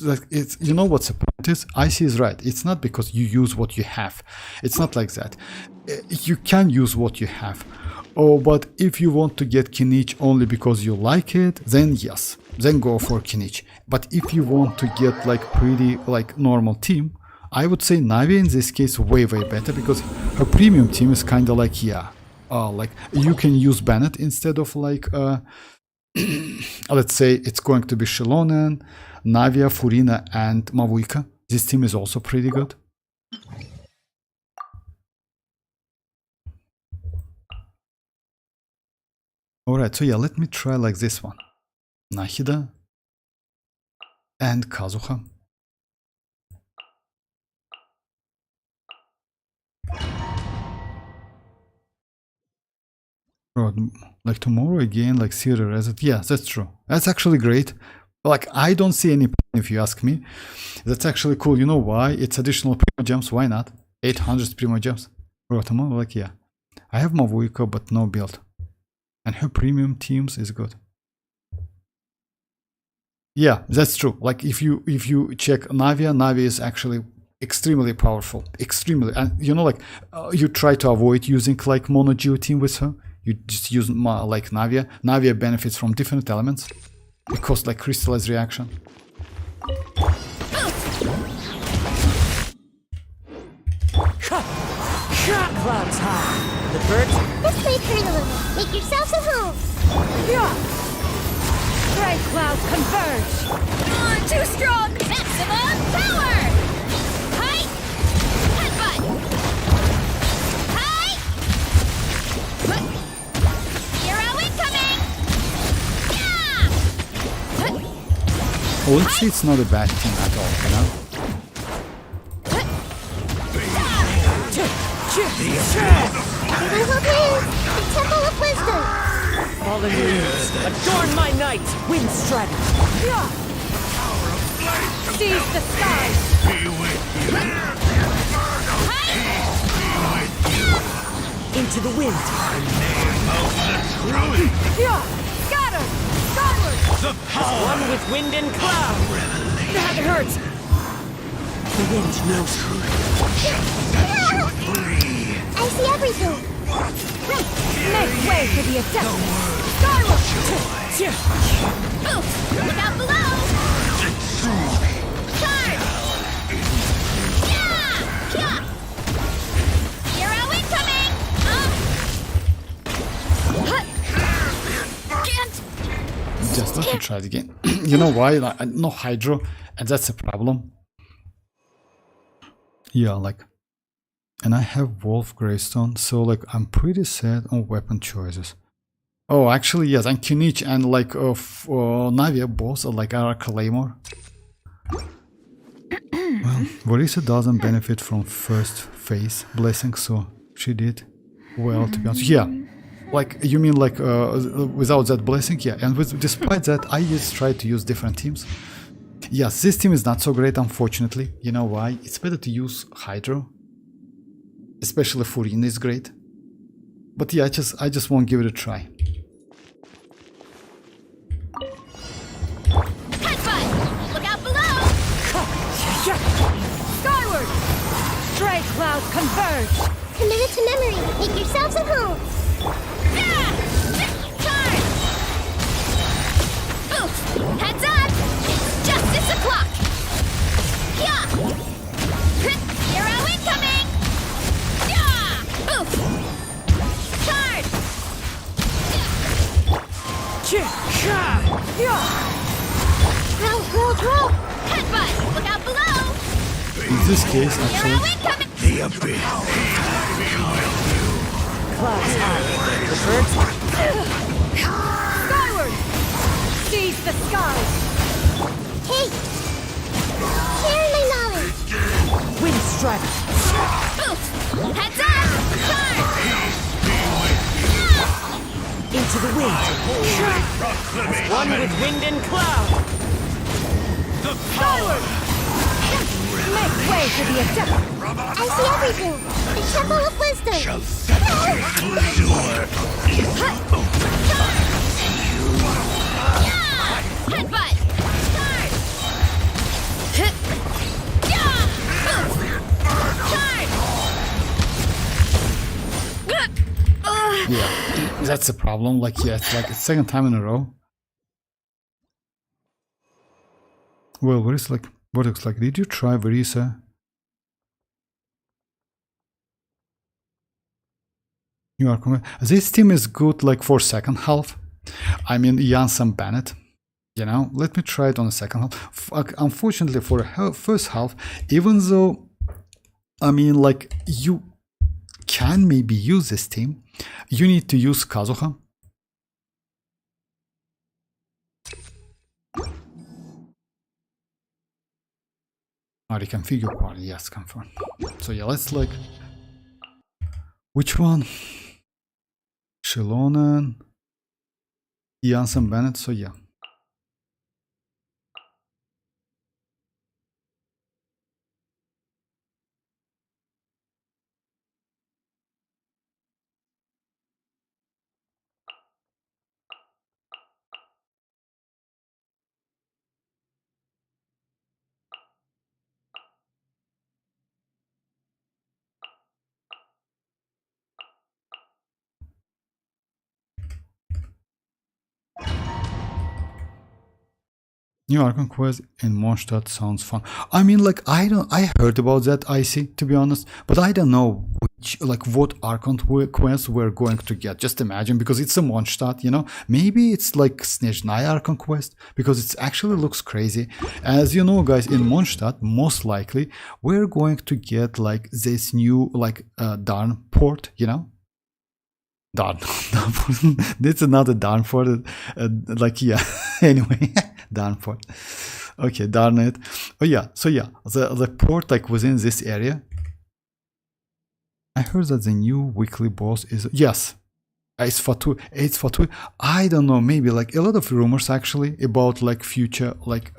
Speaker 3: like it's, you know what's the point is? IC is right. It's not because you use what you have. It's not like that. You can use what you have. Oh, but if you want to get Kinich only because you like it, then yes, then go for Kinich. But if you want to get like pretty like normal team, I would say Navi in this case way better because her premium team is kind of like like you can use Bennett instead of like let's say it's going to be Xilonen, Navia, Furina, and Mavuika. This team is also pretty good. Alright, so yeah, let me try like this one. Nahida and Kazuha. Like tomorrow again, like Siri Reset. Yeah, that's true. That's actually great. Like, I don't see any point if you ask me. That's actually cool. You know why? It's additional primogems. Why not? 800 primogems. Bro, tomorrow, like, yeah. I have Mavuika, but no build. And her premium teams is good. Yeah, that's true. Like, if you check Navia, Navia is actually extremely powerful. Extremely. And, you know, like, you try to avoid using, like, mono geo team with her. You just use like Navia. Navia benefits from different elements because like crystallized reaction.
Speaker 6: Clouds high. The birds.
Speaker 5: This way, turn a little. Make yourselves at home.
Speaker 6: Yeah. Gray clouds converge.
Speaker 5: Too strong. Maximum power. Hi. Headbutt. Hi. Zero incoming. Yeah.
Speaker 3: Let's say it's not a bad team at all, you know?
Speaker 5: The Temple of Wisdom!
Speaker 6: Follow me. Adorn my night. Wind strike. Seize the skies. Into the wind. Scatter. Skyward. As one with wind and cloud. That hurts. The wind knows me.
Speaker 5: I see everything!
Speaker 6: Make way for the attack. Skyward.
Speaker 5: Look out below! Charge! Yeah! Hero incoming! Can't!
Speaker 3: Just let me try it again. You know why? Like, no hydro, and that's a problem. Yeah, like, and I have Wolf Greystone, so like I'm pretty sad on weapon choices. Oh, actually, yes, and Kinich and like Navia both are like our Claymore. Well, Varisa doesn't benefit from first phase blessing, so she did well, to be honest. Yeah, like you mean like without that blessing? Yeah, and despite that, I just tried to use different teams. Yes, this team is not so great, unfortunately. You know why? It's better to use Hydro. Especially Furina is great. But yeah, I just won't give it a try.
Speaker 5: Headbutt! Look out below!
Speaker 6: Skyward! Stray clouds converge!
Speaker 5: Commit it to memory. Make yourselves at home. Charge! Oof! Heads up! It's justice o'clock! Hero incoming! Oof! Charge! Roll! Headbutt! Look out below!
Speaker 3: In this case,
Speaker 5: Hero
Speaker 3: actually,
Speaker 5: incoming!
Speaker 2: The abyss.
Speaker 6: Clouds high. The birds. Skyward! Seize the skies!
Speaker 5: Hey! Share my knowledge!
Speaker 6: Wind strike!
Speaker 5: Oof! Heads up! Charge!
Speaker 6: Into the wind! As one with wind and cloud! Skyward! Make way for the attack!
Speaker 5: I see everything! The Temple of Wisdom! Headbutt! Charge! Charge!
Speaker 3: yeah, that's a problem. Like, yeah, it's like a second time in a row. Well, what is like, what looks like? Did you try Varisa? You are correct. This team is good like for second half. I mean, Iansan Bennett. You know, let me try it on the second half. Unfortunately, for the first half, even though, I mean, like, you can maybe use this team, you need to use Kazuha. Reconfigure party, yes, confirm. So yeah, let's like, which one? Xilonen, Iansan Bennett, so yeah. New Archon quest in Mondstadt sounds fun. I mean, like, I heard about that IC, to be honest, but I don't know which, like, what Archon quest we're going to get. Just imagine, because it's a Mondstadt, you know. Maybe it's like Snezhnaya Archon quest, because it actually looks crazy. As you know, guys, in Mondstadt, most likely, we're going to get, like, this new, like, Darn port, you know. Darn. It's another Darn port. Like, yeah, anyway. Down for Okay, darn it. Oh yeah, so yeah, the port like within this area. I heard that the new weekly boss is, yes, it's Fatu. It's Fatu. I don't know, maybe like a lot of rumors actually about like future like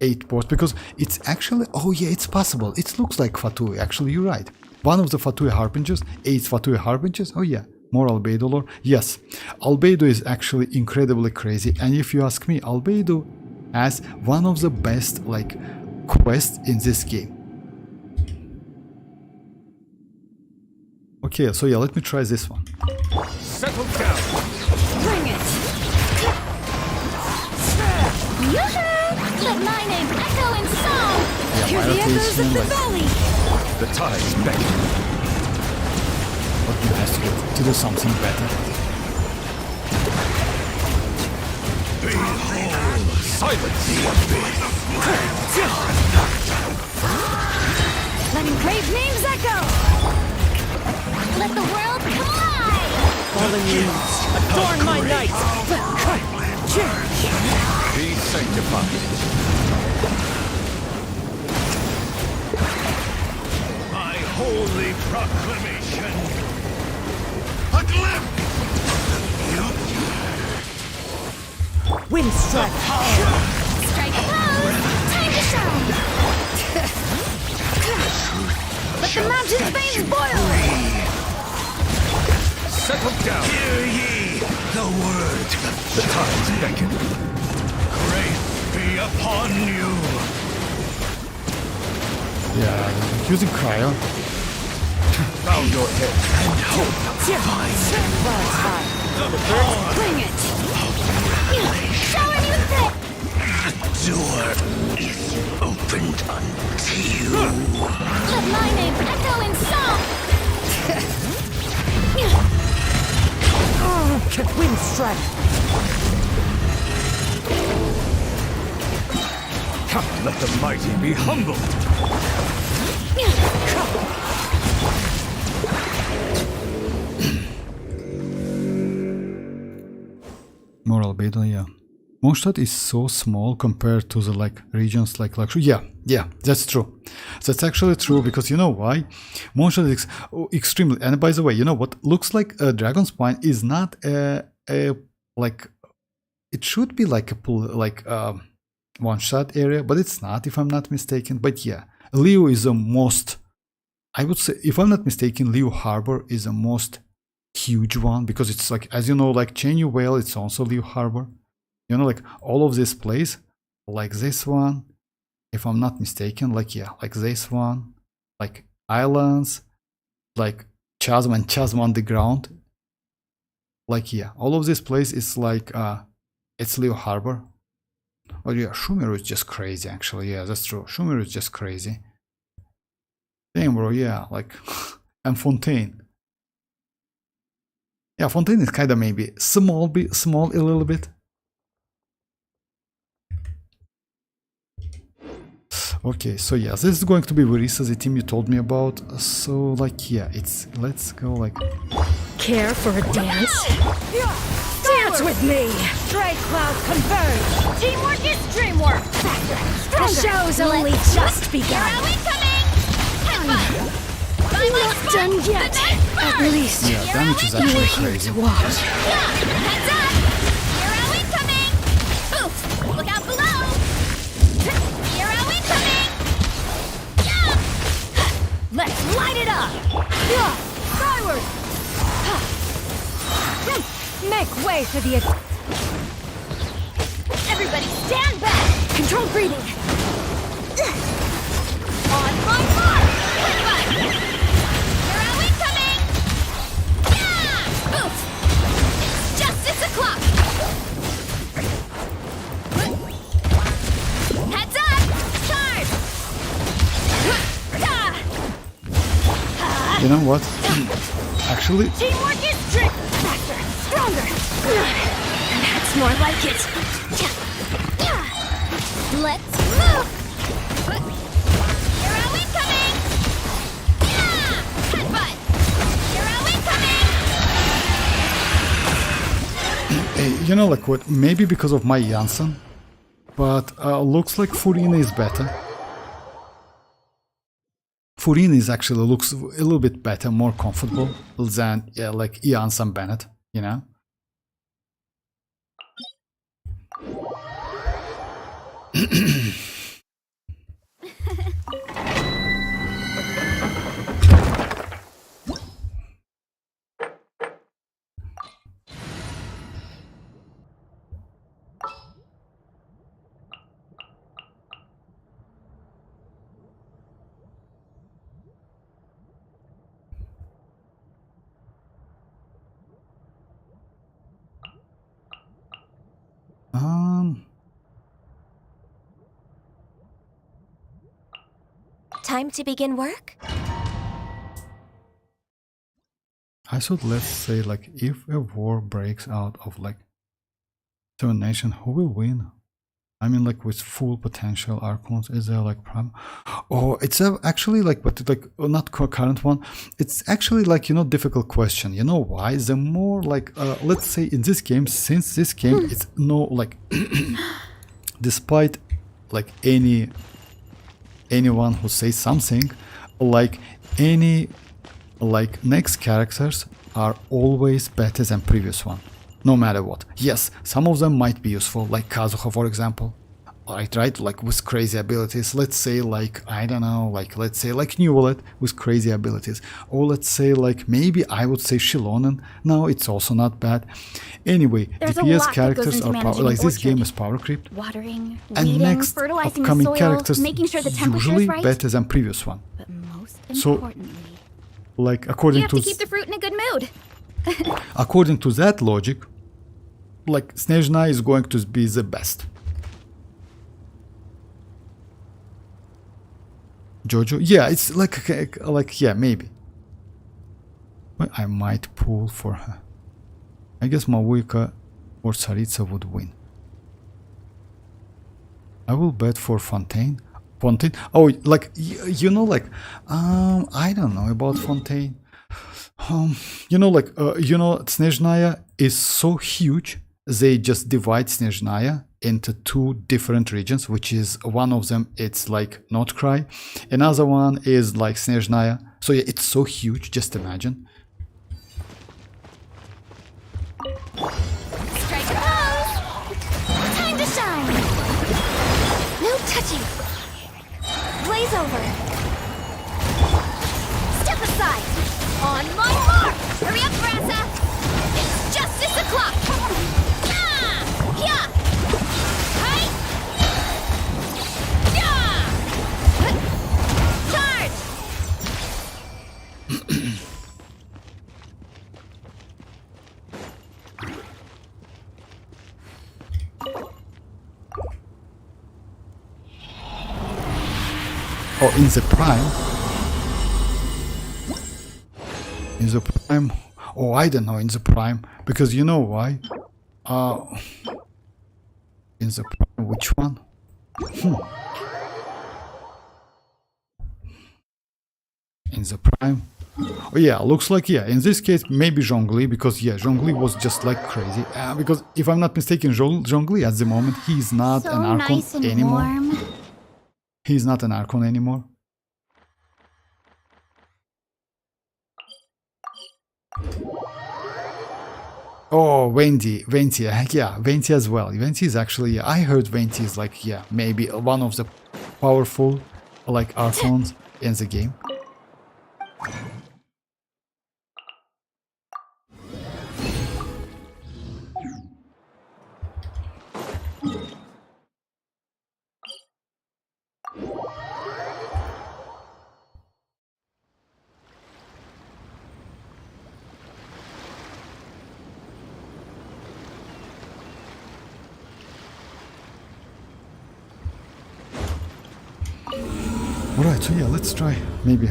Speaker 3: 8 boss, because it's actually, oh yeah, it's possible. It looks like Fatu. Actually, you're right. One of the Fatui Harbingers, 8 Fatui Harbingers. Oh yeah, more Albedo lore. Yes, Albedo is actually incredibly crazy, and if you ask me, Albedo has one of the best like quests in this game. Okay, so yeah, let me try this one.
Speaker 2: Settle down.
Speaker 5: Bring it! Yoo-hoo! Let my name echo in song!
Speaker 3: Yeah,
Speaker 5: Hear the echoes of the valley!
Speaker 2: The tide's beckoning.
Speaker 3: What you ask you to do something better.
Speaker 2: Behold, silence.
Speaker 5: Let engraved names echo! Let the world come alive!
Speaker 6: Fallen leaves, adorn my night!
Speaker 2: Be sanctified. My holy proclamation. A glimpse.
Speaker 6: Wind strike!
Speaker 5: Strike a pose! Time to shine! Let the mountain's veins boil!
Speaker 2: Settle down. Hear ye the word. The tide's beckoning. Grace be upon you.
Speaker 3: Yeah, using cryo.
Speaker 2: Bow your head and hope.
Speaker 5: Bring it! Shower me with it!
Speaker 2: Door is opened unto you.
Speaker 5: Let my name echo in song!
Speaker 6: Wind strike!
Speaker 2: Come, let the mighty be humbled.
Speaker 3: More Albedo, yeah. Mondstadt is so small compared to the like regions like luxury. Yeah, that's true. That's actually true, because you know why? Mondstadt is extremely. And by the way, you know what looks like a dragon spine is not a like. It should be like a one-shot area, but it's not, if I'm not mistaken. But yeah, Leo is the most. I would say, if I'm not mistaken, Leo Harbor is the most huge one, because it's like, as you know, like Chenyu Whale, it's also Leo Harbor. You know, like all of this place, like this one, if I'm not mistaken, like yeah, like this one, like islands, like chasm and chasm underground. Like yeah, all of this place is like it's Leo Harbor. Oh yeah, Shumiru is just crazy actually. Yeah, that's true. Shumiru is just crazy. Damn bro, yeah, like and Fontaine. Yeah, Fontaine is kind of maybe small a little bit. Okay, so yeah, this is going to be Verisa, the team you told me about. So like yeah, it's let's go like.
Speaker 6: Care for a dance? Dance with me! Stray clouds converge!
Speaker 5: Teamwork is dreamwork!
Speaker 6: The show's only just begun!
Speaker 5: Are we coming?
Speaker 6: Not done yet! At least
Speaker 3: Yeah, damage is actually crazy.
Speaker 6: to watch.
Speaker 5: Heads up! Here are we coming! Boof! Look out below! Here are we coming!
Speaker 6: Let's light it up! Skyward! Make way for the...
Speaker 5: Everybody stand back!
Speaker 6: Control breathing!
Speaker 5: On my mark! Here are we coming! Boof! It's justice o'clock! Heads up! Charge!
Speaker 3: You know what? Actually,
Speaker 5: Teamwork is dream! Faster! Stronger!
Speaker 6: That's more like it!
Speaker 5: Let's move! Here are we coming! Headbutt! Here are we coming!
Speaker 3: you know like what? Maybe because of my iansan, But looks like Furina is better. Furina is actually looks a little bit better, more comfortable than like Iansan Bennett, you know?
Speaker 5: Time to begin work?
Speaker 3: I should let's say like if a war breaks out of like 7 nations, who will win? I mean like with full potential archons, is there like prime? Oh, it's actually like, but like not current one. It's actually like, you know, difficult question. You know why? The more like let's say in this game, since this game it's no like despite like anyone who says something, like any like next characters are always better than previous one, no matter what. Yes, some of them might be useful, like Kazuha for example, right, like with crazy abilities. Let's say like, I don't know, like let's say like Newlet with crazy abilities, or let's say like maybe I would say Xilonen. No, it's also not bad. Anyway,
Speaker 5: There's a
Speaker 3: DPS
Speaker 5: lot that
Speaker 3: characters
Speaker 5: goes into
Speaker 3: are
Speaker 5: managing
Speaker 3: like
Speaker 5: an
Speaker 3: this game
Speaker 5: orchard.
Speaker 3: is power creeped,
Speaker 5: Watering,
Speaker 3: and
Speaker 5: weeding,
Speaker 3: next
Speaker 5: fertilizing
Speaker 3: upcoming
Speaker 5: the soil,
Speaker 3: characters
Speaker 5: making sure the temperature
Speaker 3: usually
Speaker 5: is right.
Speaker 3: better than previous one.
Speaker 5: But most
Speaker 3: So,
Speaker 5: importantly,
Speaker 3: like
Speaker 5: you
Speaker 3: according
Speaker 5: have
Speaker 3: to
Speaker 5: to keep the fruit in a good mood.
Speaker 3: according to that logic, like Snezhna is going to be the best. Jojo, yeah, it's like yeah, maybe. But I might pull for her. I guess Mavuika or Tsaritsa would win. I will bet for Fontaine. Fontaine? Oh, like you know, like I don't know about Fontaine. You know, like you know, Snezhnaya is so huge. They just divide Snezhnaya into 2 different regions, which is one of them. It's like Notcry, another one is like Snezhnaya. So yeah, it's so huge. Just imagine.
Speaker 5: Strike a pose! Time to shine! No touching! Blaze over! Step aside! On my mark! Hurry up, Brassa! It's justice o'clock! Yeah! Yeah! Hi! Yeah! Charge!
Speaker 3: Oh, in the prime. In the prime. Oh, I don't know. In the prime, because you know why? In the prime, which one? In the prime. Oh yeah, looks like yeah. In this case, maybe Zhongli, because yeah, Zhongli was just like crazy. Because if I'm not mistaken, Zhongli at the moment he is not an Archon
Speaker 5: nice and
Speaker 3: anymore.
Speaker 5: warm.
Speaker 3: He's not an Archon anymore. Oh, Venti, yeah, Venti as well. Venti is actually, I heard Venti is like, yeah, maybe one of the powerful, like, Archons in the game. Alright, so yeah, let's try, maybe.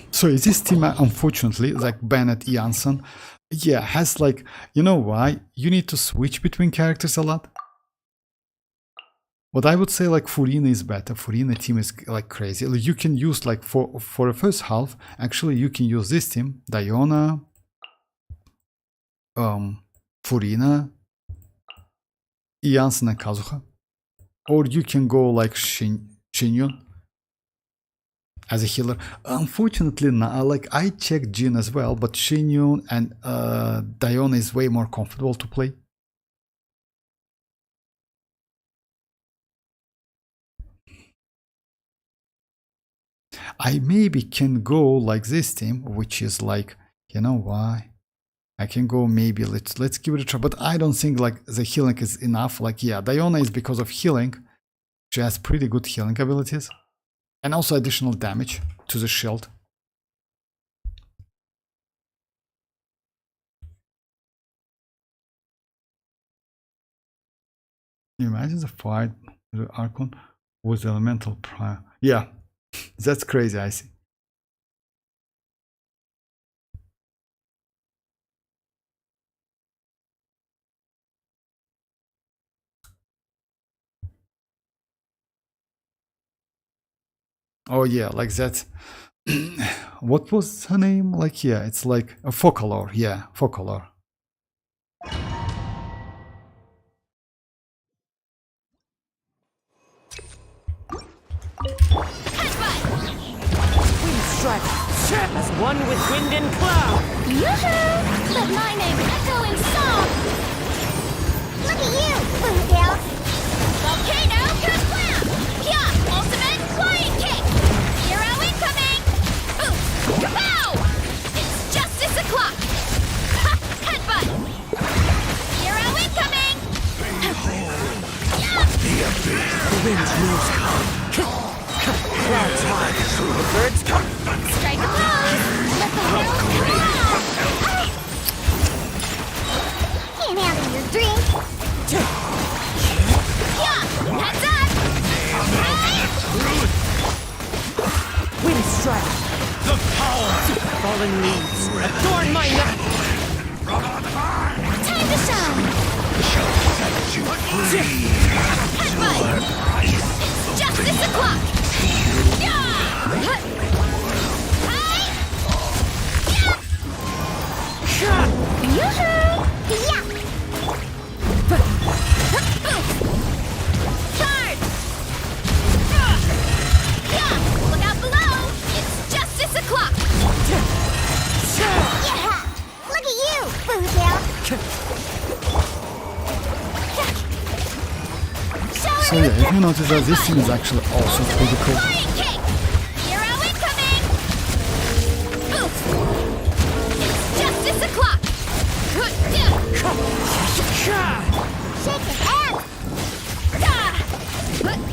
Speaker 3: So this team, unfortunately, like Bennett, Iansan, yeah, has like, you know why? You need to switch between characters a lot. But I would say like Furina is better. Furina team is like crazy. You can use like for the first half, actually you can use this team, Diona, Furina, Iansan and Kazuha. Or you can go like Shinyun as a healer. Unfortunately, like I checked Jin as well, but Shinyun and Diona is way more comfortable to play. I maybe can go like this team, which is like, you know why? I can go maybe, let's give it a try, but I don't think like the healing is enough. Like, yeah, Diona is because of healing. She has pretty good healing abilities. And also additional damage to the shield. Can you imagine the fight with the Archon with the elemental prime? Yeah, that's crazy, I see. Oh yeah, like that. What was her name? Like, yeah, it's like a Focalor. Yeah, Focalor.
Speaker 6: Strike as one with wind and cloud.
Speaker 5: Yoo-hoo! Let my name echo in song! Look at you, Boomtail! Volcano Kersplam! Yeah, ultimate flying kick! Hero incoming! Ooh! Kapow! It's justice o'clock! Ha! Headbutt! Hero incoming!
Speaker 6: The wind moves. Clouds high. The birds come.
Speaker 5: Strike a pose! Let the hell out! Can't handle your drink! Yeah! Heads up! Hey!
Speaker 6: Wind strike.
Speaker 2: The power!
Speaker 6: Fallen leaves. Adorn my neck.
Speaker 5: Time to shine!
Speaker 2: Set you free!
Speaker 5: Headbutt! It's justice o'clock! Yeah! Hey! Yeah! Yoo-hoo! Yeah! Charge! Yeah! Look out below! It's justice o'clock! Yeah! Look at you, Boomtail!
Speaker 3: So yeah, if you notice that this team is actually also pretty cool.
Speaker 5: Flying kick! Hero incoming! Oof! It's justice o'clock! Shake his ass! Charge!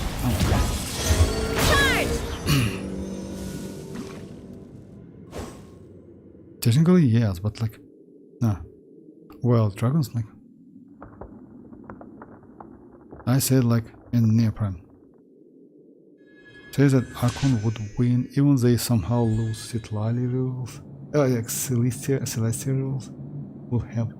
Speaker 3: Technically, yes, but like, nah. Well, dragons like. I said like in near prime. Says that Archon would win even they somehow lose citlali rules. Like celestial rules will help.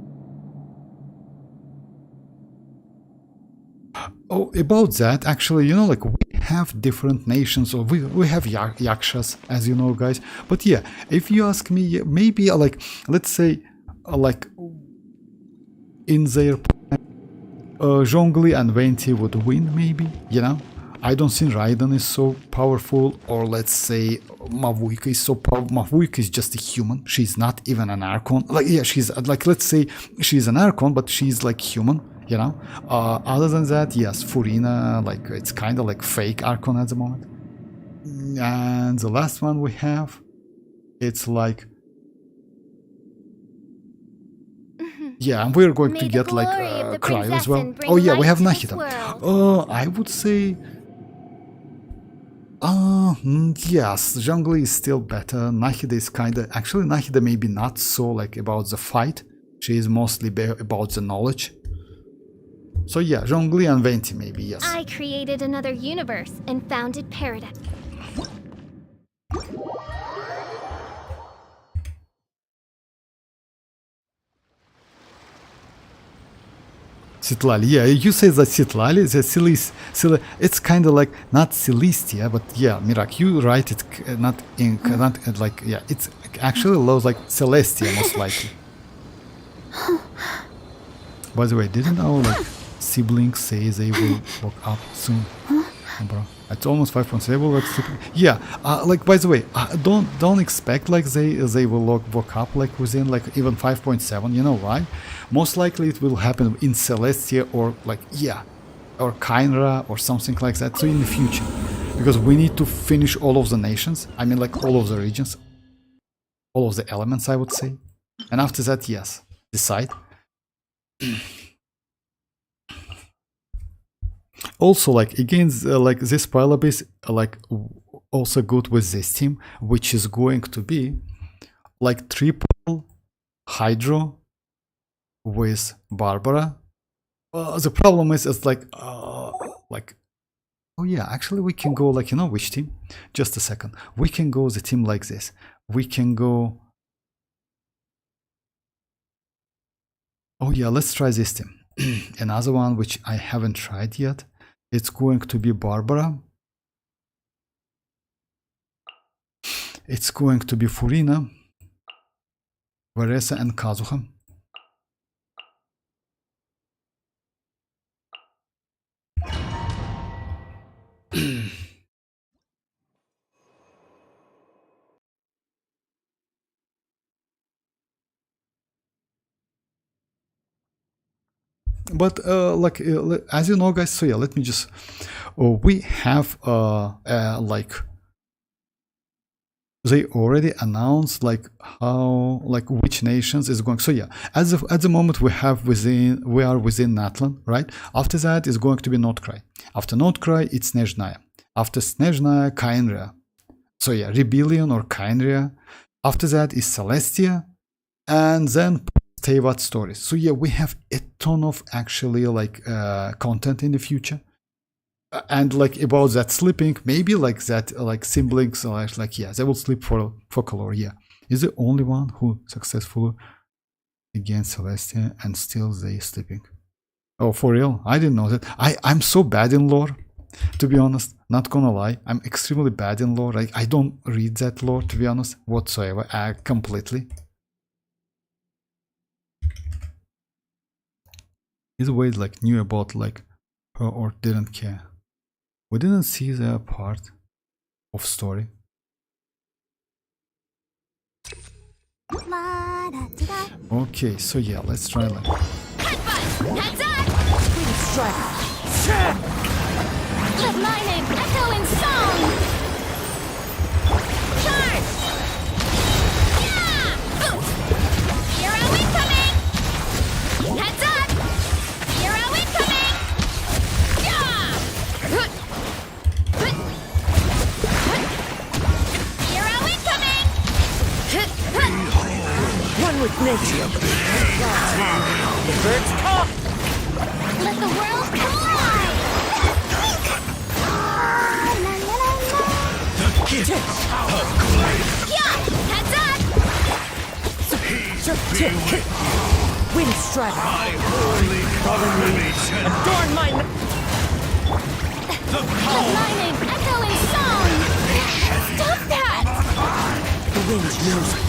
Speaker 3: Oh, about that, actually, you know, like we have different nations, or we have yakshas, as you know, guys. But yeah, if you ask me, maybe like, let's say, like in their Zhongli and Venti would win, maybe, you know. I don't think Raiden is so powerful, or let's say Mavuika is so powerful. Mavuika is just a human. She's not even an Archon. Like, yeah, she's like, let's say she's an Archon, but she's like human, you know. Other than that, yes, Furina, like it's kind of like fake Archon at the moment. And the last one we have, it's like, yeah, and we're going to get like Cryo as well. Oh yeah, we have Nahida. I would say, yes, Zhongli is still better. Nahida is kinda, actually Nahida maybe not so like about the fight. She is mostly about the knowledge. So yeah, Zhongli and Venti maybe, yes.
Speaker 5: I created another universe and founded paradise.
Speaker 3: Citlali, yeah, you say that Citlali, the it's kind of like not Celestia, but yeah, Mirak, you write it not in, not like, yeah, it's actually lows like Celestia most likely. By the way, didn't our like siblings say they will woke up soon. Oh, bro, it's almost 5 points. They will like sleep. Yeah, like by the way, don't expect like they will woke up like within like even 5.7. You know why? Most likely it will happen in Celestia or like or Kynra or something like that. So in the future, because we need to finish all of the nations. I mean like all of the regions, all of the elements, I would say. And after that, yes, decide. Also, like again, like this pile-up is like also good with this team, which is going to be like triple Hydro with Barbara. The problem is, it's like oh yeah, actually we can go like, you know which team? Just a second. We can go the team like this. We can go. Oh yeah, let's try this team. Another one which I haven't tried yet. It's going to be Barbara. It's going to be Furina, Veresa, and Kazuha. But like as you know, guys, so yeah, let me just we have like they already announced like how like which nations is going. So yeah, at the moment we are within Natlan, right? After that is going to be Notcry. After Notcry it's Snezhnaya. After Snezhnaya, Kynria. So yeah, Rebellion or Kynria. After that is Celestia, and then Teyvat stories. So yeah, we have a ton of actually like content in the future. And like about that sleeping, maybe like that like siblings like yeah, they will sleep for color. Yeah, is the only one who successfully against Celestia and still they sleeping. Oh, for real? I didn't know that. I'm so bad in lore, to be honest. Not gonna lie, I'm extremely bad in lore. Like I don't read that lore, to be honest, whatsoever. Completely. Either way, like knew about like her or didn't care. We didn't see the part of story. Okay, so yeah, let's try like.
Speaker 5: Heads up! Let my name echo in song! Charge! Yeah! Hero incoming! Heads up! Hero incoming! Yeah! Hero incoming!
Speaker 6: One with nature. The birds talk.
Speaker 5: Let the world collide!
Speaker 2: The gift of grace.
Speaker 5: Yeah! Heads up!
Speaker 6: Wind strike.
Speaker 2: My holy coronation.
Speaker 6: Adorn my.
Speaker 2: The
Speaker 5: Let
Speaker 2: power.
Speaker 5: my name echo in song! Stop that!
Speaker 6: The wind knows it.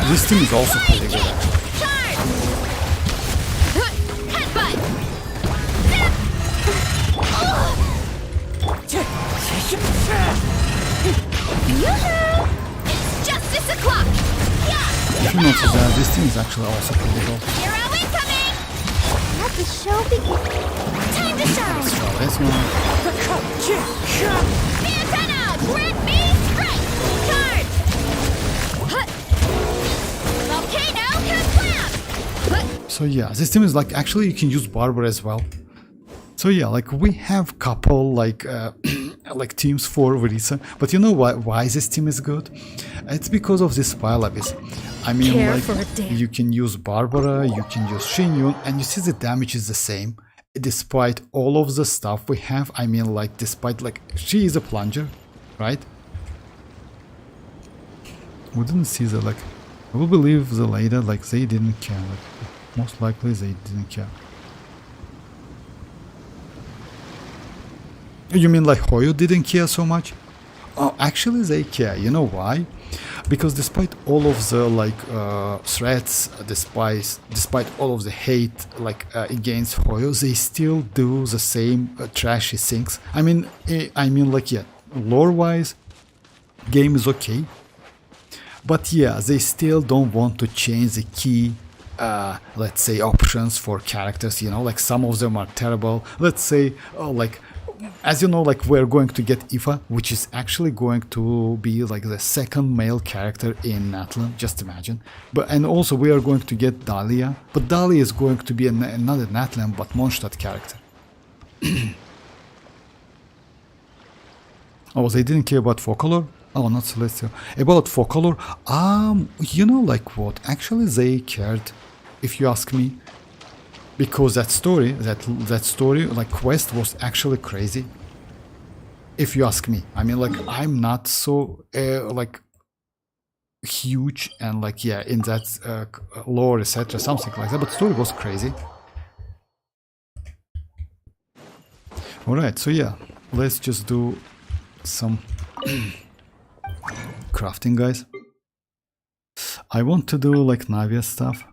Speaker 3: This team is also pretty good.
Speaker 5: Charge! Headbutt! Yoo-hoo! It's justice o'clock! Yeah!
Speaker 3: If you notice that, this team is actually also pretty good.
Speaker 5: Hero incoming! Let the show begin! Time to shine!
Speaker 3: Let's try this one.
Speaker 5: Capitano! Grant me strength! Charge! Volcano Kaplam!
Speaker 3: So yeah, this team is like actually you can use Barber as well. So yeah, like we have couple like like teams for Verisa, but you know why this team is good? It's because of this pile abyss. I mean,
Speaker 6: Care
Speaker 3: like
Speaker 6: for a day.
Speaker 3: you can use Barbara, you can use Shinyun, and you see the damage is the same despite all of the stuff we have. I mean, like despite like she is a plunger, right? We didn't see the like. I will believe the later like they didn't care. Like, most likely they didn't care. You mean like Hoyo didn't care so much? Actually, they care. You know why? Because despite all of the like threats, despite all of the hate like against Hoyo, they still do the same trashy things. I mean like yeah, lore-wise, game is okay, but yeah, they still don't want to change the key. Let's say options for characters. You know, like some of them are terrible. Let's say like. As you know, like we're going to get Ifa, which is actually going to be like the second male character in Natlan, just imagine. But and also we are going to get Dahlia, but Dahlia is going to be another Natlan but Mondstadt character. Oh, they didn't care about Focolor? Oh, not Celestial. About Focolor, you know like what? Actually they cared, if you ask me. Because that story, like quest was actually crazy. If you ask me, I mean, like I'm not so like huge and like yeah in that lore etc. something like that, but story was crazy. All right, so yeah, let's just do some crafting, guys. I want to do like Navia stuff.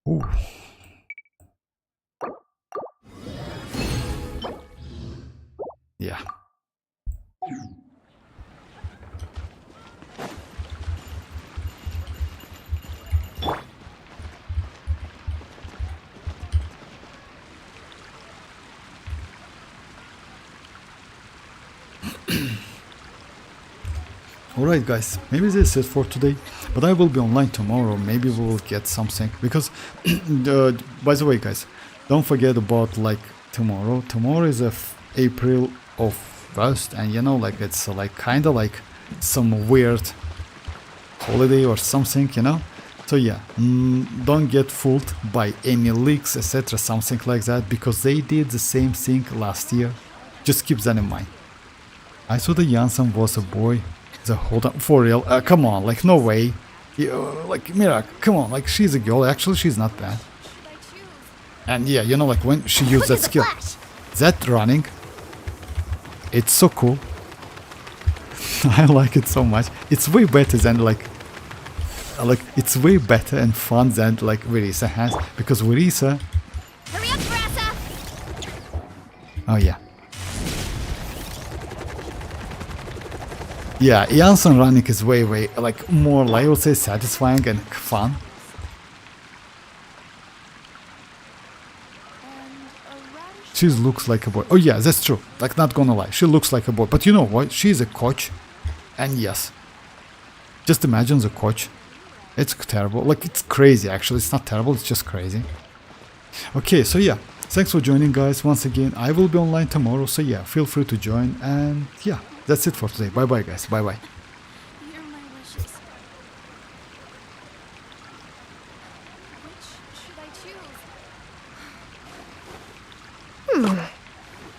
Speaker 3: Ooh. Yeah. Alright guys, maybe this is for today, but I will be online tomorrow. Maybe we will get something, because by the way guys, don't forget about like tomorrow. Tomorrow is April of 1st, and you know like it's like kind of like some weird holiday or something, you know. So yeah, don't get fooled by any leaks etc, something like that, because they did the same thing last year. Just keep that in mind. I saw the iansan was a boy. The hold on, for real, come on, like no way. Like Mira, come on, like she's a girl. Actually, she's not bad. And yeah, you know, like when she used that skill, that running, it's so cool. I like it so much. It's way better than like it's way better and fun than like Verisa has, because Verisa.
Speaker 5: Hurry up, Grassa!
Speaker 3: Oh yeah. Yeah, iansan running is way like more, like I would say, satisfying and fun. She looks like a boy. Oh yeah, that's true. Like, not gonna lie, she looks like a boy. But you know what? She's a coach, and yes, just imagine the coach. It's terrible. Like, it's crazy. Actually, it's not terrible. It's just crazy. Okay, so yeah, thanks for joining, guys. Once again, I will be online tomorrow. So yeah, feel free to join, and yeah. That's it for today. Bye bye guys. Bye bye.
Speaker 5: Here are my wishes. Which should I choose?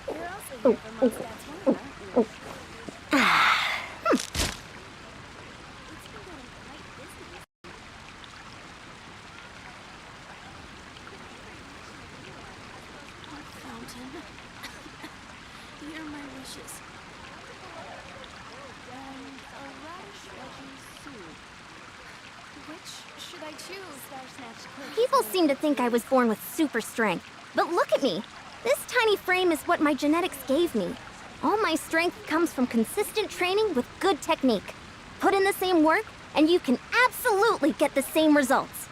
Speaker 5: You're also here for Mondstadt's Mora, aren't you? It's been going quite busy. Fountain. Here are my wishes. Which should I choose?
Speaker 7: People seem to think I was born with super strength, but look at me. This tiny frame is what my genetics gave me. All my strength comes from consistent training with good technique. Put in the same work, and you can absolutely get the same results.